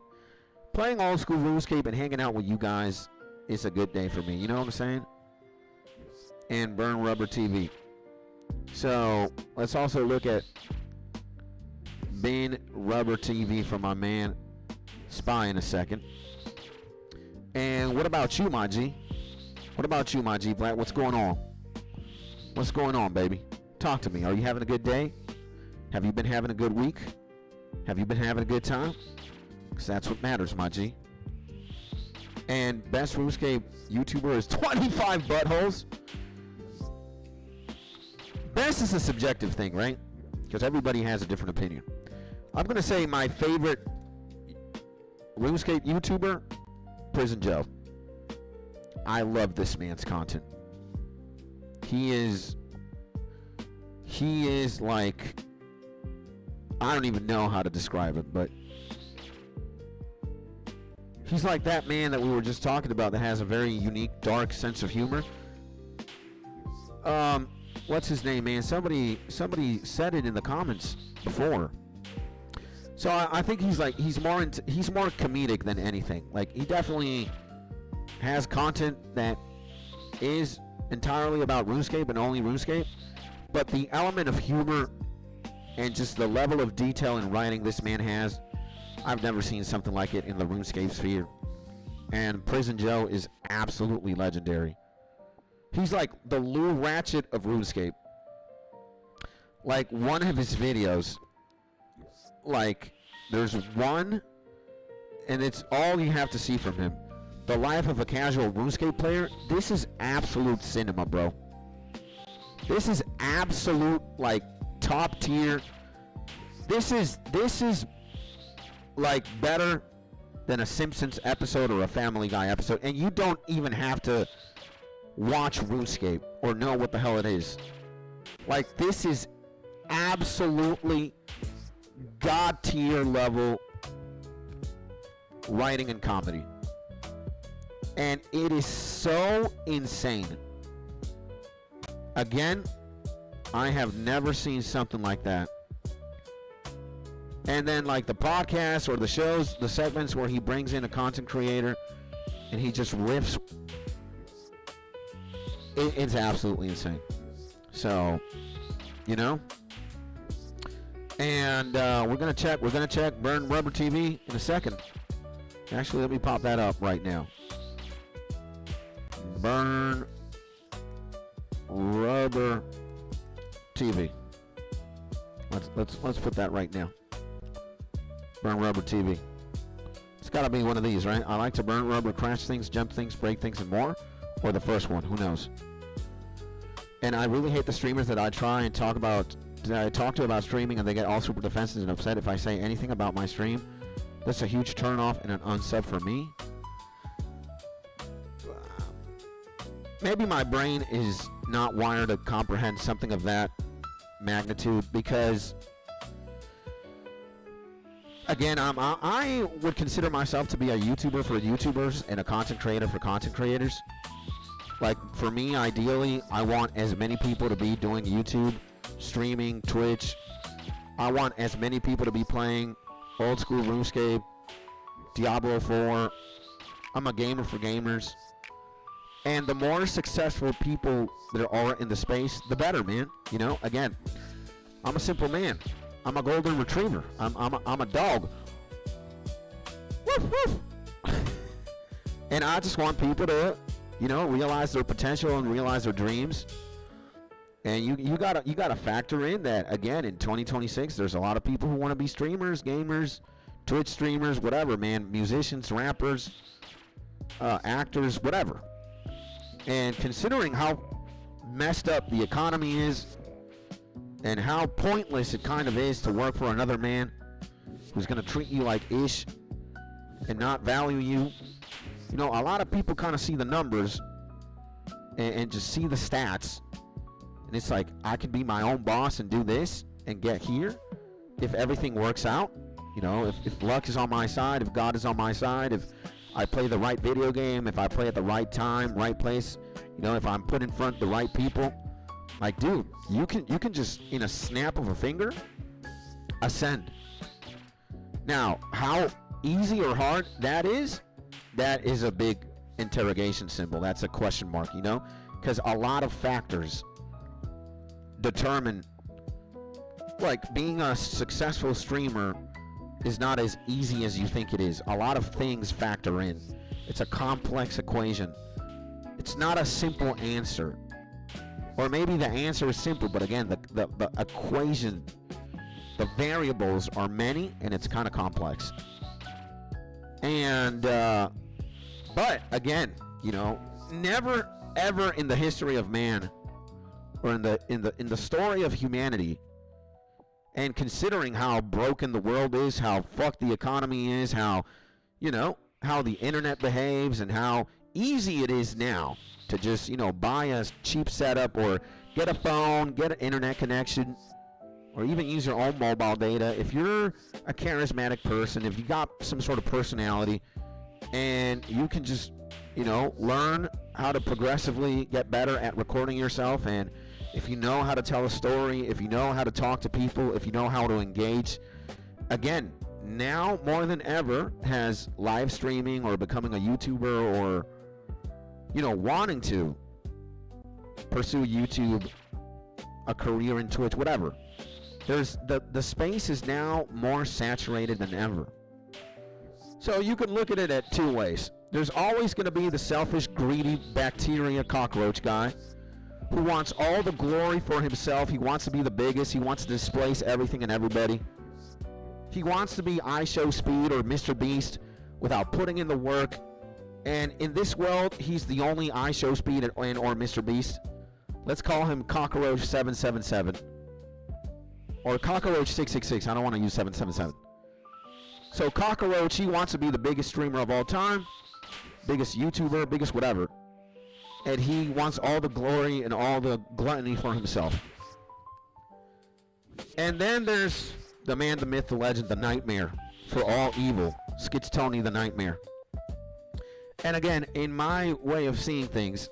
playing old school RuneScape and hanging out with you guys, it's a good day for me. You know what I'm saying? And Burn Rubber TV. So let's also look at Ben Rubber TV from my man Spy in a second. And what about you, my G? What about you, my G Black? What's going on? What's going on, baby? Talk to me. Are you having a good day? Have you been having a good week? Have you been having a good time? Because that's what matters, my G. And best RuneScape YouTuber is 25 buttholes. Best is a subjective thing, right? Because everybody has a different opinion. I'm going to say my favorite RuneScape YouTuber, Prison Joe. I love this man's content. He is like, I don't even know how to describe it, but he's like that man that we were just talking about that has a very unique, dark sense of humor. What's his name, man? Somebody said it in the comments before. So I think he's more comedic than anything. Like, he definitely has content that is entirely about RuneScape and only RuneScape, but the element of humor and just the level of detail in writing this man has, I've never seen something like it in the RuneScape sphere. And Prison Joe is absolutely legendary. He's like the Lou Ratchet of RuneScape. Like, one of his videos, like, there's one, and it's all you have to see from him. The life of a casual RuneScape player. This is absolute cinema, bro. This is absolute, like, top tier. This is like better than a Simpsons episode or a Family Guy episode, and you don't even have to watch RuneScape or know what the hell it is. Like, this is absolutely god tier level writing and comedy, and it is so insane. Again, I have never seen something like that. And then, like, the podcasts or the shows, the segments where he brings in a content creator and he just riffs, it's absolutely insane. So, you know, and we're gonna check Burn Rubber TV in a second. Actually, let me pop that up right now. Burn Rubber TV. Let's put that right now. Burn Rubber TV. It's got to be one of these, right? I like to burn rubber, crash things, jump things, break things, and more. Or the first one, who knows? And I really hate the streamers that I try and talk to about streaming, and they get all super defensive and upset if I say anything about my stream. That's a huge turnoff and an unsub for me. Maybe my brain is not wired to comprehend something of that magnitude, because again, I would consider myself to be a YouTuber for YouTubers and a content creator for content creators. Like, for me, ideally, I want as many people to be doing YouTube, streaming, Twitch. I want as many people to be playing old school RuneScape, Diablo 4. I'm a gamer for gamers. And the more successful people there are in the space, the better, man. You know, again, I'm a simple man. I'm a golden retriever. I'm a dog. Woof, woof. And I just want people to, you know, realize their potential and realize their dreams. And you gotta factor in that, again, in 2026, there's a lot of people who want to be streamers, gamers, Twitch streamers, whatever, man, musicians, rappers, actors, whatever. And considering how messed up the economy is, and how pointless it kind of is to work for another man who's going to treat you like ish and not value you. You know, a lot of people kind of see the numbers and just see the stats. And it's like, I can be my own boss and do this and get here if everything works out. You know, if luck is on my side, if God is on my side, if I play the right video game, if I play at the right time, right place, you know, if I'm put in front of the right people. Like, dude, you can just, in a snap of a finger, ascend. Now, how easy or hard that is a big interrogation symbol. That's a question mark, you know? Because a lot of factors determine, like, being a successful streamer is not as easy as you think it is. A lot of things factor in. It's a complex equation. It's not a simple answer. Or maybe the answer is simple, but again, the equation, the variables are many, and it's kind of complex. And, but again, you know, never ever in the history of man, or in the story of humanity, and considering how broken the world is, how fucked the economy is, how, you know, how the internet behaves, and how easy it is now to just, you know, buy a cheap setup or get a phone, get an internet connection, or even use your own mobile data. If you're a charismatic person, if you got some sort of personality, and you can just, you know, learn how to progressively get better at recording yourself, and if you know how to tell a story, if you know how to talk to people, if you know how to engage, again, now more than ever has live streaming or becoming a YouTuber, or, you know, wanting to pursue YouTube, a career in Twitch, whatever. There's the space is now more saturated than ever. So you can look at it at two ways. There's always going to be the selfish, greedy, bacteria cockroach guy who wants all the glory for himself. He wants to be the biggest. He wants to displace everything and everybody. He wants to be iShow Speed or Mr. Beast without putting in the work. And in this world, he's the only iShow Speed or Mr. Beast. Let's call him Cockroach 777. Or Cockroach 666. I don't want to use 777. So Cockroach, he wants to be the biggest streamer of all time, biggest YouTuber, biggest whatever. And he wants all the glory and all the gluttony for himself. And then there's the man, the myth, the legend, the nightmare for all evil, Skits Tony the Nightmare. And again, in my way of seeing things,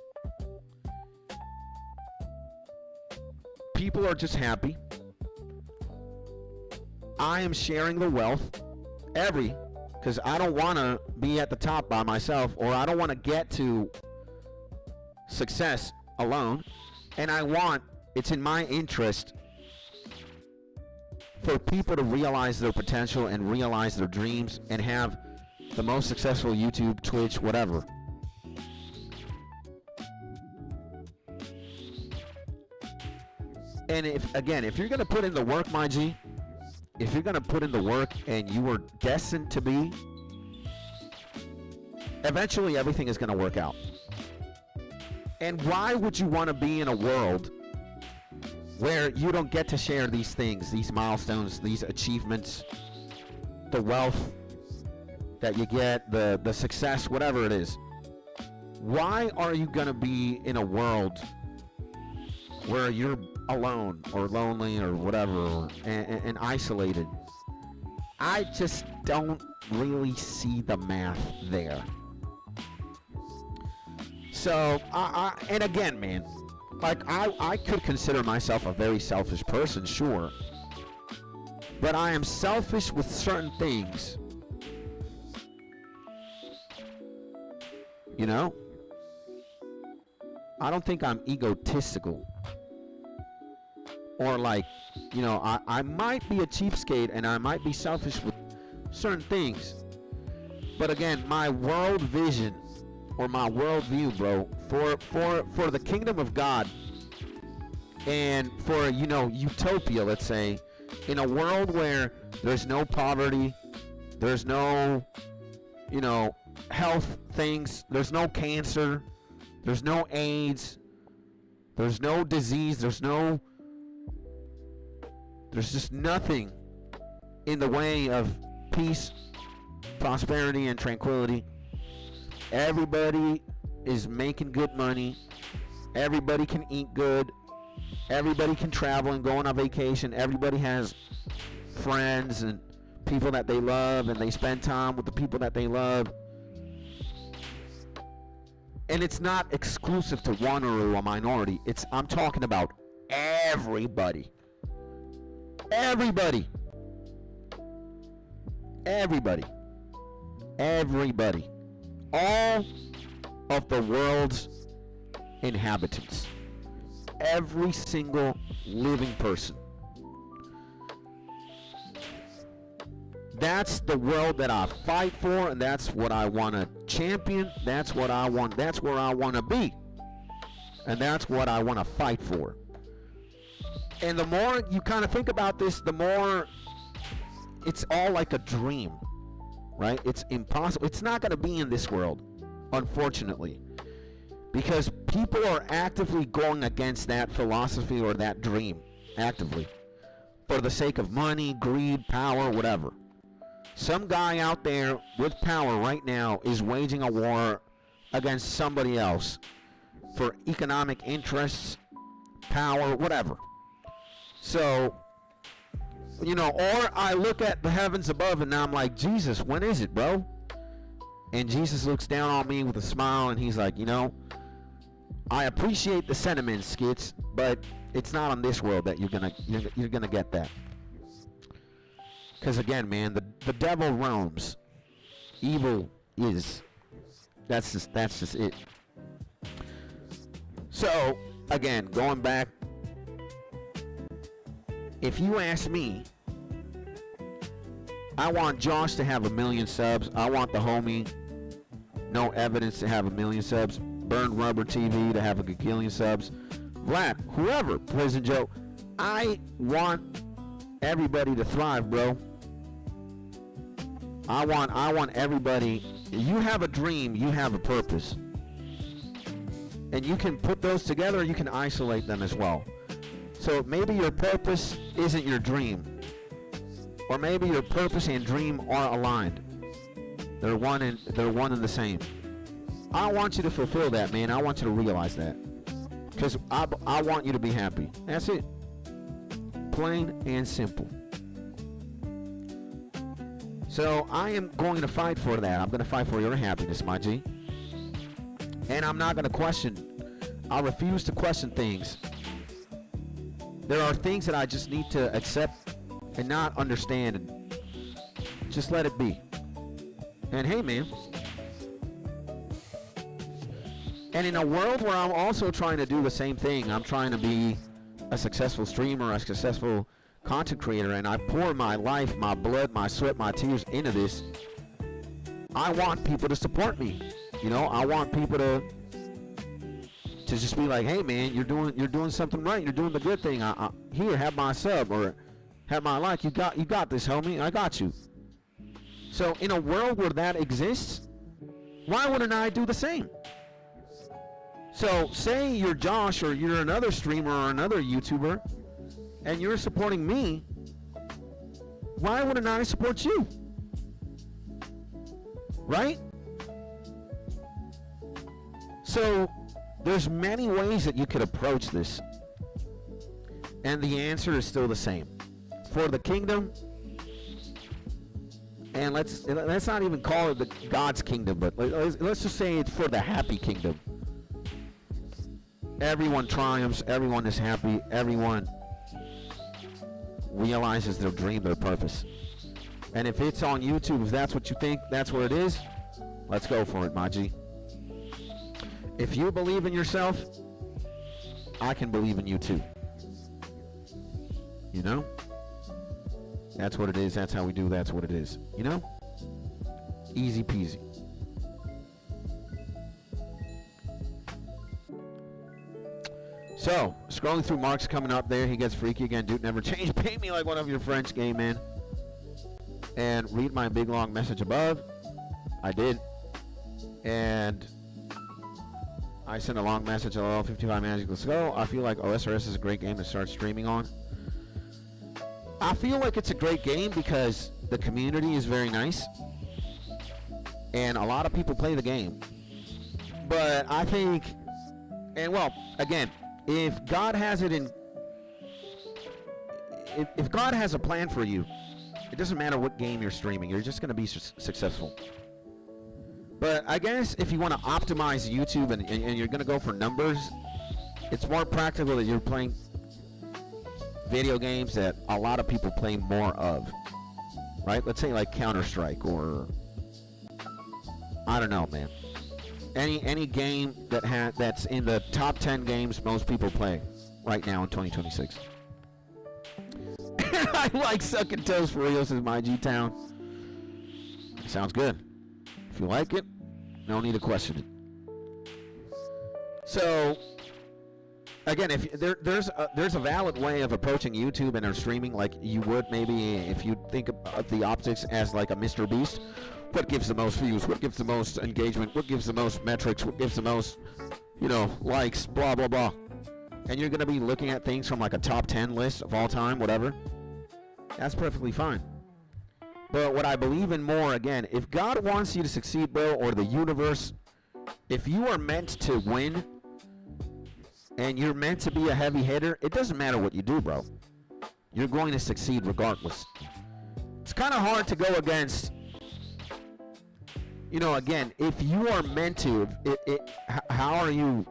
people are just happy. I am sharing the wealth, because I don't want to be at the top by myself, or I don't want to get to success alone, and it's in my interest for people to realize their potential and realize their dreams and have the most successful YouTube, Twitch, whatever. And if you're going to put in the work, my G, if you're going to put in the work and you were destined to be, eventually everything is going to work out. And why would you want to be in a world where you don't get to share these things, these milestones, these achievements, the wealth that you get, the success, whatever it is? Why are you going to be in a world where you're alone or lonely or whatever, and isolated? I just don't really see the math there. So, and again, man, like, I could consider myself a very selfish person, sure. But I am selfish with certain things. You know? I don't think I'm egotistical. Or like, you know, I might be a cheapskate and I might be selfish with certain things. But again, my world vision or my world view, bro, for the kingdom of God and for, you know, utopia, let's say, in a world where there's no poverty, there's no, you know, health things, there's no cancer, there's no AIDS, there's no disease, there's just nothing in the way of peace, prosperity, and tranquility. Everybody is making good money. Everybody can eat good. Everybody can travel and go on a vacation. Everybody has friends and people that they love, and they spend time with the people that they love. And it's not exclusive to one or a minority. I'm talking about everybody. Everybody. Everybody. Everybody. All of the world's inhabitants. Every single living person. That's the world that I fight for, and that's what I want to champion. That's what I want. That's where I want to be. And that's what I want to fight for. And the more you kind of think about this, the more it's all like a dream, right? It's impossible. It's not going to be in this world, unfortunately, because people are actively going against that philosophy or that dream, actively, for the sake of money, greed, power, whatever. Some guy out there with power right now is waging a war against somebody else for economic interests, power, whatever. So, you know, or I look at the heavens above and now I'm like, Jesus, when is it, bro? And Jesus looks down on me with a smile and he's like, you know, I appreciate the sentiment, Skits, but it's not on this world that you're gonna get that. Because again, man, the devil roams. Evil is. That's just it. So, again, going back, if you ask me, I want Josh to have 1 million subs. I want the homie No Evidence to have 1 million subs. Burned Rubber TV to have a gajillion subs. Vlad, whoever, Prison Joe. I want everybody to thrive, bro. I want everybody. You have a dream, you have a purpose. And you can put those together, you can isolate them as well. So maybe your purpose isn't your dream. Or maybe your purpose and dream are aligned. They're one and the same. I want you to fulfill that, man. I want you to realize that. Because I want you to be happy. That's it. Plain and simple. So I am going to fight for that. I'm going to fight for your happiness, my G. And I'm not going to question. I refuse to question things. There are things that I just need to accept and not understand and just let it be. And hey, man. And in a world where I'm also trying to do the same thing, I'm trying to be a successful streamer, a successful content creator, and I pour my life, my blood, my sweat, my tears into this. I want people to support me. You know, I want people to just be like, hey man, you're doing something right. You're doing the good thing. Here, have my sub or have my like. You got this, homie. I got you. So in a world where that exists, why wouldn't I do the same? So say you're Josh or you're another streamer or another YouTuber and you're supporting me, why wouldn't I support you? Right? So there's many ways that you could approach this. And the answer is still the same. For the kingdom, and let's not even call it the God's kingdom, but let's just say it's for the happy kingdom. Everyone triumphs, everyone is happy, everyone realizes their dream, their purpose. And if it's on YouTube, if that's what you think, that's where it is, let's go for it, Maji. If you believe in yourself, I can believe in you too. You know? That's what it is, that's how we do, that's what it is. You know? Easy peasy. So, scrolling through Mark's coming up there. He gets freaky again. Dude, never change. Pay me like one of your French gay men. And read my big long message above. I did. And I sent a long message. LOL, 55 Magic. Let's go. I feel like OSRS is a great game to start streaming on. I feel like it's a great game because the community is very nice. And a lot of people play the game. But I think, and well, again, if God has it in, if God has a plan for you, it doesn't matter what game you're streaming, you're just going to be successful. But I guess if you want to optimize YouTube and you're going to go for numbers, it's more practical that you're playing video games that a lot of people play more of, right? Let's say like Counter-Strike or, I don't know, man. Any game that's in the top 10 games most people play right now in 2026. I like sucking toes for Rios in my G-Town. Sounds good. If you like it, no need to question it. So, again, if there's a valid way of approaching YouTube and or streaming like you would maybe if you think of the optics as like a Mr. Beast. What gives the most views? What gives the most engagement? What gives the most metrics? What gives the most, likes? Blah blah blah. And you're gonna be looking at things from like a top 10 list of all time, whatever. That's perfectly fine. But what I believe in more, again, if God wants you to succeed, bro, or the universe, if you are meant to win and you're meant to be a heavy hitter, it doesn't matter what you do, bro. You're going to succeed regardless. It's kind of hard to go against, again, if you are meant to, how are you,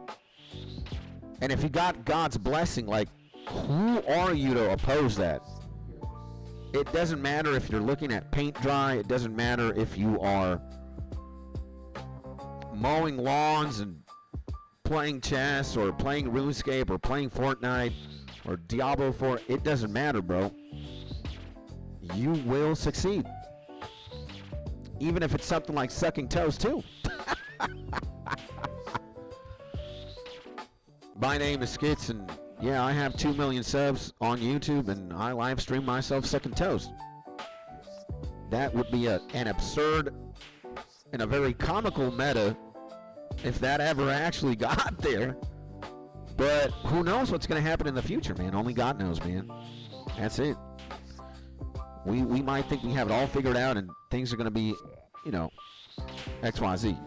and if you got God's blessing, like, who are you to oppose that? It doesn't matter if you're looking at paint dry. It doesn't matter if you are mowing lawns and playing chess or playing RuneScape or playing Fortnite or Diablo 4. It doesn't matter, bro. You will succeed. Even if it's something like sucking toes, too. My name is Skits, and yeah, I have 2 million subs on YouTube, and I live stream myself sucking toes. That would be an absurd and a very comical meta if that ever actually got there. But who knows what's going to happen in the future, man? Only God knows, man. That's it. We might think we have it all figured out, and things are going to be, XYZ.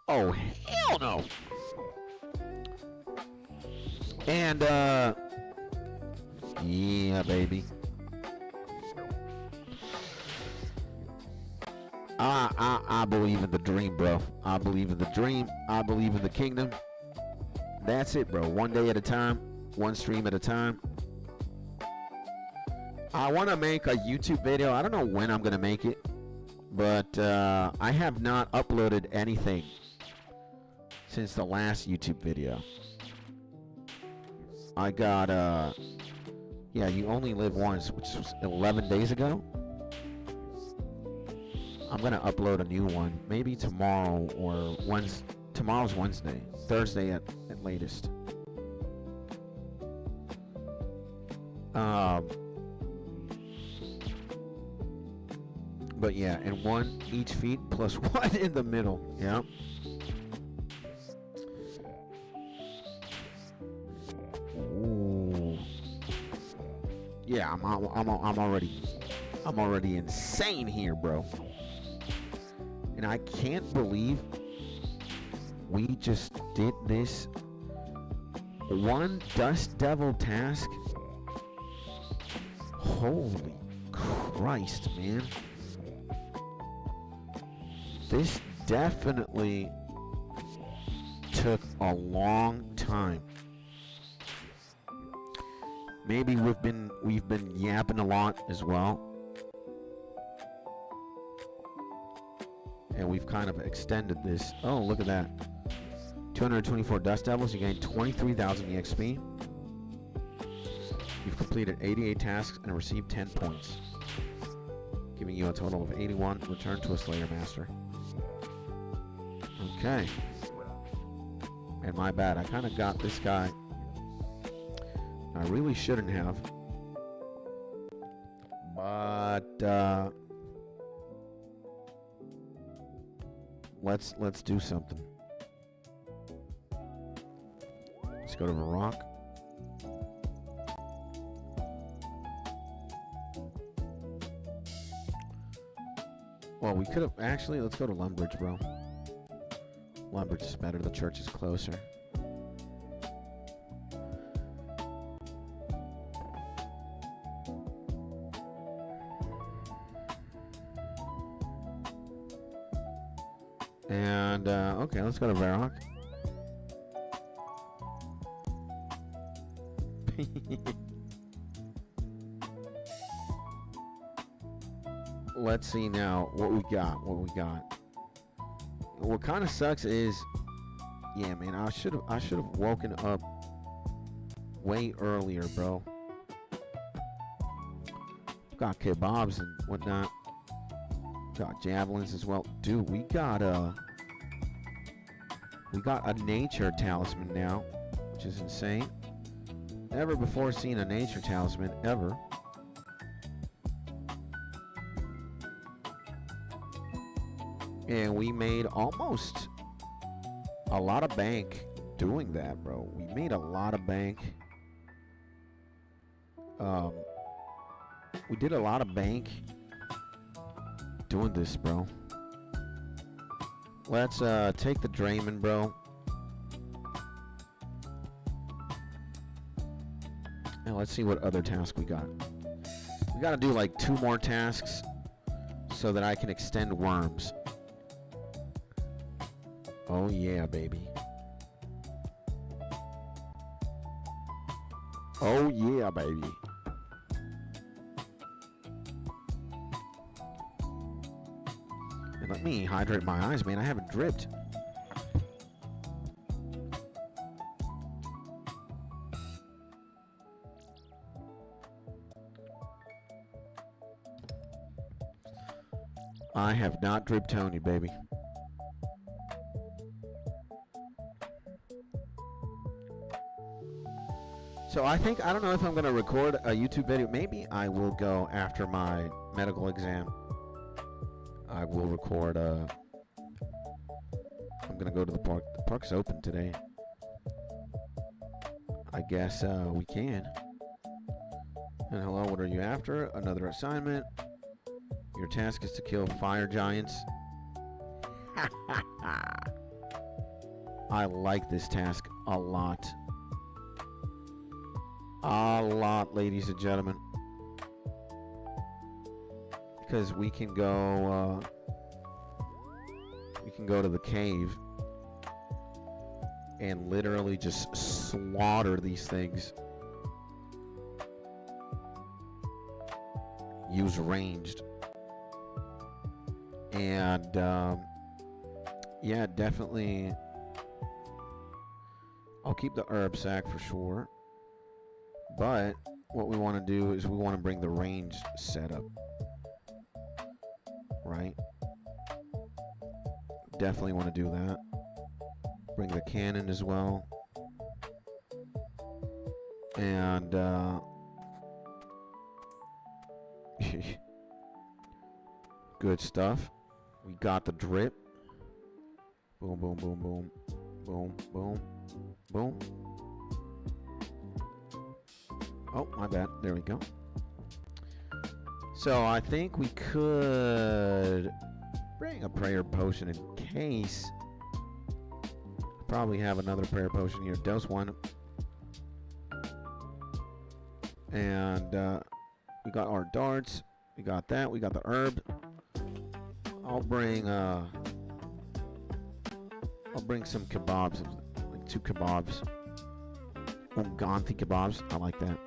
Oh, hell no. And, yeah, baby. I believe in the dream, bro. I believe in the dream. I believe in the kingdom. That's it, bro. One day at a time. One stream at a time. I want to make a YouTube video. I don't know when I'm going to make it. But I have not uploaded anything since the last YouTube video. I got, yeah, You Only Live Once, which was 11 days ago. I'm going to upload a new one, maybe tomorrow or tomorrow's Wednesday, Thursday at latest. But yeah, and one each feet plus one in the middle. Yeah. Ooh. Yeah, I'm already insane here, bro. And I can't believe we just did this one Dust Devil task. Holy Christ, man. This definitely took a long time. Maybe we've been yapping a lot as well. And we've kind of extended this. Oh, look at that. 224 Dust Devils, you gain 23,000 EXP. You've completed 88 tasks and received 10 points, giving you a total of 81. Return to a Slayer Master. Okay. And my bad, I kind of got this guy. I really shouldn't have. But let's do something. Let's go to the rock. Well, we could have actually. Let's go to Lumbridge, bro. Lumbridge is better. The church is closer. And, okay, let's go to Varrock. Let's see now what we got. What kind of sucks is, yeah, man, I should have woken up way earlier, bro. Got kebabs and whatnot. Got javelins as well. Dude, we got a nature talisman now, which is insane. Never before seen a nature talisman, ever. And we made almost a lot of bank doing that, bro. We made a lot of bank. We did a lot of bank doing this, bro. Let's take the Draymond, bro. And let's see what other task we got. We gotta do like 2 more tasks so that I can extend worms. Oh yeah, baby. Oh yeah, baby. And let me hydrate my eyes, man. I haven't dripped. I have not dripped Tony, baby. So I don't know if I'm going to record a YouTube video. Maybe I will go after my medical exam. I will record, I'm going to go to the park. The park's open today. I guess we can. And hello, what are you after? Another assignment. Your task is to kill fire giants. I like this task a lot. A lot, ladies and gentlemen. Because we can go to the cave and literally just slaughter these things. Use ranged. And yeah, definitely I'll keep the herb sack for sure. But what we want to do is we want to bring the range setup. Right? Definitely want to do that. Bring the cannon as well. And good stuff. We got the drip. Boom, boom, boom, boom. Boom, boom, boom. Oh, my bad. There we go. So I think we could bring a prayer potion in case. Probably have another prayer potion here. Dose one. And we got our darts. We got that. We got the herb. I'll bring some kebabs, like 2 kebabs. Unganthi kebabs. I like that.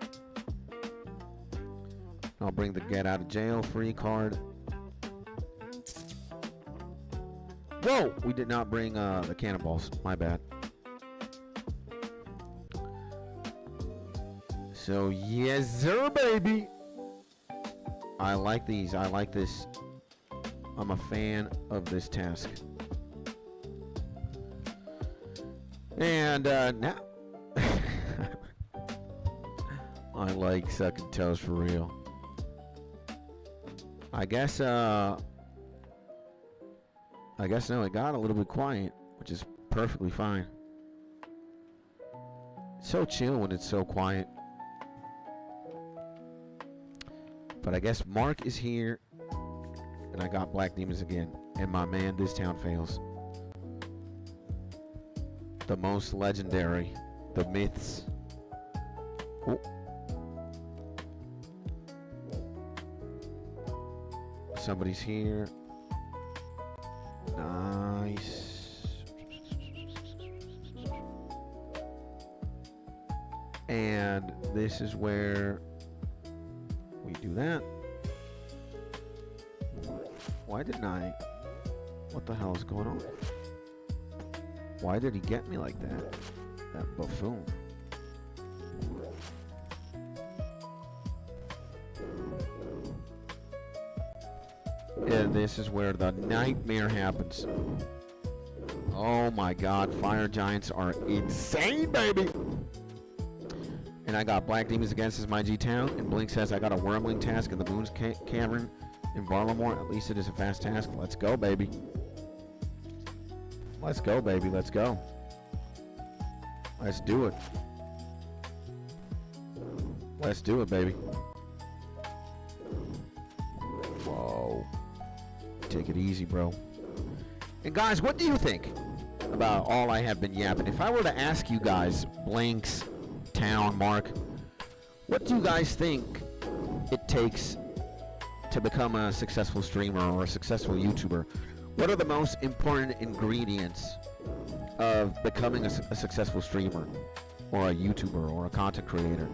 I'll bring the get out of jail free card. Whoa! We did not bring the cannonballs. My bad. So yes, sir, baby. I like these. I like this. I'm a fan of this task. And now I like sucking toes for real. I guess no, it got a little bit quiet, which is perfectly fine. It's so chill when it's so quiet. But I guess Mark is here, and I got Black Demons again. And my man, this town fails. The most legendary, the myths. Oh. Somebody's here. Nice. And this is where we do that. Why didn't I? What the hell is going on? Why did he get me like that? That buffoon. And this is where the nightmare happens. Oh my god, fire giants are insane, baby! And I got Black Demons Against as my G-Town, and Blink says I got a Wormling task in the Moon's Cavern in Barlamore. At least it is a fast task. Let's go, baby. Let's go, baby. Let's go. Let's do it. Let's do it, baby. Whoa. Take it easy, bro. And guys, what do you think about all I have been yapping? If I were to ask you guys, Blink's, Town, Mark, what do you guys think it takes to become a successful streamer or a successful YouTuber? What are the most important ingredients of becoming a successful streamer or a YouTuber or a content creator?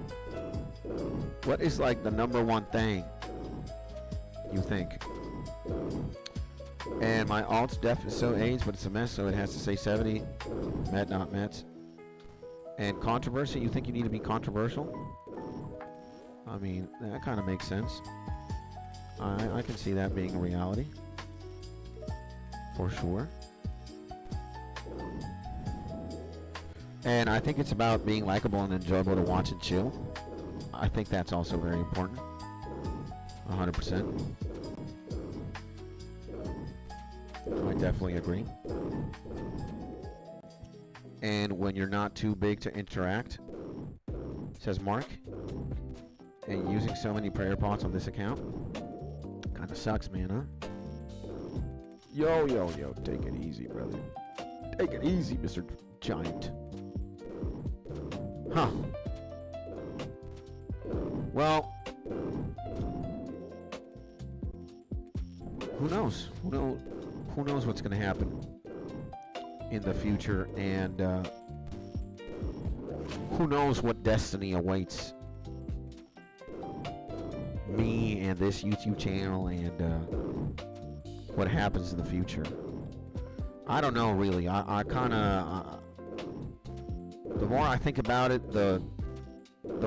What is like the number one thing you think? And my alt's def is so aged, but it's a mess, so it has to say 70. Met, not met. And controversy, you think you need to be controversial? I mean, that kind of makes sense. I can see that being a reality. For sure. And I think it's about being likable and enjoyable to watch and chill. I think that's also very important. 100%. I definitely agree. And when you're not too big to interact, says Mark, and using so many prayer pots on this account, kind of sucks, man, huh? Yo, take it easy, brother. Take it easy, Mr. Giant. Huh. Well, who knows? Who knows what's going to happen in the future, and who knows what destiny awaits me and this YouTube channel, and what happens in the future. I don't know, really. I kind of the more I think about it, the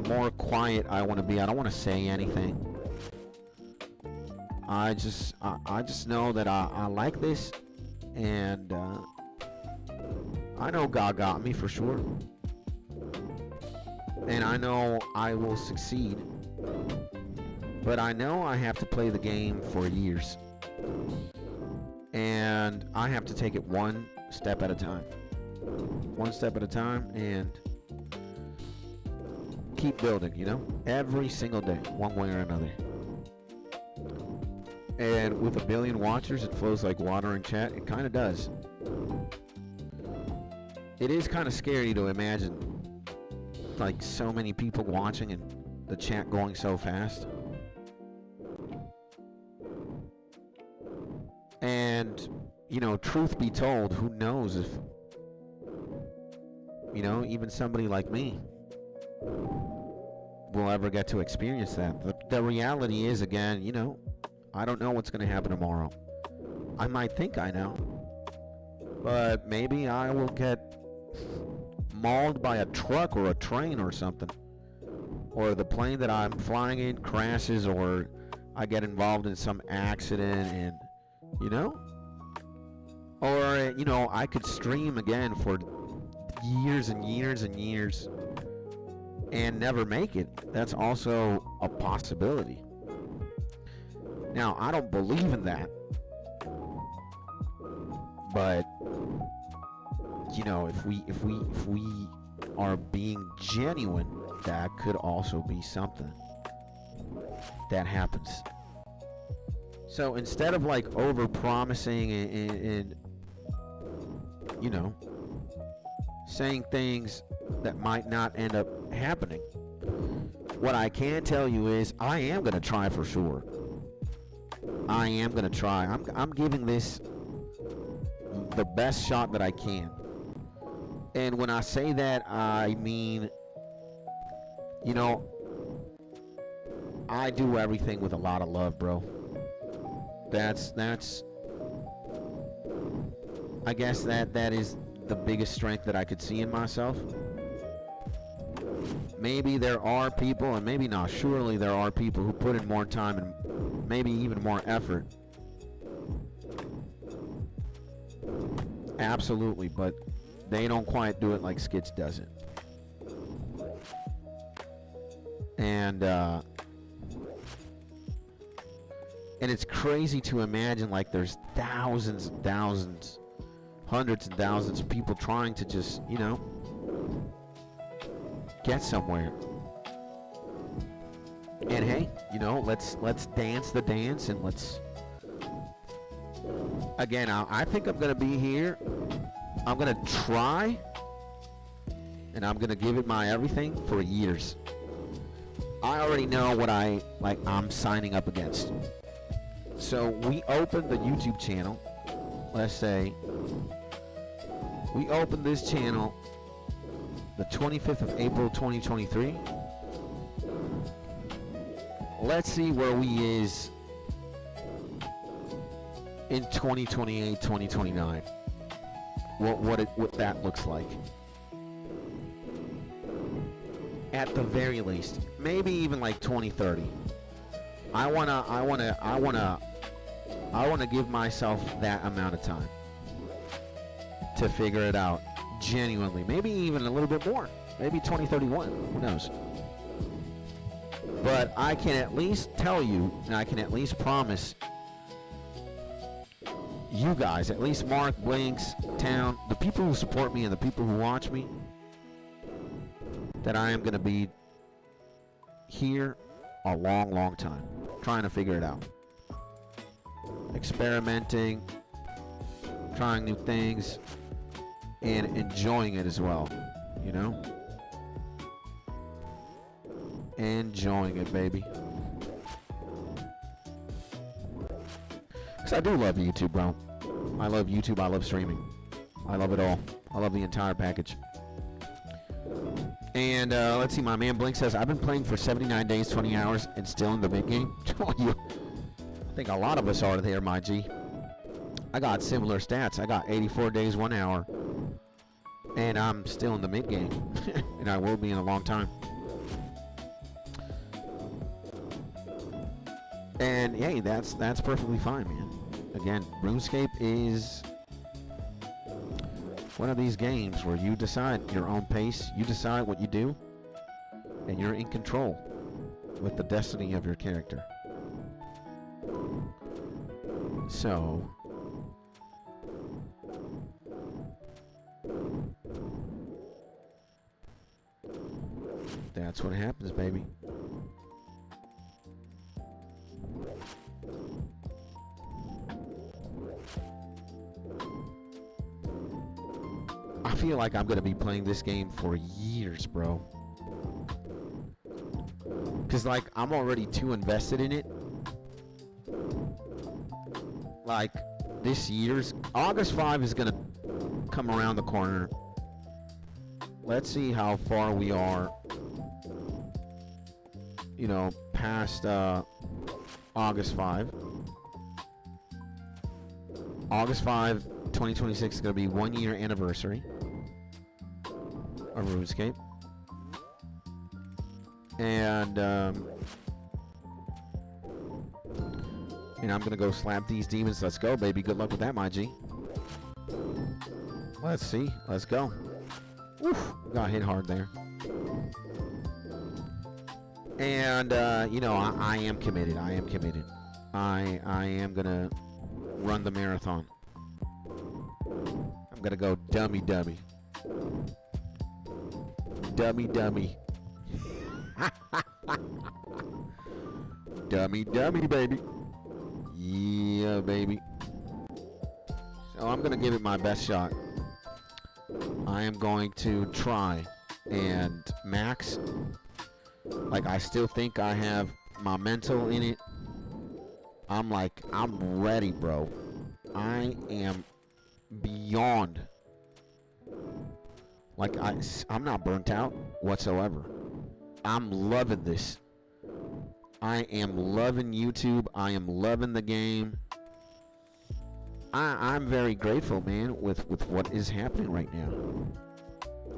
more quiet I want to be. I don't want to say anything. I just know that I like this, and I know God got me for sure, and I know I will succeed, but I know I have to play the game for years, and I have to take it one step at a time, and keep building, you know, every single day, one way or another. And with 1 billion watchers, it flows like water in chat. It kind of does. It is kind of scary to imagine, like, so many people watching and the chat going so fast. And, you know, truth be told, who knows if, you know, even somebody like me will ever get to experience that. The reality is, again, you know, I don't know what's going to happen tomorrow. I might think I know, but maybe I will get mauled by a truck or a train or something, or the plane that I'm flying in crashes, or I get involved in some accident, and, you know, or, you know, I could stream again for years and years and years and never make it. That's also a possibility. Now, I don't believe in that, but, you know, if we are being genuine, that could also be something that happens. So instead of like over promising and you know, saying things that might not end up happening, what I can tell you is I am going to try for sure. I am going to try. I'm giving this the best shot that I can. And when I say that, I mean, you know, I do everything with a lot of love, bro. That's I guess that is the biggest strength that I could see in myself. Maybe there are people, and maybe not, surely there are people who put in more time and maybe even more effort Absolutely, but they don't quite do it like Skits does it. And it's crazy to imagine like there's thousands and thousands, hundreds and thousands of people trying to just, you know, get somewhere. And hey, you know, let's dance the dance, and let's, again, I think I'm gonna be here. I'm gonna try, and I'm gonna give it my everything for years. I already know what I'm signing up against. So we opened the YouTube channel. Let's say we opened this channel the 25th of April 2023. Let's see where we is in 2028, 2029. What that looks like. At the very least, maybe even like 2030. I wanna give myself that amount of time to figure it out genuinely. Maybe even a little bit more. Maybe 2031. Who knows? But I can at least tell you, and I can at least promise you guys, at least Mark, Blinks, Town, the people who support me and the people who watch me, that I am going to be here a long, long time, trying to figure it out. Experimenting, trying new things, and enjoying it as well, you know? Enjoying it, baby. Because I do love YouTube, bro. I love YouTube, I love streaming. I love it all. I love the entire package. And let's see, my man Blink says, I've been playing for 79 days, 20 hours, and still in the mid game. I think a lot of us are there, my G. I got similar stats. I got 84 days, 1 hour, and I'm still in the mid game. And I will be in a long time. And hey, that's perfectly fine, man. Again, RuneScape is one of these games where you decide your own pace, you decide what you do, and you're in control with the destiny of your character. So, that's what happens, baby. I feel like I'm going to be playing this game for years, bro. Because, like, I'm already too invested in it. Like, this year's... August 5 is going to come around the corner. Let's see how far we are, you know, past August 5. August 5, 2026 is going to be 1 year anniversary of RuneScape. And I'm going to go slap these demons. Let's go, baby. Good luck with that, my G. Let's see. Let's go. Oof, got hit hard there. And, you know, I am committed. I am committed. I am going to run the marathon. I'm going to go dummy. Dummy. dummy, baby. Yeah, baby. So I'm going to give it my best shot. I am going to try and max. Like, I still think I have my mental in it. I'm ready, bro. I am beyond. Like, I'm not burnt out whatsoever. I'm loving this. I am loving YouTube. I am loving the game. I'm very grateful, man, with what is happening right now.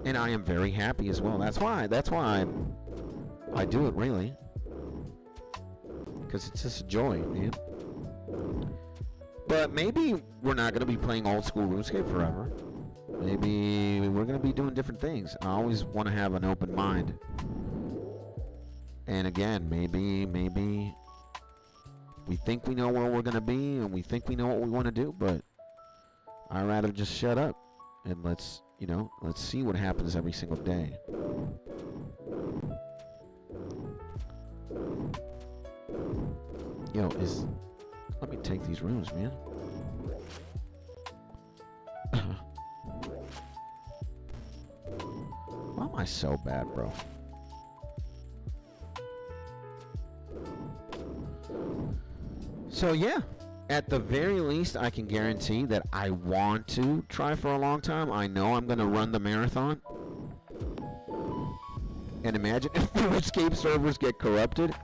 And I am very happy as well. That's why I do it, really. Because it's just a joy, man. But maybe we're not going to be playing old school RuneScape forever. Maybe we're going to be doing different things. I always want to have an open mind. And again, maybe we think we know where we're going to be and we think we know what we want to do, but I'd rather just shut up and let's see what happens every single day. Let me take these rooms, man. Why am I so bad, bro? So yeah, at the very least, I can guarantee that I want to try for a long time. I know I'm going to run the marathon. And imagine if the RuneScape servers get corrupted.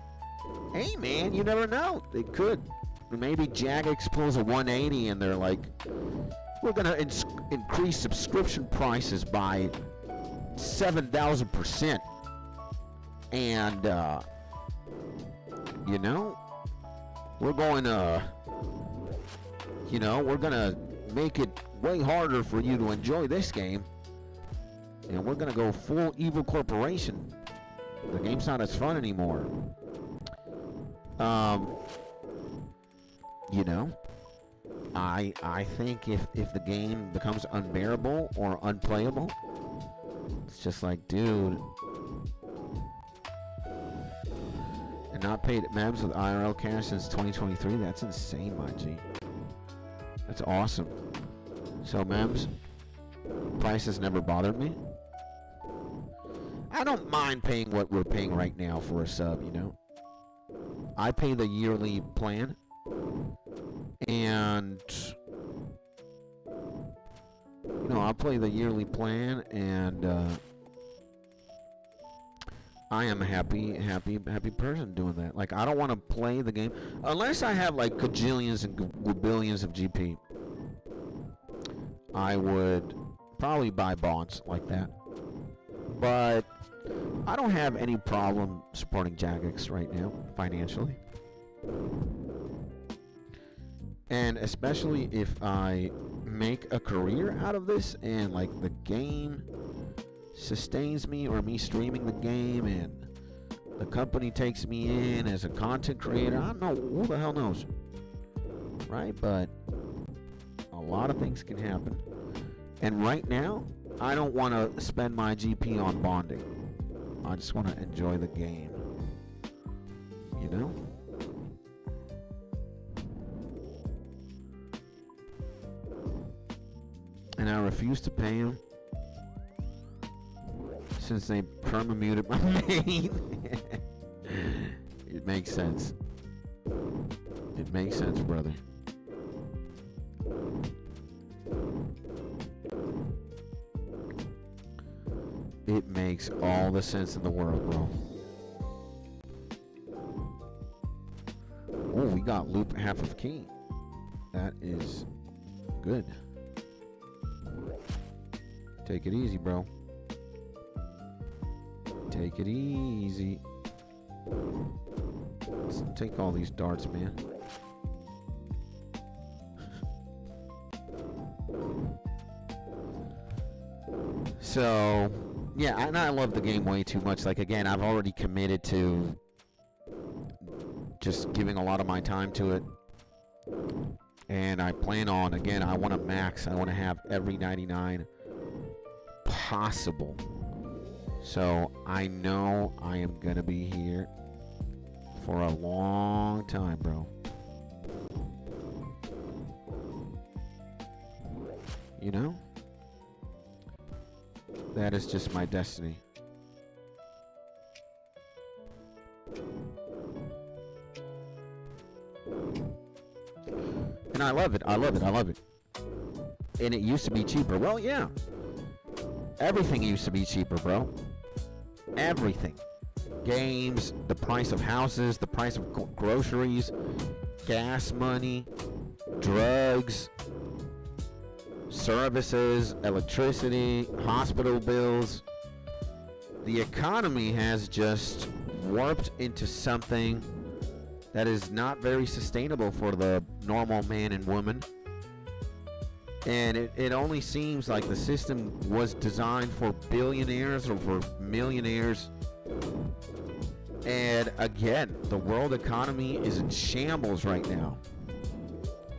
Hey man, you never know. They could. Maybe Jagex pulls a 180 and they're like, we're going to increase subscription prices by 7,000%. And, we're going to, we're going to make it way harder for you to enjoy this game. And we're going to go full evil corporation. The game's not as fun anymore. I think if the game becomes unbearable or unplayable, it's just like, dude. And not paid MEMS with IRL cash since 2023. That's insane, my G. That's awesome. So MEMS, prices never bothered me. I don't mind paying what we're paying right now for a sub, I pay the yearly plan. And I play the yearly plan, and I am a happy person doing that. Like, I don't want to play the game unless I have like gajillions and billions of GP. I would probably buy bonds like that, but I don't have any problem supporting Jagex right now financially. And especially if I make a career out of this and like the game sustains me, or me streaming the game and the company takes me in as a content creator, I don't know, who the hell knows, right? But a lot of things can happen. And right now, I don't want to spend my GP on bonding. I just want to enjoy the game, And I refuse to pay him since they perma-muted my main. It makes sense. It makes sense, brother. It makes all the sense in the world, bro. Oh, we got loop half of key. That is good. Take it easy, bro. Take it easy. Let's take all these darts, man. So, yeah, and I love the game way too much. Like, again, I've already committed to just giving a lot of my time to it. And I plan on, again, I want to max. I want to have every 99 possible. So I know I am going to be here for a long time, bro. That is just my destiny. And I love it. I love it. I love it. And it used to be cheaper. Well, yeah. Everything used to be cheaper, bro. Everything. Games, the price of houses, the price of groceries, gas money, drugs, services, electricity, hospital bills. The economy has just warped into something that is not very sustainable for the normal man and woman. And it only seems like the system was designed for billionaires or for millionaires. And again, the world economy is in shambles right now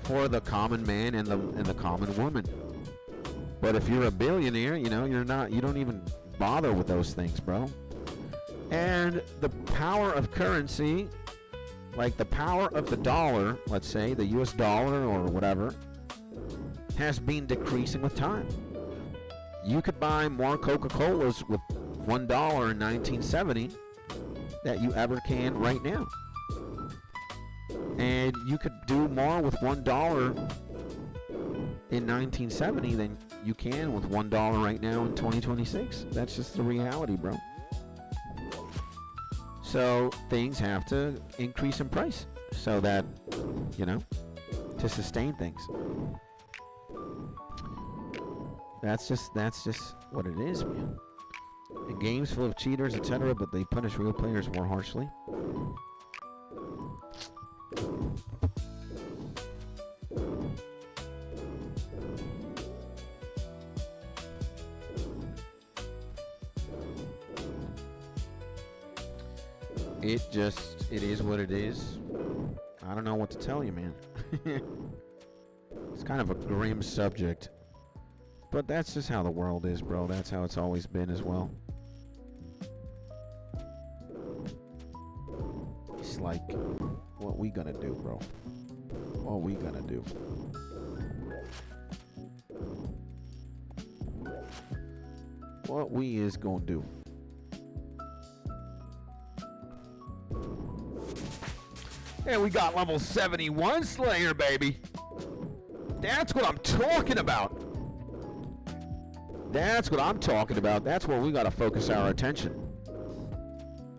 for the common man and the common woman. But if you're a billionaire, you don't even bother with those things, bro. And the power of currency, like the power of the dollar, let's say the US dollar or whatever, has been decreasing with time. You could buy more Coca-Colas with $1 in 1970 that you ever can right now. And you could do more with $1 in 1970 than you can with $1 right now in 2026. That's just the reality, bro. So things have to increase in price so that, to sustain things. That's just what it is, man. A game's full of cheaters, etc., but they punish real players more harshly. It is what it is. I don't know what to tell you, man. It's kind of a grim subject. But that's just how the world is, bro. That's how it's always been as well. It's like, what we gonna do, bro? What we gonna do? What we is gonna do? And we got level 71 Slayer, baby. That's what I'm talking about. That's what I'm talking about. That's where we got to focus our attention.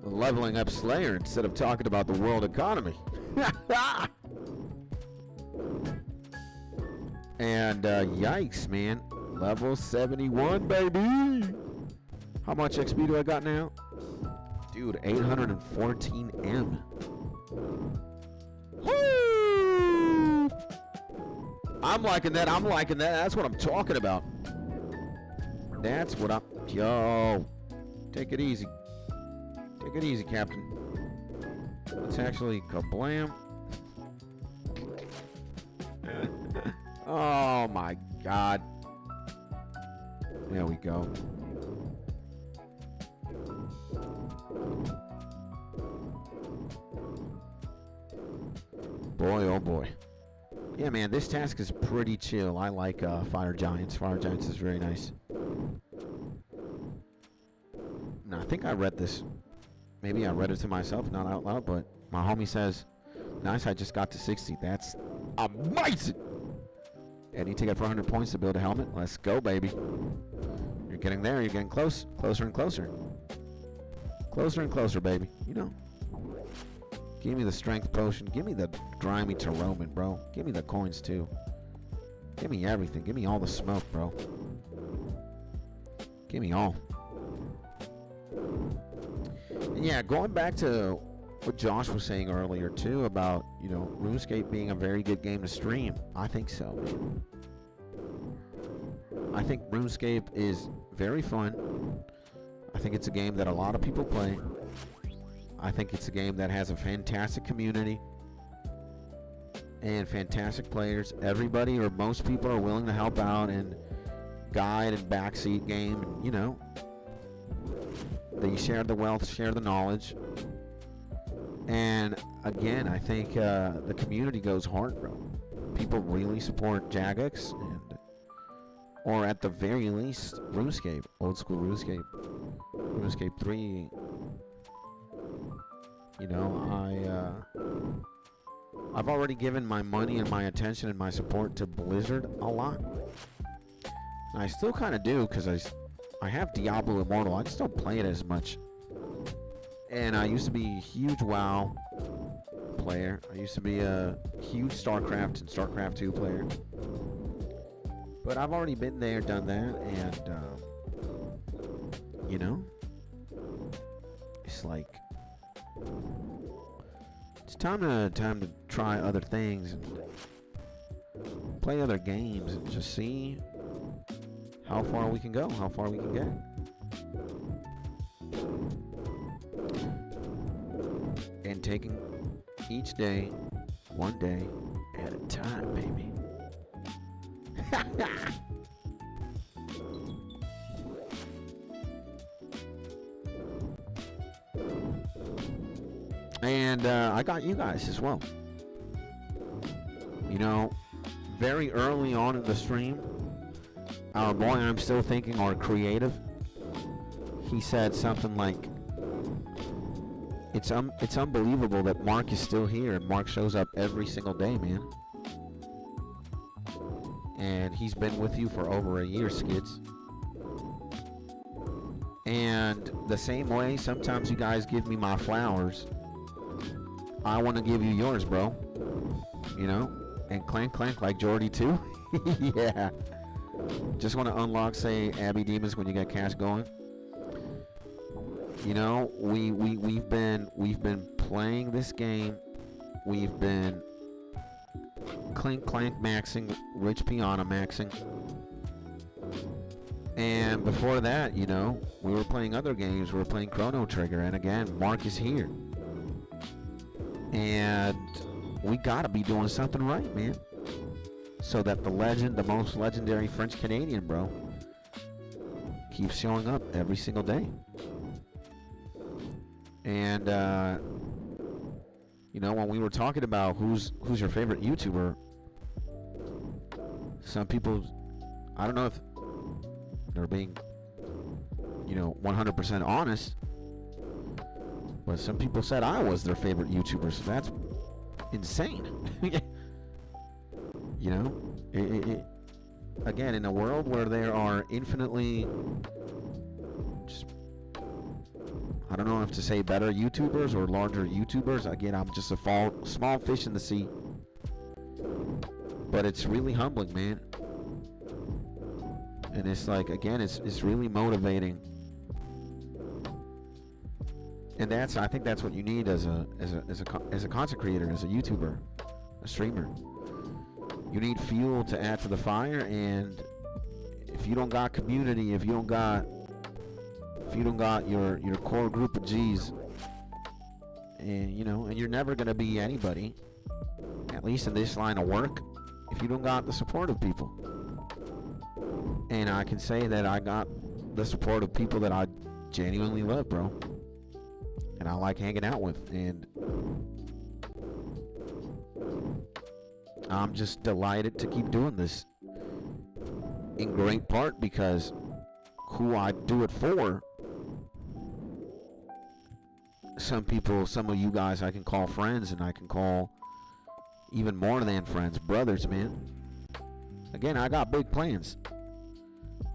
Leveling up Slayer instead of talking about the world economy. And yikes, man. Level 71, baby. How much XP do I got now? Dude, 814M. Woo! I'm liking that. That's what I'm talking about. That's what I'm... Yo. Take it easy. Take it easy, Captain. Let's actually kablam. Oh, my God. There we go. Boy, oh boy. Yeah, man, this task is pretty chill. I like Fire Giants. Fire Giants is very nice. Now, I think I read this. Maybe I read it to myself, not out loud, but my homie says, nice, I just got to 60. That's amazing! And you take it for 100 points to build a helmet. Let's go, baby. You're getting there. You're getting close. Closer and closer. Closer and closer, baby. You know. Give me the strength potion. Give me the grimy Roman, bro. Give me the coins, too. Give me everything. Give me all the smoke, bro. Give me all. And yeah, going back to what Josh was saying earlier, too, about, you know, RuneScape being a very good game to stream. I think so, man. I think RuneScape is very fun. I think it's a game that a lot of people play. I think it's a game that has a fantastic community and fantastic players. Everybody or most people are willing to help out and guide and backseat game. And, you know, they share the wealth, share the knowledge. And again, I think the community goes hard, bro. People really support Jagex and, or at the very least, RuneScape, old school RuneScape, RuneScape 3. You know, I've already given my money and my attention and my support to Blizzard a lot. And I still kind of do, because I have Diablo Immortal. I just don't play it as much. And I used to be a huge WoW player. I used to be a huge StarCraft and StarCraft 2 player. But I've already been there, done that, and, you know, it's like, it's time to try other things and play other games and just see how far we can go, how far we can get. And taking each day, one day at a time, baby. And I got you guys as well. You know, very early on in the stream, our boy I'm still thinking our creative, he said something like, it's unbelievable that Mark is still here, and Mark shows up every single day, man. And he's been with you for over a year, Skids. And the same way, sometimes you guys give me my flowers, I want to give you yours, bro. You know? And clank clank like Jordy too. Yeah. Just want to unlock, say, Abby Demons when you get cash going. You know, we've been playing this game. We've been clink clank maxing, Rich Piana maxing. And before that, you know, we were playing other games. We were playing Chrono Trigger, and again, Mark is here. And we gotta be doing something right, man. So that the legend, the most legendary French Canadian, bro, keeps showing up every single day. And you know, when we were talking about who's your favorite YouTuber, some people, I don't know if they're being, you know, 100% honest, but some people said I was their favorite YouTuber, so that's insane. You know, again, in a world where there are infinitely, just, I don't know if to say better YouTubers or larger YouTubers. Again, I'm just a small fish in the sea. But it's really humbling, man. And it's like, again, it's really motivating. And I think that's what you need as a content creator, as a YouTuber, a streamer. You need fuel to add to the fire, and if you don't got community, if you don't got your core group of G's, and you know, and you're never gonna be anybody, at least in this line of work, if you don't got the support of people. And I can say that I got the support of people that I genuinely love, bro, and I like hanging out with, and I'm just delighted to keep doing this, in great part because who I do it for, some people, some of you guys I can call friends, and I can call even more than friends, brothers, man. Again, I got big plans,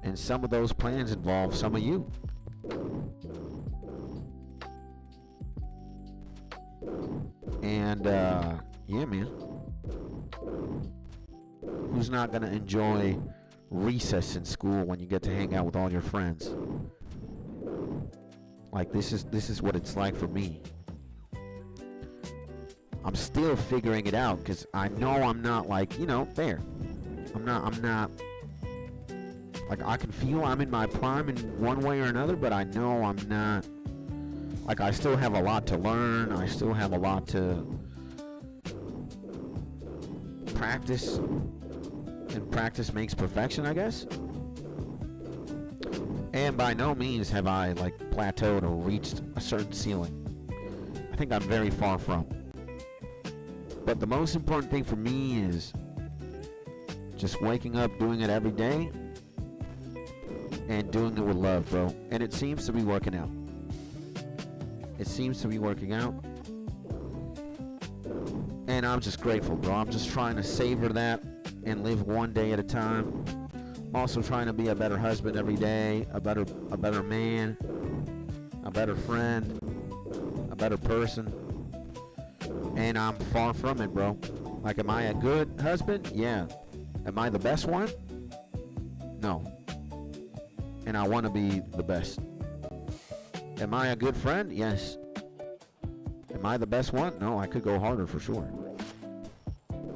and some of those plans involve some of you. And yeah, man, who's not gonna enjoy recess in school when you get to hang out with all your friends? Like, this is what it's like for me. I'm still figuring it out, because I know I'm not, like, you know, there. I'm not like, I can feel I'm in my prime in one way or another, but I know I'm not. Like, I still have a lot to learn. I still have a lot to practice. And practice makes perfection, I guess. And by no means have I, like, plateaued or reached a certain ceiling. I think I'm very far from. But the most important thing for me is just waking up, doing it every day, and doing it with love, bro. And it seems to be working out. It seems to be working out. And I'm just grateful, bro. I'm just trying to savor that and live one day at a time. I'm also trying to be a better husband every day, a better man, a better friend, a better person. And I'm far from it, bro. Like, am I a good husband? Yeah. Am I the best one? No. And I want to be the best. Am I a good friend? Yes. Am I the best one? No, I could go harder for sure.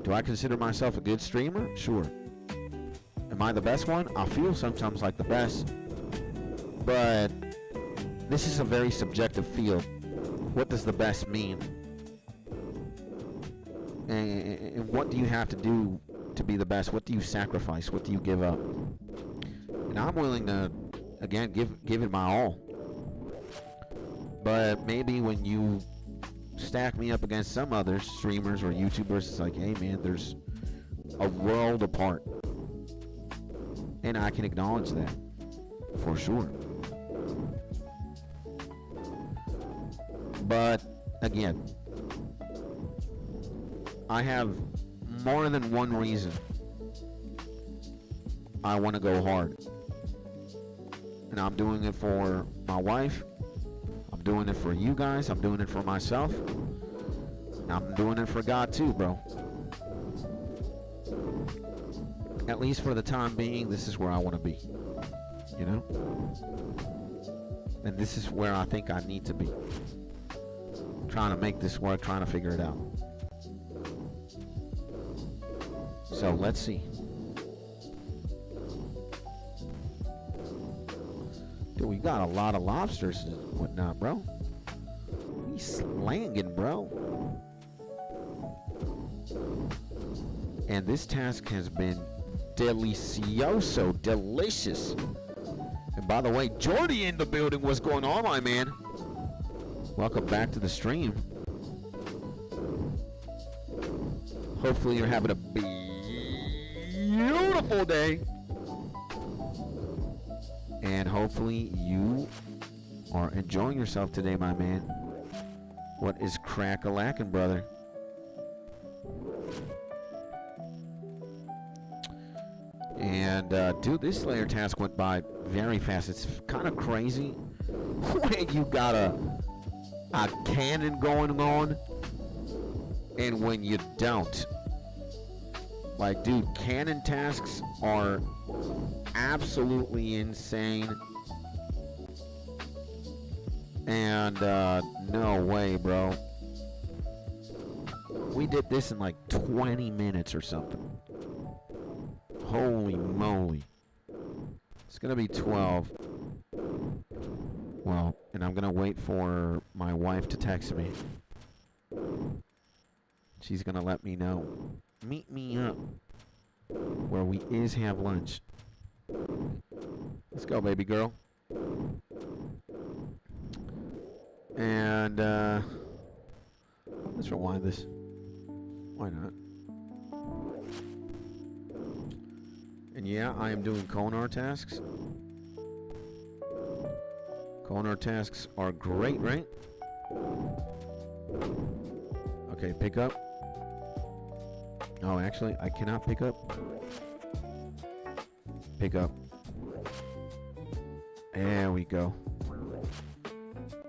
Do I consider myself a good streamer? Sure. Am I the best one? I feel sometimes like the best. But this is a very subjective field. What does the best mean? And what do you have to do to be the best? What do you sacrifice? What do you give up? And I'm willing to, again, give it my all. But maybe when you stack me up against some other streamers or YouTubers, it's like, hey man, there's a world apart. And I can acknowledge that, for sure. But, again, I have more than one reason I want to go hard. And I'm doing it for my wife. I'm doing it for you guys. I'm doing it for myself. And I'm doing it for God too, bro. At least for the time being, this is where I want to be. You know? And this is where I think I need to be. Trying to make this work, trying to figure it out. So let's see. Dude, we got a lot of lobsters and whatnot, bro. We slanging, bro. And this task has been delicioso, delicious. And by the way, Jordy in the building. What's going on, my man? Welcome back to the stream. Hopefully you're having a beautiful day. And hopefully you are enjoying yourself today, my man. What is crack-a-lackin', brother? And, dude, this Slayer task went by very fast. It's kind of crazy when you got a cannon going on and when you don't. Like, dude, cannon tasks are absolutely insane. And, no way, bro. We did this in like 20 minutes or something. Holy moly. It's gonna be 12. Well, and I'm gonna wait for my wife to text me. She's gonna let me know. Meet me up where we have lunch. Let's go, baby girl. And let's rewind this. Why not? And yeah, I am doing Konar tasks. Konar tasks are great, right? Okay, pick up. Oh, actually, I cannot pick up. Pick up. There we go.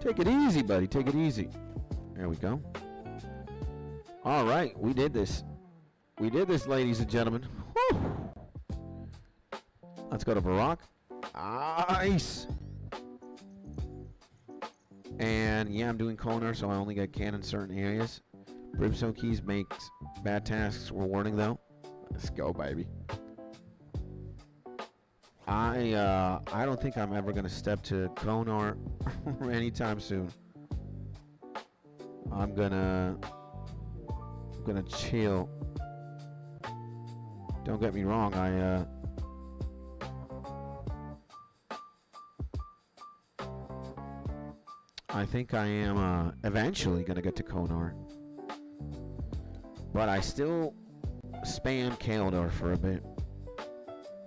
Take it easy, buddy. Take it easy. There we go. All right, we did this. We did this, ladies and gentlemen. Whew. Let's go to Barack. Nice. And yeah, I'm doing Konar, so I only get cannon in certain areas. Brimstone keys makes bad tasks rewarding, though. Let's go, baby. I don't think I'm ever gonna step to Konar anytime soon. I'm gonna chill. Don't get me wrong, I think I am eventually gonna get to Konar. But I still spam Kaeldar for a bit.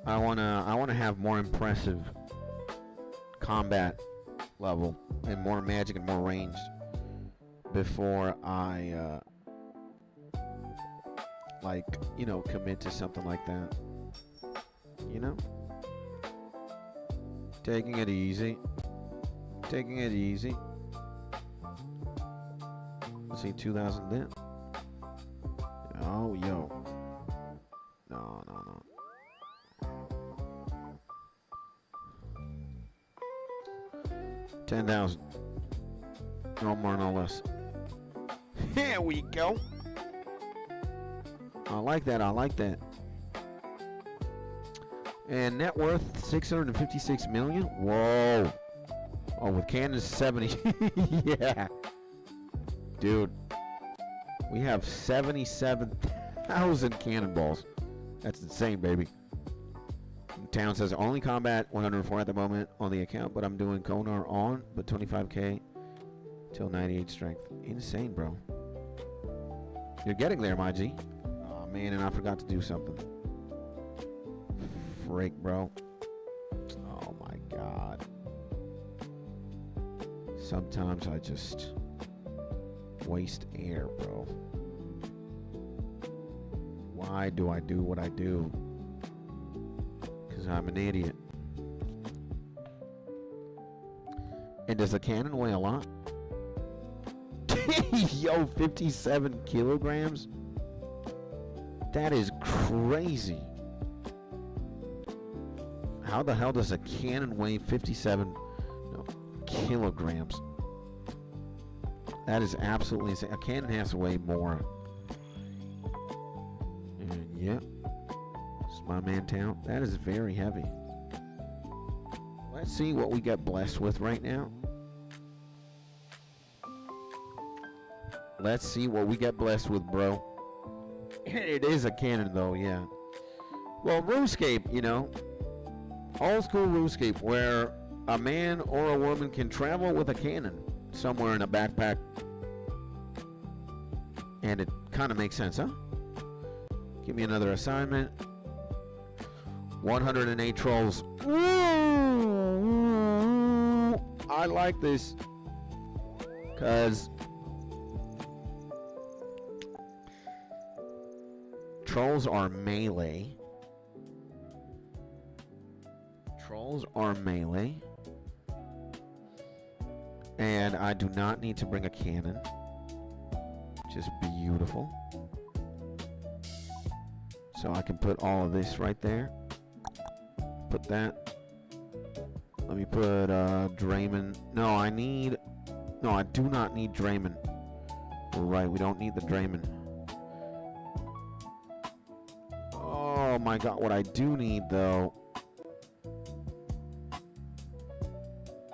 I wanna have more impressive combat level and more magic and more ranged before I like, you know, commit to something like that. You know? Taking it easy. Taking it easy. Let's see, 2,000 then. Oh, yo. No. 10,000. No more, no less. There we go. I like that. I like that. And net worth 656 million. Whoa. Oh, with cannons 70. Yeah. Dude. We have 77,000 cannonballs. That's insane, baby. Town says only combat 104 at the moment on the account, but I'm doing Konar on, but 25k till 98 strength. Insane, bro. You're getting there, my G. Oh, man, and I forgot to do something. Freak, bro. Oh, my God. Sometimes I just waste air, bro. Why do I do what I do? Because I'm an idiot. And does a cannon weigh a lot? Yo, 57 kilograms? That is crazy. How the hell does a cannon weigh 57 kilograms? That is absolutely insane. A cannon has to weigh more. And yep. It's my man town. That is very heavy. Let's see what we get blessed with right now. Let's see what we get blessed with, bro. It is a cannon, though, yeah. Well, RuneScape, you know. Old school RuneScape, where a man or a woman can travel with a cannon somewhere in a backpack. And it kind of makes sense, huh? Give me another assignment. 108 trolls. Ooh, I like this. Because trolls are melee. Trolls are melee. And I do not need to bring a cannon. Just beautiful. So I can put all of this right there. Put that. Let me put Draymond. No, I do not need Draymond. Right, we don't need the Draymond. Oh my God, what I do need though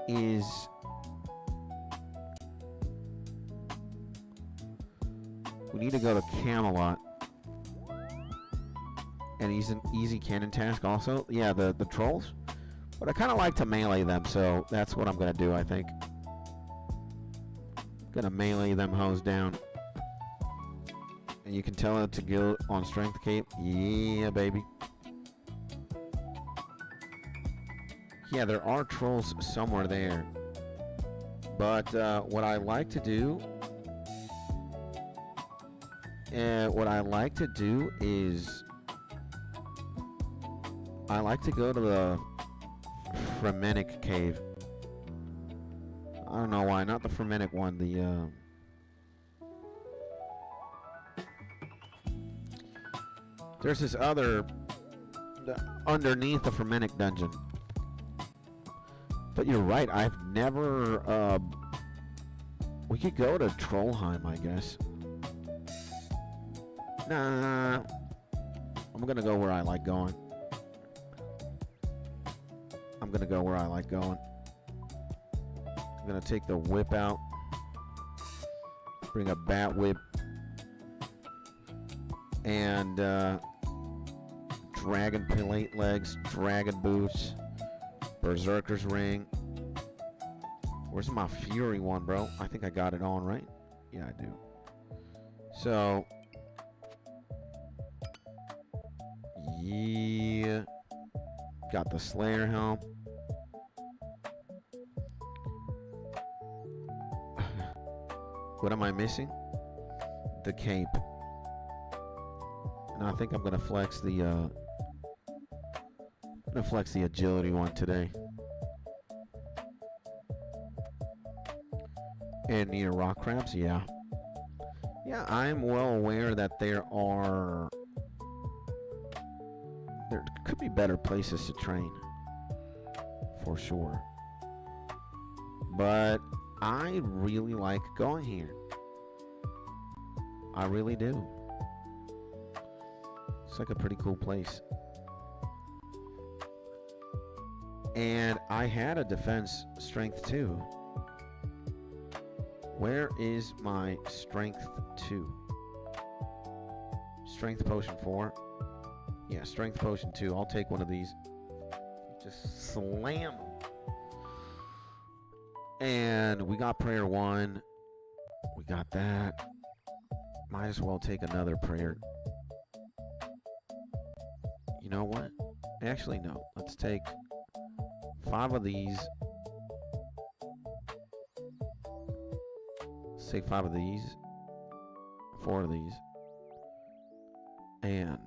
is we need to go to Camelot. And he's an easy cannon task also. Yeah, the trolls. But I kind of like to melee them, so that's what I'm going to do, I think. Gonna melee them hoes down. And you can tell it to go on strength cape. Yeah, baby. Yeah, there are trolls somewhere there. But what I like to do is I like to go to the Fremennik cave. I don't know why, not the Fremennik one, there's this other underneath the Fremennik dungeon. But you're right, I've never we could go to Trollheim, I guess. Nah. I'm gonna go where I like going. I'm gonna take the whip out. Bring a bat whip. And dragon plate legs, dragon boots, berserker's ring. Where's my fury one, bro? I think I got it on, right? Yeah, I do. So yeah, got the Slayer helm. What am I missing? The cape. And I think I'm gonna flex the agility one today. And near rock crabs, yeah. Yeah, I'm well aware that there could be better places to train. For sure. But I really like going here. I really do. It's like a pretty cool place. And I had a defense strength 2. Where is my strength 2? Strength potion 4. Yeah, strength potion 2. I'll take one of these. Just slam them. And we got prayer 1. We got that. Might as well take another prayer. You know what? Actually, no. Let's take 5 of these. Let's take 5 of these. 4 of these. And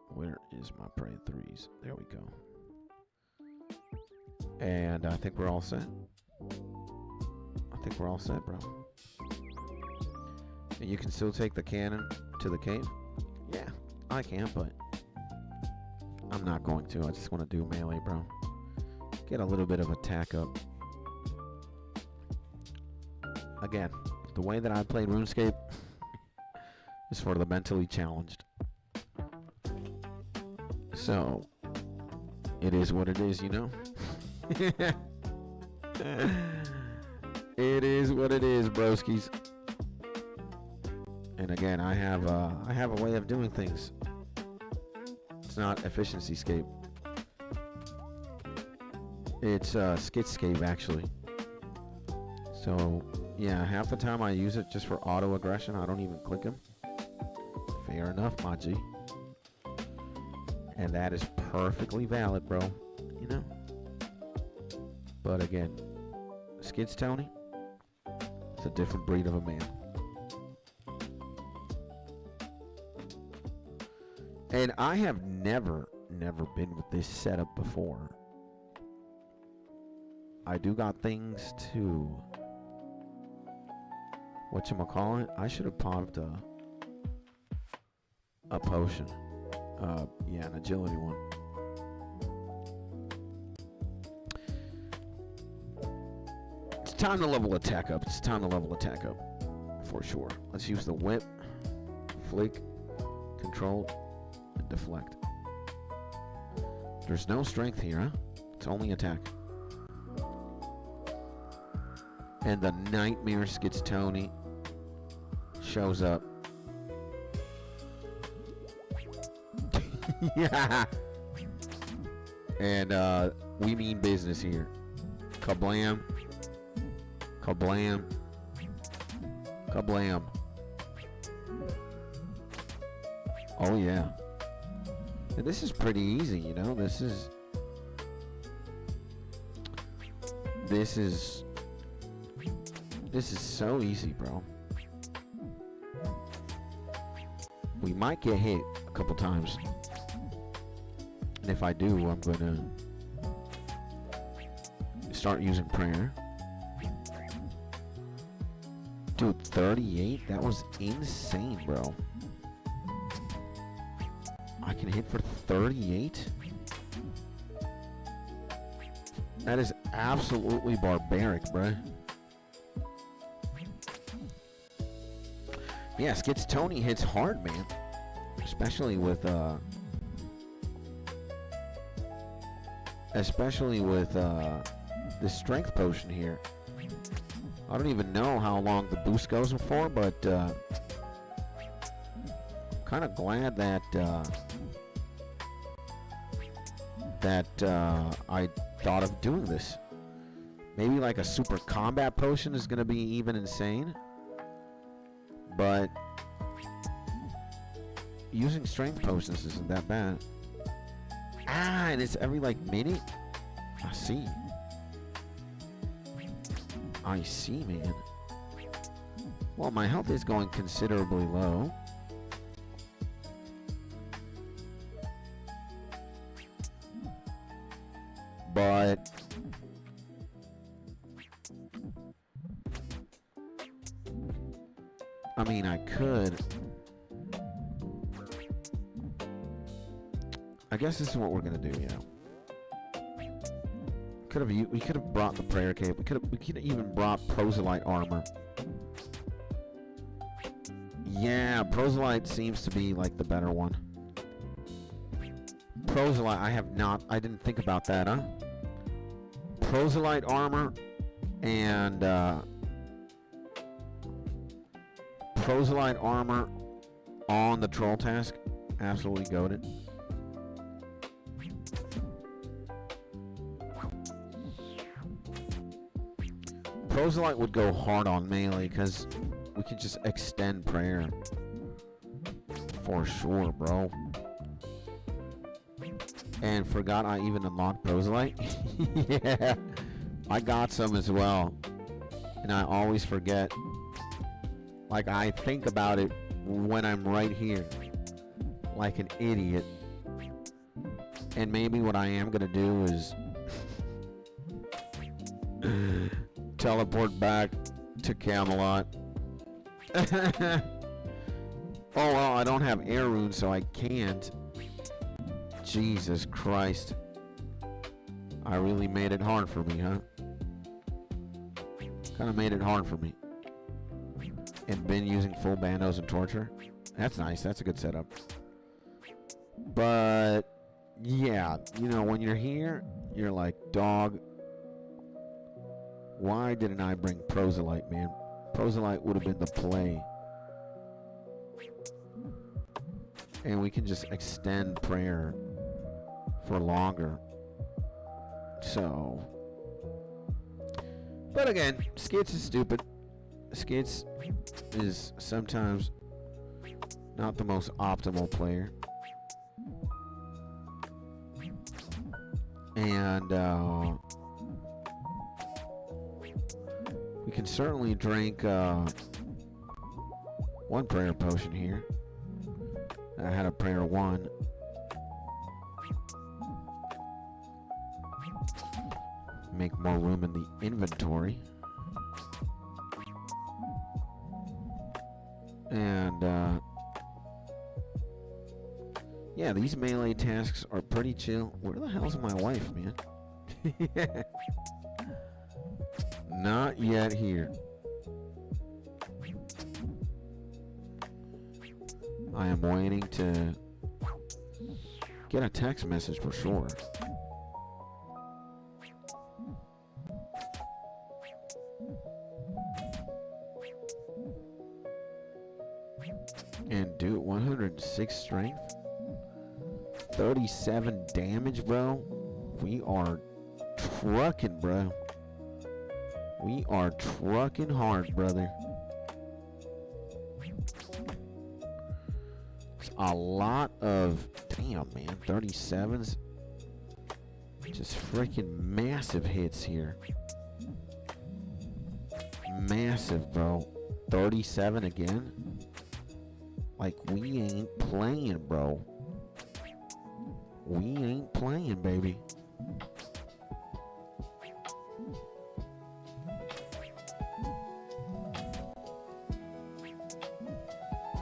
where is my prayer 3s? There we go. And I think we're all set. I think we're all set, bro. And you can still take the cannon to the cave? Yeah, I can, but I'm not going to. I just want to do melee, bro. Get a little bit of attack up. Again, the way that I played RuneScape is for the mentally challenged. So, it is what it is, you know? It is what it is, broskies. And again, I have a way of doing things. It's not efficiency-scape. It's skitscape, actually. So, yeah, half the time I use it just for auto-aggression. I don't even click him. Fair enough, my G. And that is perfectly valid, bro. You know? But again, Skids Tony, it's a different breed of a man. And I have never been with this setup before. I do got things to whatchamacallit. I should have popped a potion. Yeah, an agility one. It's time to level attack up. It's time to level attack up. For sure. Let's use the whip, flick, control, and deflect. There's no strength here, huh? It's only attack. And the Nightmare Skits Tony shows up. Yeah. And we mean business here. Kablam. Kablam. Kablam. Oh yeah. And this is pretty easy, you know. This is so easy, bro. We might get hit a couple times. And if I do, I'm gonna start using prayer. Dude, 38? That was insane, bro. I can hit for 38? That is absolutely barbaric, bro. Yeah, Skits Tony hits hard, man. Especially with the strength potion here. I don't even know how long the boost goes for, but kind of glad that I thought of doing this. Maybe like a super combat potion is going to be even insane. But using strength potions isn't that bad. Ah, and it's every like minute. I see. I see, man. Well, my health is going considerably low. But I mean, I could. I guess this is what we're gonna do, you know. We could have brought the prayer cape. We could have even brought proselyte armor. Yeah, Proselyte seems to be like the better one. Proselyte, I didn't think about that, huh? Proselyte armor and Proselyte armor on the troll task. Absolutely goated. Proselyte would go hard on melee because we could just extend prayer. For sure, bro. And forgot I even unlocked Proselyte. Yeah. I got some as well. And I always forget. Like, I think about it when I'm right here. Like an idiot. And maybe what I am gonna do is teleport back to Camelot. Oh well, I don't have air runes, so I can't. Jesus Christ. I really made it hard for me, huh? Kinda made it hard for me. And been using full bandos and torture. That's nice, that's a good setup. But yeah, you know, when you're here, you're like, dog, why didn't I bring Proselyte, man? Proselyte would have been the play. And we can just extend prayer for longer. So. But again, Skits is stupid. Skits is sometimes not the most optimal player. And we can certainly drink one prayer potion here. I had a prayer 1. Make more room in the inventory. And yeah, these melee tasks are pretty chill. Where the hell's my wife, man? Not yet here. I am waiting to get a text message for sure. And dude, 106 strength, 37 damage, bro. We are trucking, bro. We are trucking hard, brother. A lot of, damn, man, 37s. Just freaking massive hits here. Massive, bro. 37 again. Like, we ain't playing, bro. We ain't playing, baby.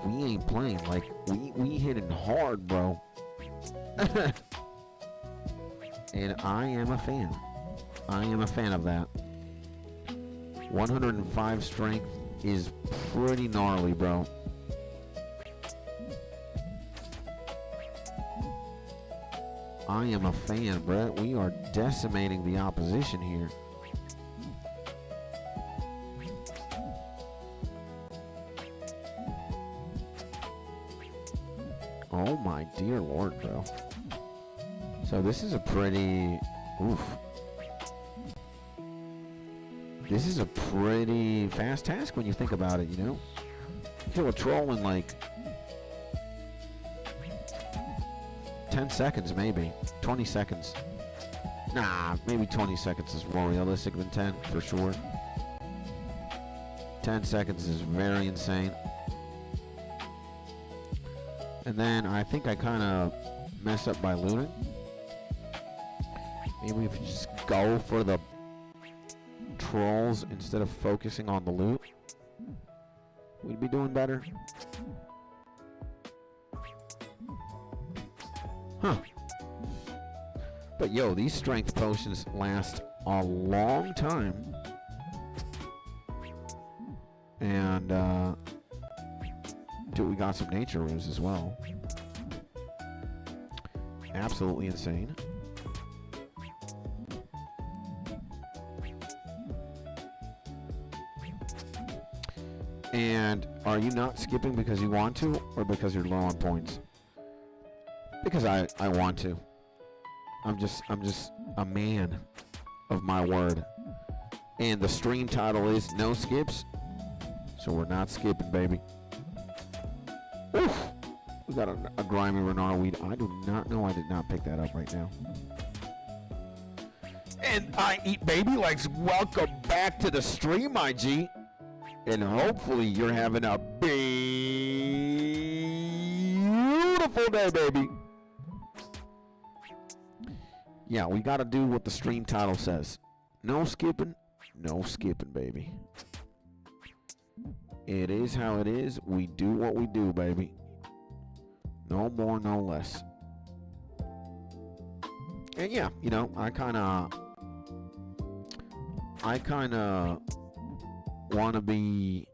We ain't playing. Like, we hitting hard, bro. And I am a fan. I am a fan of that. 105 strength is pretty gnarly, bro. I am a fan, bro. We are decimating the opposition here. Oh my dear lord, bro. So this is a pretty... Oof. This is a pretty fast task when you think about it, you know? Kill a troll in like 10 seconds, maybe. 20 seconds. Nah, maybe 20 seconds is more realistic than 10, for sure. 10 seconds is very insane. And then I think I kind of messed up by looting. Maybe if you just go for the trolls instead of focusing on the loot, we'd be doing better. Huh. But yo, these strength potions last a long time. Dude, we got some nature rooms as well. Absolutely insane. And are you not skipping because you want to, or because you're low on points? Because I want to. I'm just a man of my word. And the stream title is No Skips. So we're not skipping, baby. Oof! We got a grimy Renard weed. I do not know. I did not pick that up right now. And I Eat Baby Legs, welcome back to the stream, my G. And hopefully you're having a beautiful day, baby. Yeah, we got to do what the stream title says. No skipping, baby. It is how it is. We do what we do, baby. No more, no less. And yeah, you know, I kind of want to be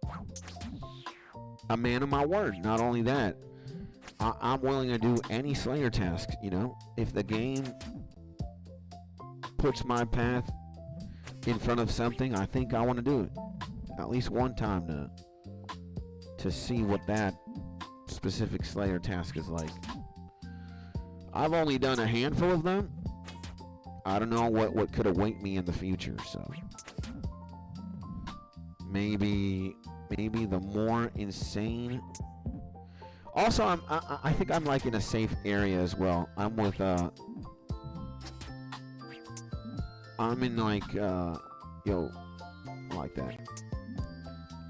a man of my word. Not only that, I'm willing to do any Slayer task, you know. If the game puts my path in front of something, I think I want to do it at least one time to see what that specific Slayer task is like. I've only done a handful of them. I don't know what could await me in the future, so maybe the more insane. Also, I think I'm like in a safe area as well. I'm with I'm in like like that.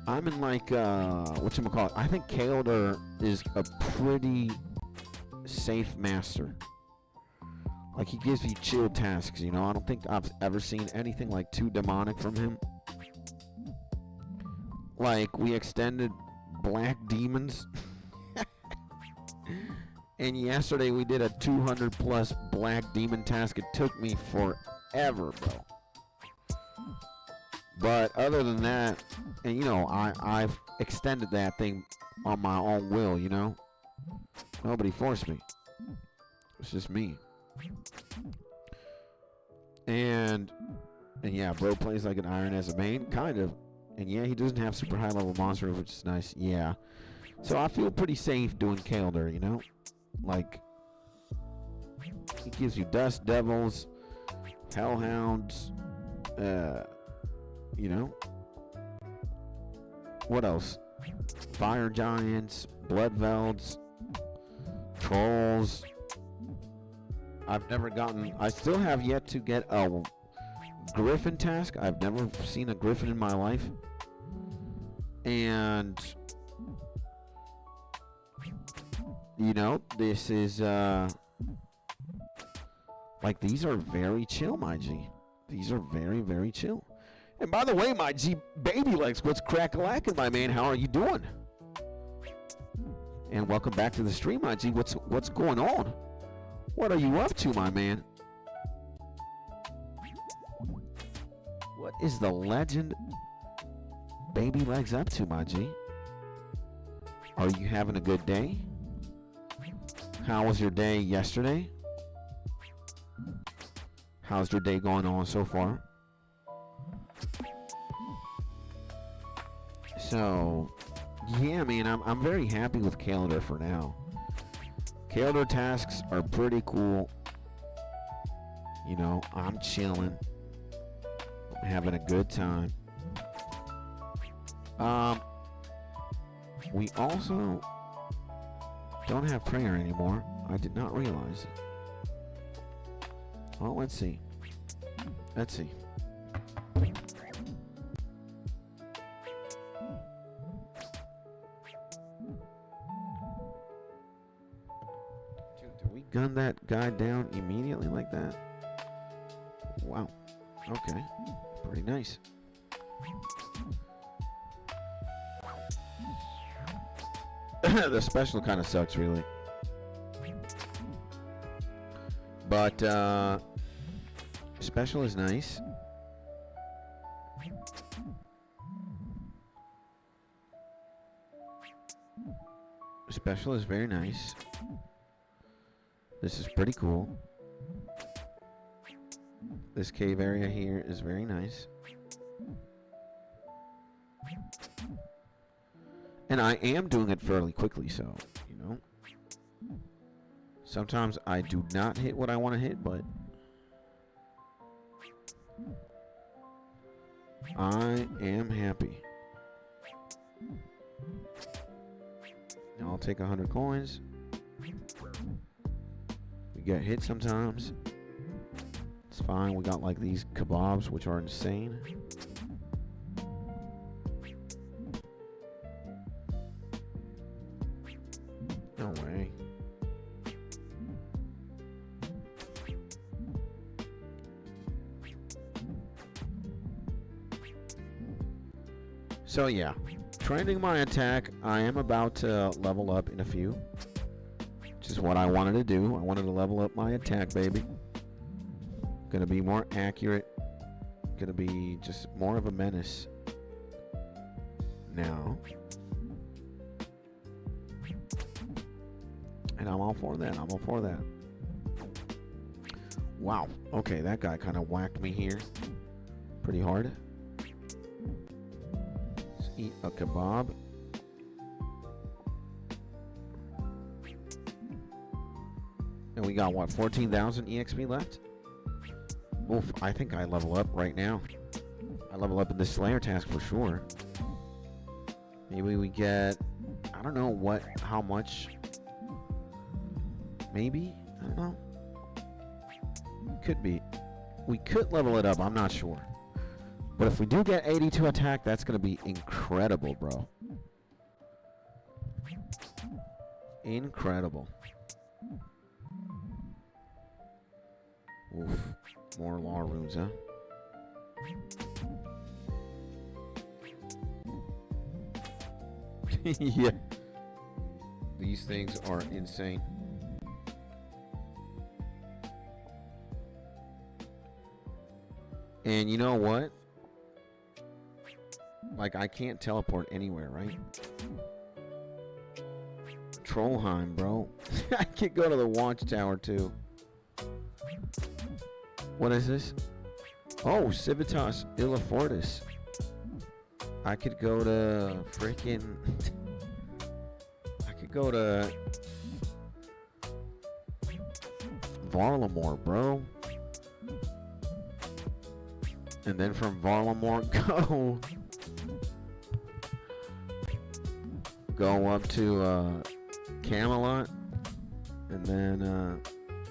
I'm in like whatchamacallit. I think Kael'dir is a pretty safe master. Like, he gives you chill tasks, you know. I don't think I've ever seen anything like too demonic from him. Like, we extended Black Demons. And yesterday we did a 200 plus Black Demon task. It took me forever, bro. But other than that, and you know, I've extended that thing on my own will, you know. Nobody forced me. It's just me. And yeah, bro plays like an iron as a main, kind of. And yeah, he doesn't have super high level monsters, which is nice. Yeah. So I feel pretty safe doing Kael'dir, you know? Like, he gives you Dust Devils, Hellhounds, you know? What else? Fire Giants, Bloodvelds, Trolls. I still have yet to get a Griffin task. I've never seen a Griffin in my life. And, you know, this is, like, these are very chill, my G. These are very, very chill. And by the way, my G, Baby Legs, what's crack-a-lackin', my man? How are you doing? And welcome back to the stream, my G. What's going on? What are you up to, my man? What is the legend Baby Legs up to, my G? Are you having a good day? How was your day yesterday? How's your day going on so far? So, yeah, man, I'm very happy with Kael'dir for now. Kael'dir tasks are pretty cool. You know, I'm chilling. I'm having a good time. We also don't have prayer anymore. I did not realize it. Well, let's see. Let's see. Do we gun that guy down immediately like that? Wow. Okay. Pretty nice. The special kind of sucks, really. But, special is nice. Special is very nice. This is pretty cool. This cave area here is very nice. And I am doing it fairly quickly, so, you know. Sometimes I do not hit what I want to hit, but I am happy. I'll take 100 coins. We get hit sometimes. It's fine. We got like these kebabs, which are insane. No way. So yeah, training my attack. I am about to level up in a few, which is what I wanted to do. I wanted to level up my attack, baby. Gonna be more accurate. Gonna be just more of a menace now. And I'm all for that. I'm all for that. Wow. Okay, that guy kind of whacked me here pretty hard. Let's eat a kebab. And we got, what, 14,000 EXP left? Oof, I think I level up right now. I level up in the Slayer task for sure. Maybe we get, I don't know what, how much. Maybe? I don't know. Could be. We could level it up, I'm not sure. But if we do get 82 attack, that's going to be incredible, bro. Incredible. Oof. More law runes, huh? Yeah. These things are insane. And you know what? Like, I can't teleport anywhere, right? Trollheim, bro. I could go to the watchtower, too. What is this? Oh, Civitas Illifortis. I could go to freaking... I could go to... Varlamore, bro. And then from Varlamore, go up to Camelot, and then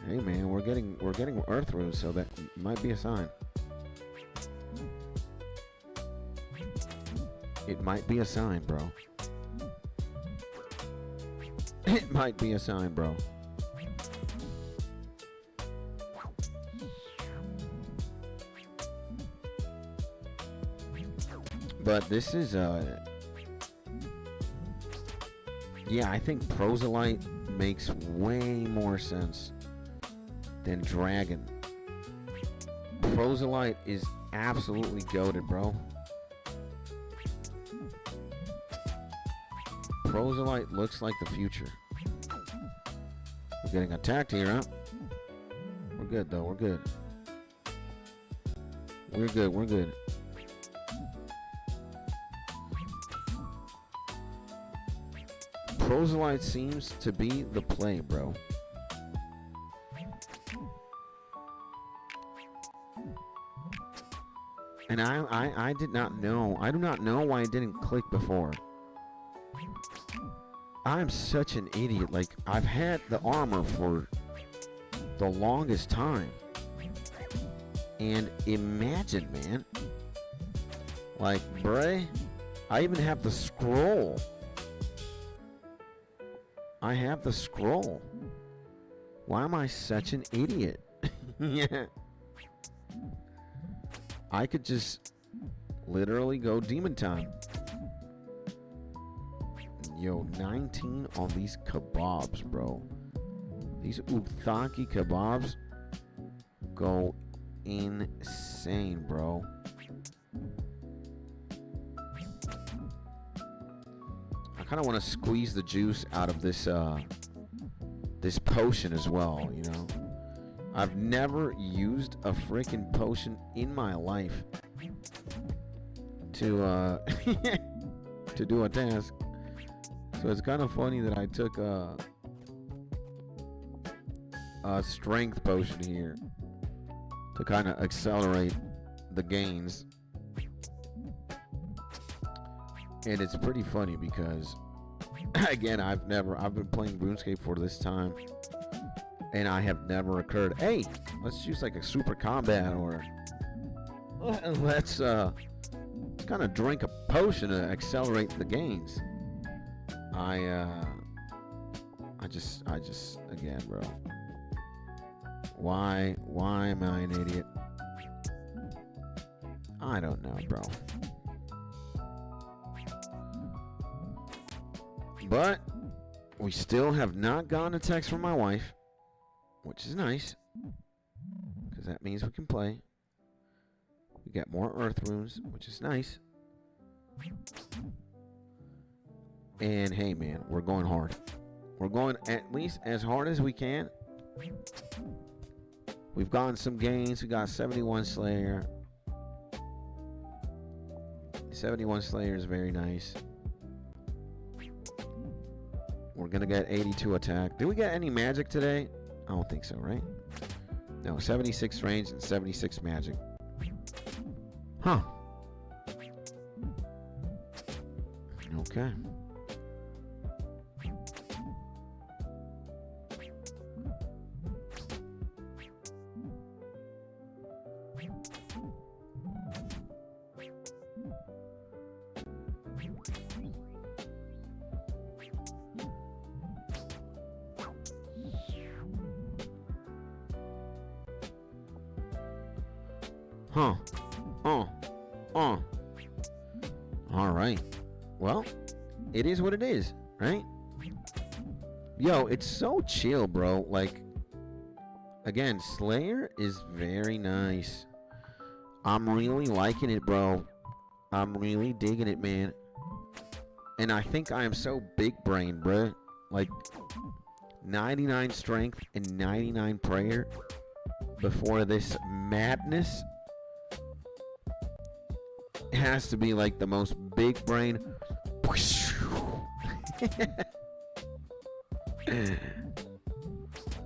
hey man, we're getting Earth runes, so that might be a sign. It might be a sign, bro. It might be a sign, bro. But this is yeah, I think Proselyte makes way more sense than Dragon. Proselyte is absolutely goated, bro. Proselyte looks like the future. We're getting attacked here, huh? We're good though, we're good. We're good, we're good. Proselyte seems to be the play, bro. And I did not know. I do not know why it didn't click before. I'm such an idiot. Like, I've had the armor for the longest time. And imagine, man. Like, bruh, I even have the scroll. I have the scroll. Why am I such an idiot? Yeah. I could just literally go demon time. Yo, 19 on these kebabs, bro. These Uthaki kebabs go insane, bro. I kind of want to squeeze the juice out of this this potion as well, you know. I've never used a freaking potion in my life to to do a task. So it's kind of funny that I took a strength potion here to kind of accelerate the gains. And it's pretty funny because again, I've been playing RuneScape for this time, and I have never occurred, hey, let's use like a super combat, or let's kind of drink a potion to accelerate the gains. I just again, bro, why am I an idiot? I don't know, bro. But we still have not gotten a text from my wife, which is nice, because that means we can play. We got more earth runes, which is nice. And hey, man, we're going hard. We're going at least as hard as we can. We've gotten some gains. We got 71 Slayer. 71 Slayer is very nice. We're gonna get 82 attack. Did we get any magic today? I don't think so, right? No, 76 range and 76 magic. Huh. Okay. Huh. All right. Well, it is what it is, right? Yo, it's so chill, bro. Like, again, Slayer is very nice. I'm really liking it, bro. I'm really digging it, man. And I think I am so big brain, bro. Like, 99 strength and 99 prayer before this madness. It has to be like the most big brain.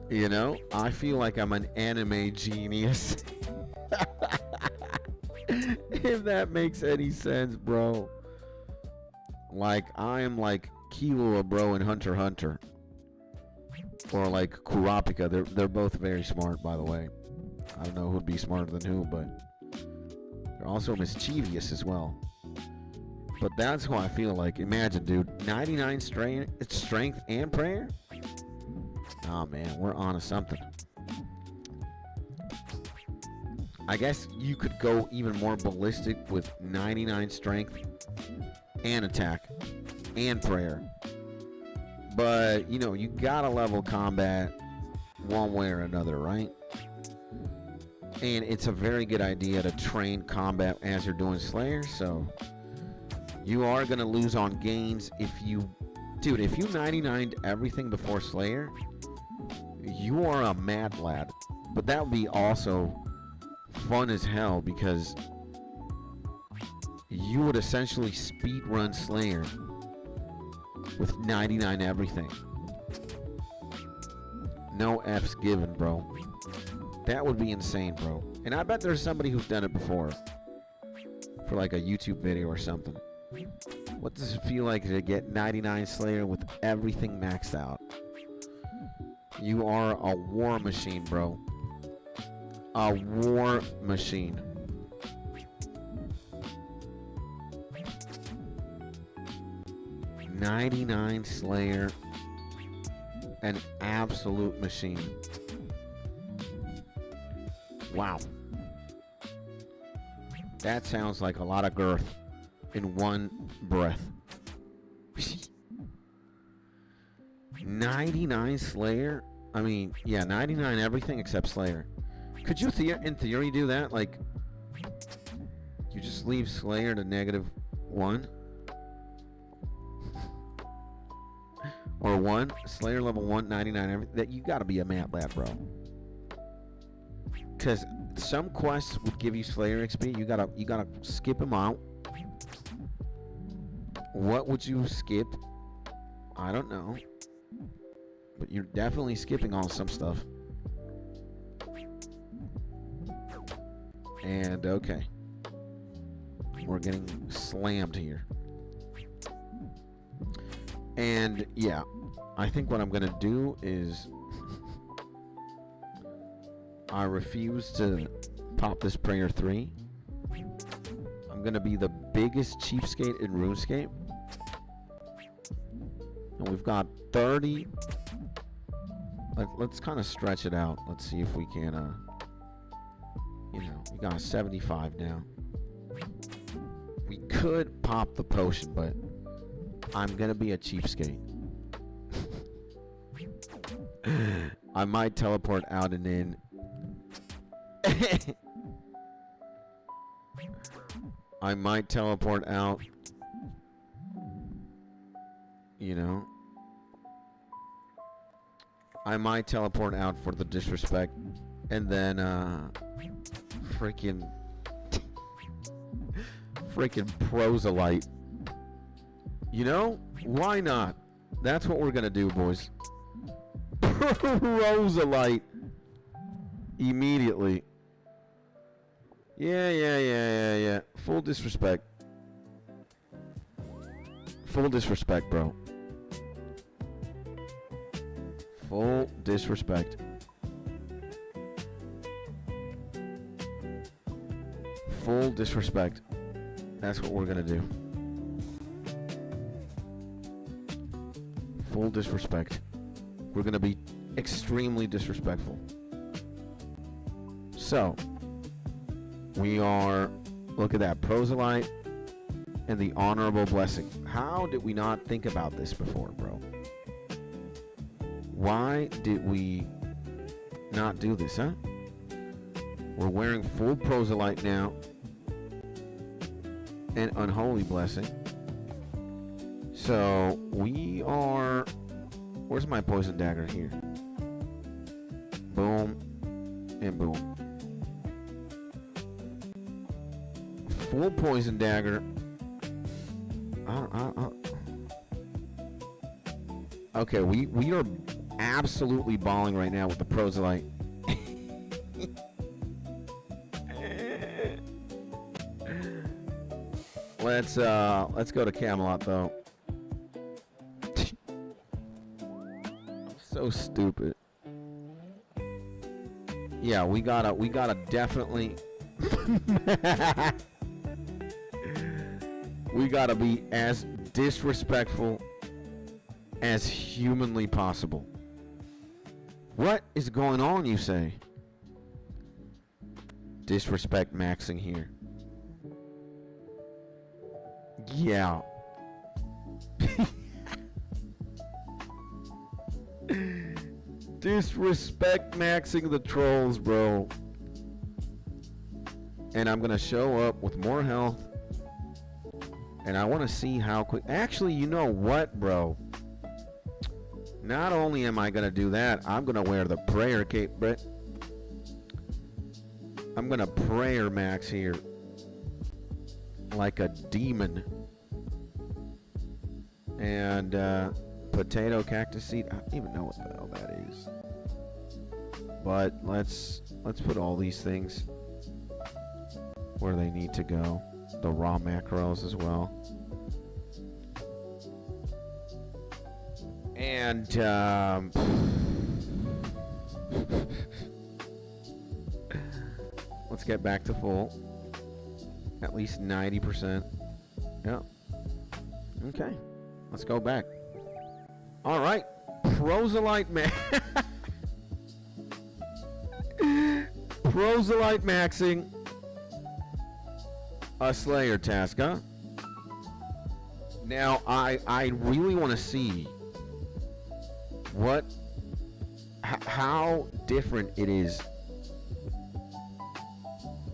You know, I feel like I'm an anime genius. If that makes any sense, bro. Like, I am like Killua, bro, in Hunter x Hunter. Or like Kurapika. They're both very smart, by the way. I don't know who'd be smarter than who, but they're also mischievous as well. But that's who I feel like. Imagine, dude, 99 strength and prayer? Oh man, we're on to something. I guess you could go even more ballistic with 99 strength and attack and prayer. But, you know, you gotta level combat one way or another, right? And it's a very good idea to train combat as you're doing Slayer, so you are gonna lose on gains if you... Dude, if you 99'd everything before Slayer, you are a mad lad. But that would be also fun as hell, because you would essentially speedrun Slayer with 99 everything. No F's given, bro. That would be insane, bro. And I bet there's somebody who's done it before for like a YouTube video or something. What does it feel like to get 99 Slayer with everything maxed out? You are a war machine, bro. A war machine. $99 Slayer. An absolute machine. Wow. That sounds like a lot of girth in one breath. 99 Slayer? I mean, yeah, 99 everything except Slayer. Could you, in theory, do that? Like, you just leave Slayer to -1? or 1, Slayer level 1, 99, that you gotta be a mat lad, bro. Because some quests would give you Slayer XP. You gotta skip them out. What would you skip? I don't know. But you're definitely skipping on some stuff. And okay. We're getting slammed here. And yeah, I think what I'm gonna do is I refuse to pop this Prayer 3. I'm gonna be the biggest cheapskate in RuneScape. And we've got 30. Let's kind of stretch it out. Let's see if we can, you know, we got 75 now. We could pop the potion, but I'm gonna be a cheapskate. I might teleport out and in. I might teleport out. You know. I might teleport out for the disrespect. And then, freaking proselyte. You know? Why not? That's what we're gonna do, boys. Proselyte. Immediately. Yeah. Full disrespect. Full disrespect, bro. Full disrespect. Full disrespect. That's what we're gonna do. Full disrespect. We're gonna be extremely disrespectful. So, we are, look at that, proselyte and the honorable blessing. How did we not think about this before, bro? Why did we not do this, huh? We're wearing full proselyte now and unholy blessing. So, we are, where's my poison dagger? Here. Boom and boom. Full poison dagger. Okay, we are absolutely balling right now with the proselyte. Let's go to Camelot though. So stupid. Yeah, we gotta definitely we gotta be as disrespectful as humanly possible. What is going on, you say? Disrespect maxing here. Yeah. Disrespect maxing the trolls, bro. And I'm gonna show up with more health. And I want to see how quick. Actually, you know what, bro? Not only am I gonna do that, I'm gonna wear the prayer cape, but I'm gonna prayer max here like a demon. And potato cactus seed. I don't even know what the hell that is. But let's put all these things where they need to go. The raw macros as well. And let's get back to full. At least 90%. Yeah. Okay. Let's go back. All right. Proselyte Proselyte maxing a Slayer task, huh? Now, I really want to see how different it is.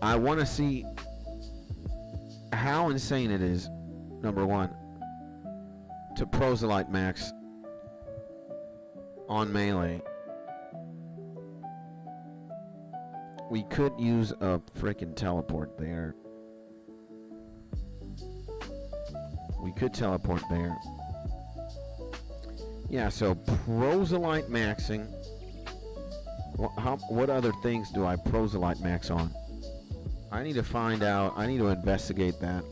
I want to see how insane it is, number one, to proselyte max on melee. We could use a frickin' teleport there. We could teleport there. Yeah, so proselyte maxing. What other things do I proselyte max on? I need to find out. I need to investigate that.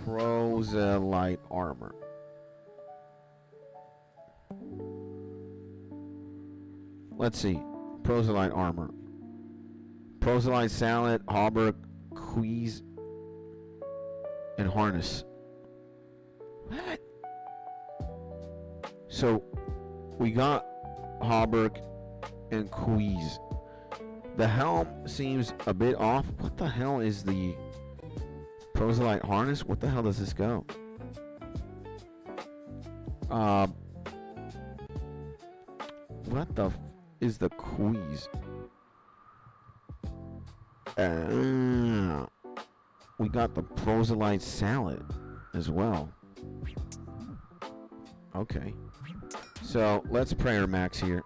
Proselyte armor. Let's see. Proselyte armor. Proselyte salad, hauberk, queeze, and harness. What? So, we got hauberk and queeze. The helm seems a bit off. What the hell is the proselyte harness? What the hell does this go? What the is the queeze? We got the proselyte salad as well. Okay. So let's prayer max here.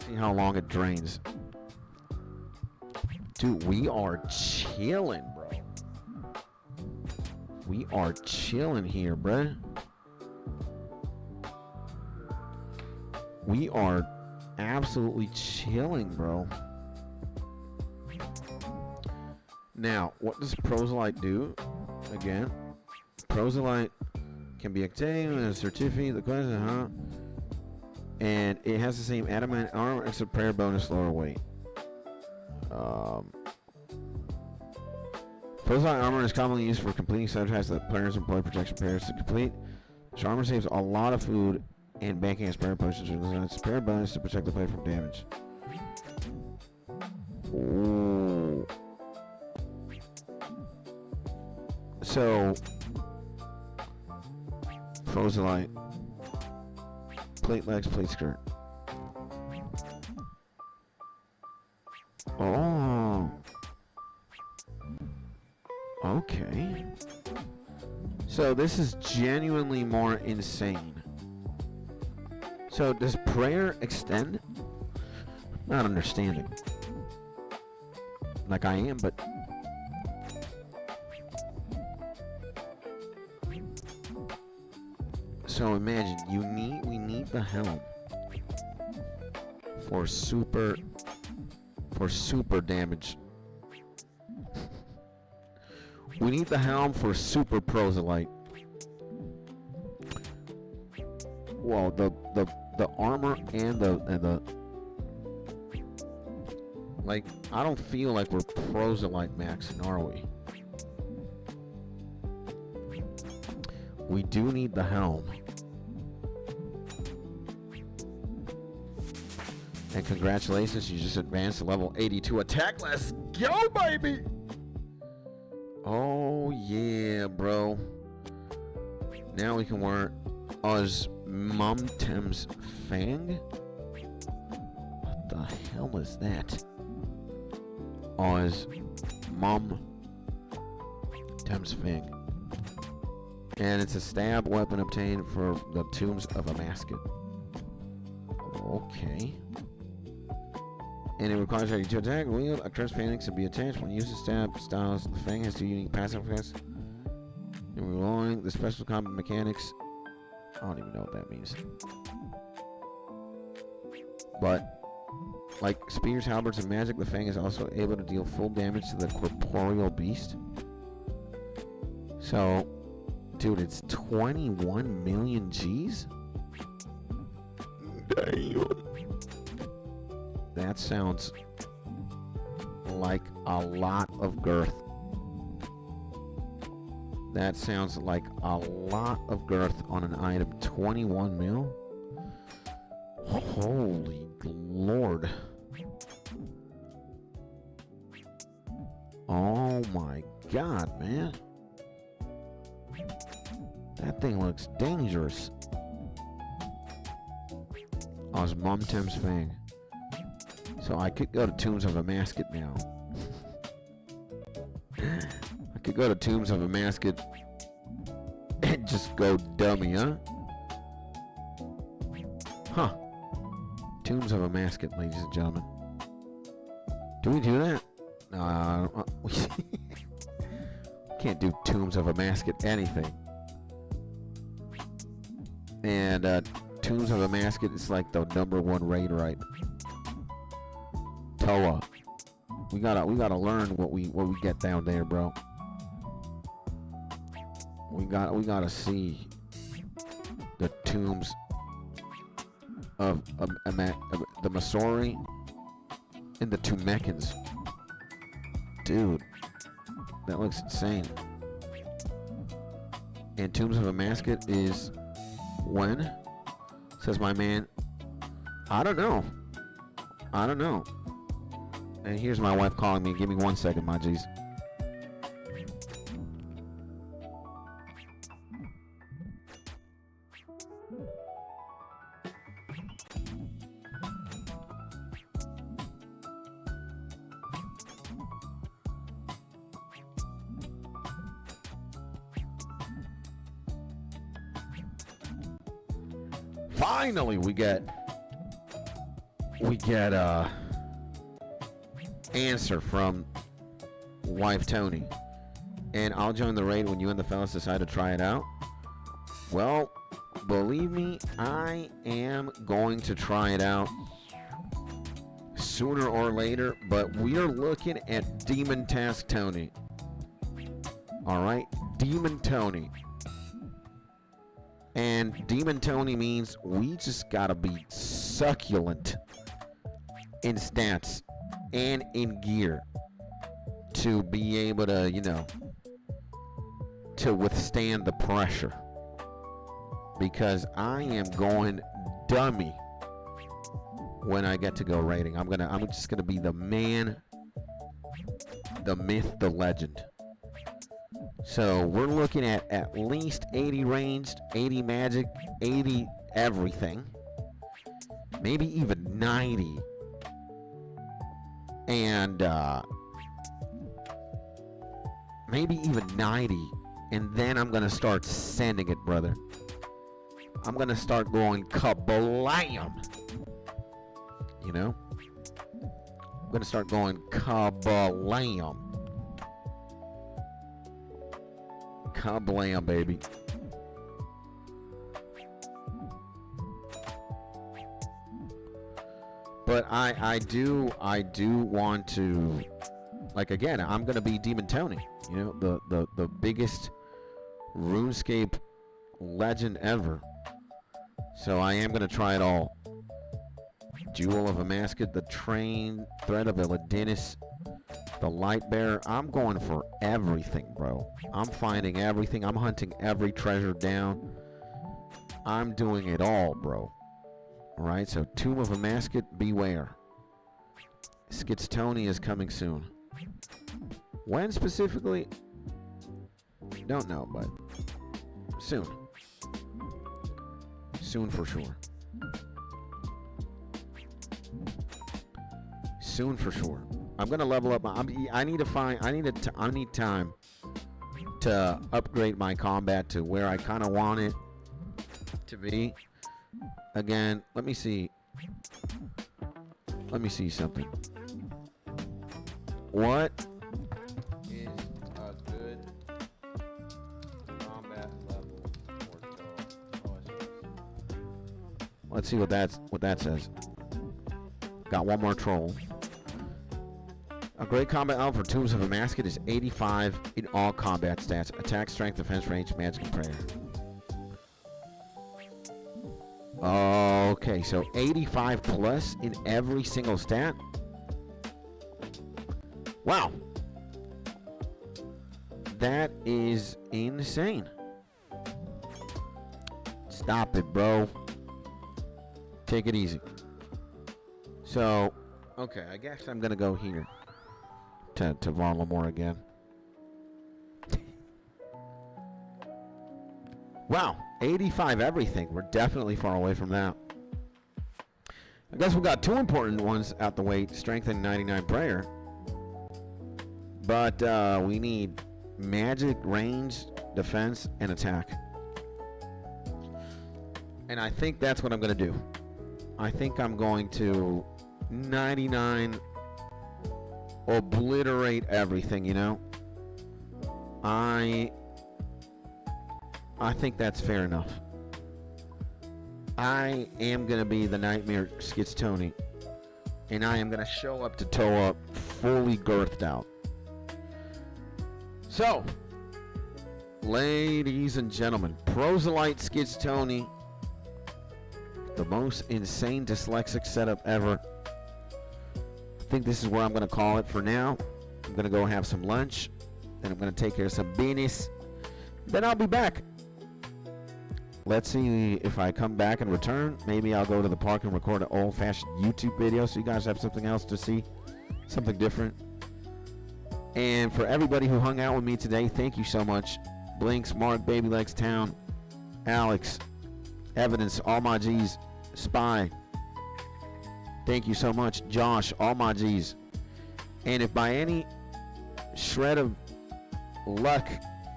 See how long it drains. Dude, we are chilling, bro. We are chilling here, bruh. We are absolutely chilling, bro. Now, what does proselyte do? Again, proselyte can be obtained with a certificate. The question, huh? And it has the same adamant armor except prayer bonus lower weight. Proselyte armor is commonly used for completing subtasks that players employ protection pairs to complete. This armor saves a lot of food and banking as prayer potions. It's prayer bonus to protect the player from damage. Ooh. So, proselyte, plate legs, plate skirt. Oh, okay. So this is genuinely more insane. So does prayer extend? Not understanding. Like I am, but so imagine we need the helm for super damage. We need the helm for super proselyte. Well, the armor and the like, I don't feel like we're proselyte maxing, are we? We do need the helm. And congratulations, you just advanced to level 82 attack. Let's go, baby! Oh, yeah, bro. Now we can wear Osmumtem's Fang. What the hell is that? Osmumtem's Fang. And it's a stab weapon obtained for the Tombs of a Masket. Okay. And it requires you to attack, wield a cursed phalanx to be attached. When using stab styles, the Fang has two unique passive effects. And we're rolling the special combat mechanics. I don't even know what that means. But, like spears, halberds, and magic, the Fang is also able to deal full damage to the corporeal beast. So, dude, it's 21 million G's? Damn. That sounds like a lot of girth. That sounds like a lot of girth on an item. 21 mil? Holy Lord. Oh my God, man. That thing looks dangerous. Osmumtem's Fang. So I could go to Tombs of a Masket now. I could go to Tombs of a Masket just go dummy, huh? Huh. Tombs of a Mascot, ladies and gentlemen. Do we do that? No, we can't do Tombs of a Mascot anything. And Tombs of a Mascot is like the #1 raid, right? Toa. We gotta learn what we get down there, bro. We gotta see the tombs of the Masori and the Tumekans. Dude, that looks insane. And Tombs of a Mascot is when? Says my man. I don't know. And here's my wife calling me. Give me 1 second, my G's. Finally, we get answer from wife Tony. And I'll join the raid when you and the fellas decide to try it out. Well, believe me, I am going to try it out sooner or later, but we are looking at Demon Task Tony. Alright, Demon Tony. And Demon Tony means we just gotta be succulent in stats and in gear to be able to, you know, to withstand the pressure. Because I am going dummy when I get to go raiding. I'm just gonna be the man, the myth, the legend. So we're looking at least 80 ranged, 80 magic, 80 everything, maybe even 90, and maybe even 90, and then I'm gonna start sending it, brother. I'm gonna start going kablam. You know, I'm gonna start going kablam. Kablam, baby. But I do want to, like, again, I'm gonna be Demon Tony, you know, the biggest RuneScape legend ever. So I am gonna try it all. Jewel of a Mascot, the Train, Thread of Eladinis, the Light Bearer. I'm going for everything, bro. I'm finding everything. I'm hunting every treasure down. I'm doing it all, bro. Alright, so Tomb of a Mascot, beware. Skitstoni is coming soon. When specifically? Don't know, but soon. Soon for sure. Soon for sure. I'm gonna level up. I need time to upgrade my combat to where I kind of want it to be. Again, let me see. Let me see something. What Is a good combat level for OSRs? Let's see what that says. Got one more troll. A great combat level for Tombs of a Mascot is 85 in all combat stats. Attack, strength, defense, range, magic, and prayer. Okay, so 85 plus in every single stat. Wow. That is insane. Stop it, bro. Take it easy. So, okay, I guess I'm gonna go here to Varlamore again. Wow, 85 everything. We're definitely far away from that. I guess we got two important ones out the way. Strength and 99 prayer. But we need magic, range, defense, and attack. And I think that's what I'm going to do. I think I'm going to 99 obliterate everything, you know? I think that's fair enough. I am going to be the Nightmare Skits Tony. And I am going to show up to toe up fully girthed out. So, ladies and gentlemen, Proselyte Skits Tony, the most insane dyslexic setup ever. I think this is where I'm going to call it for now. I'm going to go have some lunch. Then I'm going to take care of some business. Then I'll be back. Let's see if I come back and return. Maybe I'll go to the park and record an old-fashioned YouTube video so you guys have something else to see. Something different. And for everybody who hung out with me today, thank you so much. Blinks, Mark, Baby Legs Town, Alex, Evidence, all my G's, Spy. Thank you so much. Josh, all my G's. And if by any shred of luck,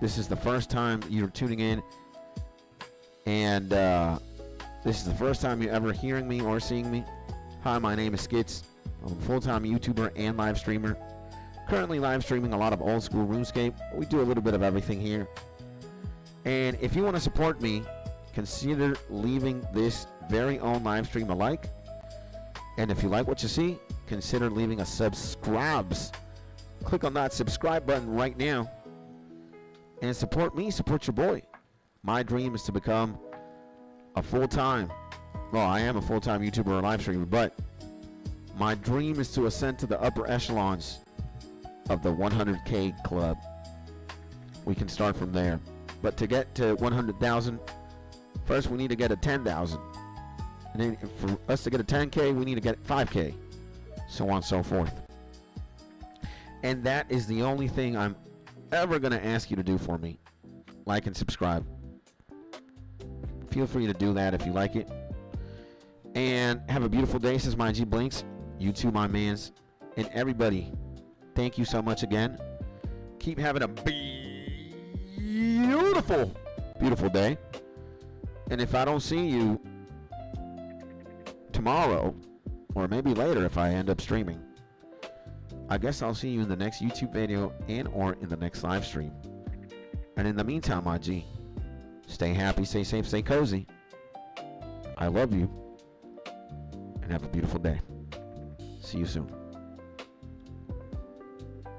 this is the first time you're tuning in, and this is the first time you're ever hearing me or seeing me, hi, my name is Skits. I'm a full-time YouTuber and live streamer. Currently live streaming a lot of old school RuneScape. We do a little bit of everything here. And if you want to support me, consider leaving this very own live stream a like. And if you like what you see, consider leaving a subscribes. Click on that subscribe button right now. And support me, support your boy. My dream is to become a full-time, well, I am a full-time YouTuber or live streamer, but my dream is to ascend to the upper echelons of the 100K club. We can start from there. But to get to 100,000, first we need to get a 10,000. And then for us to get a 10K, we need to get 5K. So on and so forth. And that is the only thing I'm ever going to ask you to do for me. Like and subscribe. Feel free to do that if you like it. And have a beautiful day. This is my G Blinks. You too, my mans. And everybody, thank you so much again. Keep having a beautiful, beautiful day. And if I don't see you tomorrow, or maybe later if I end up streaming, I guess I'll see you in the next YouTube video and or in the next live stream. And in the meantime, my G, stay happy, stay safe, stay cozy. I love you. And have a beautiful day. See you soon.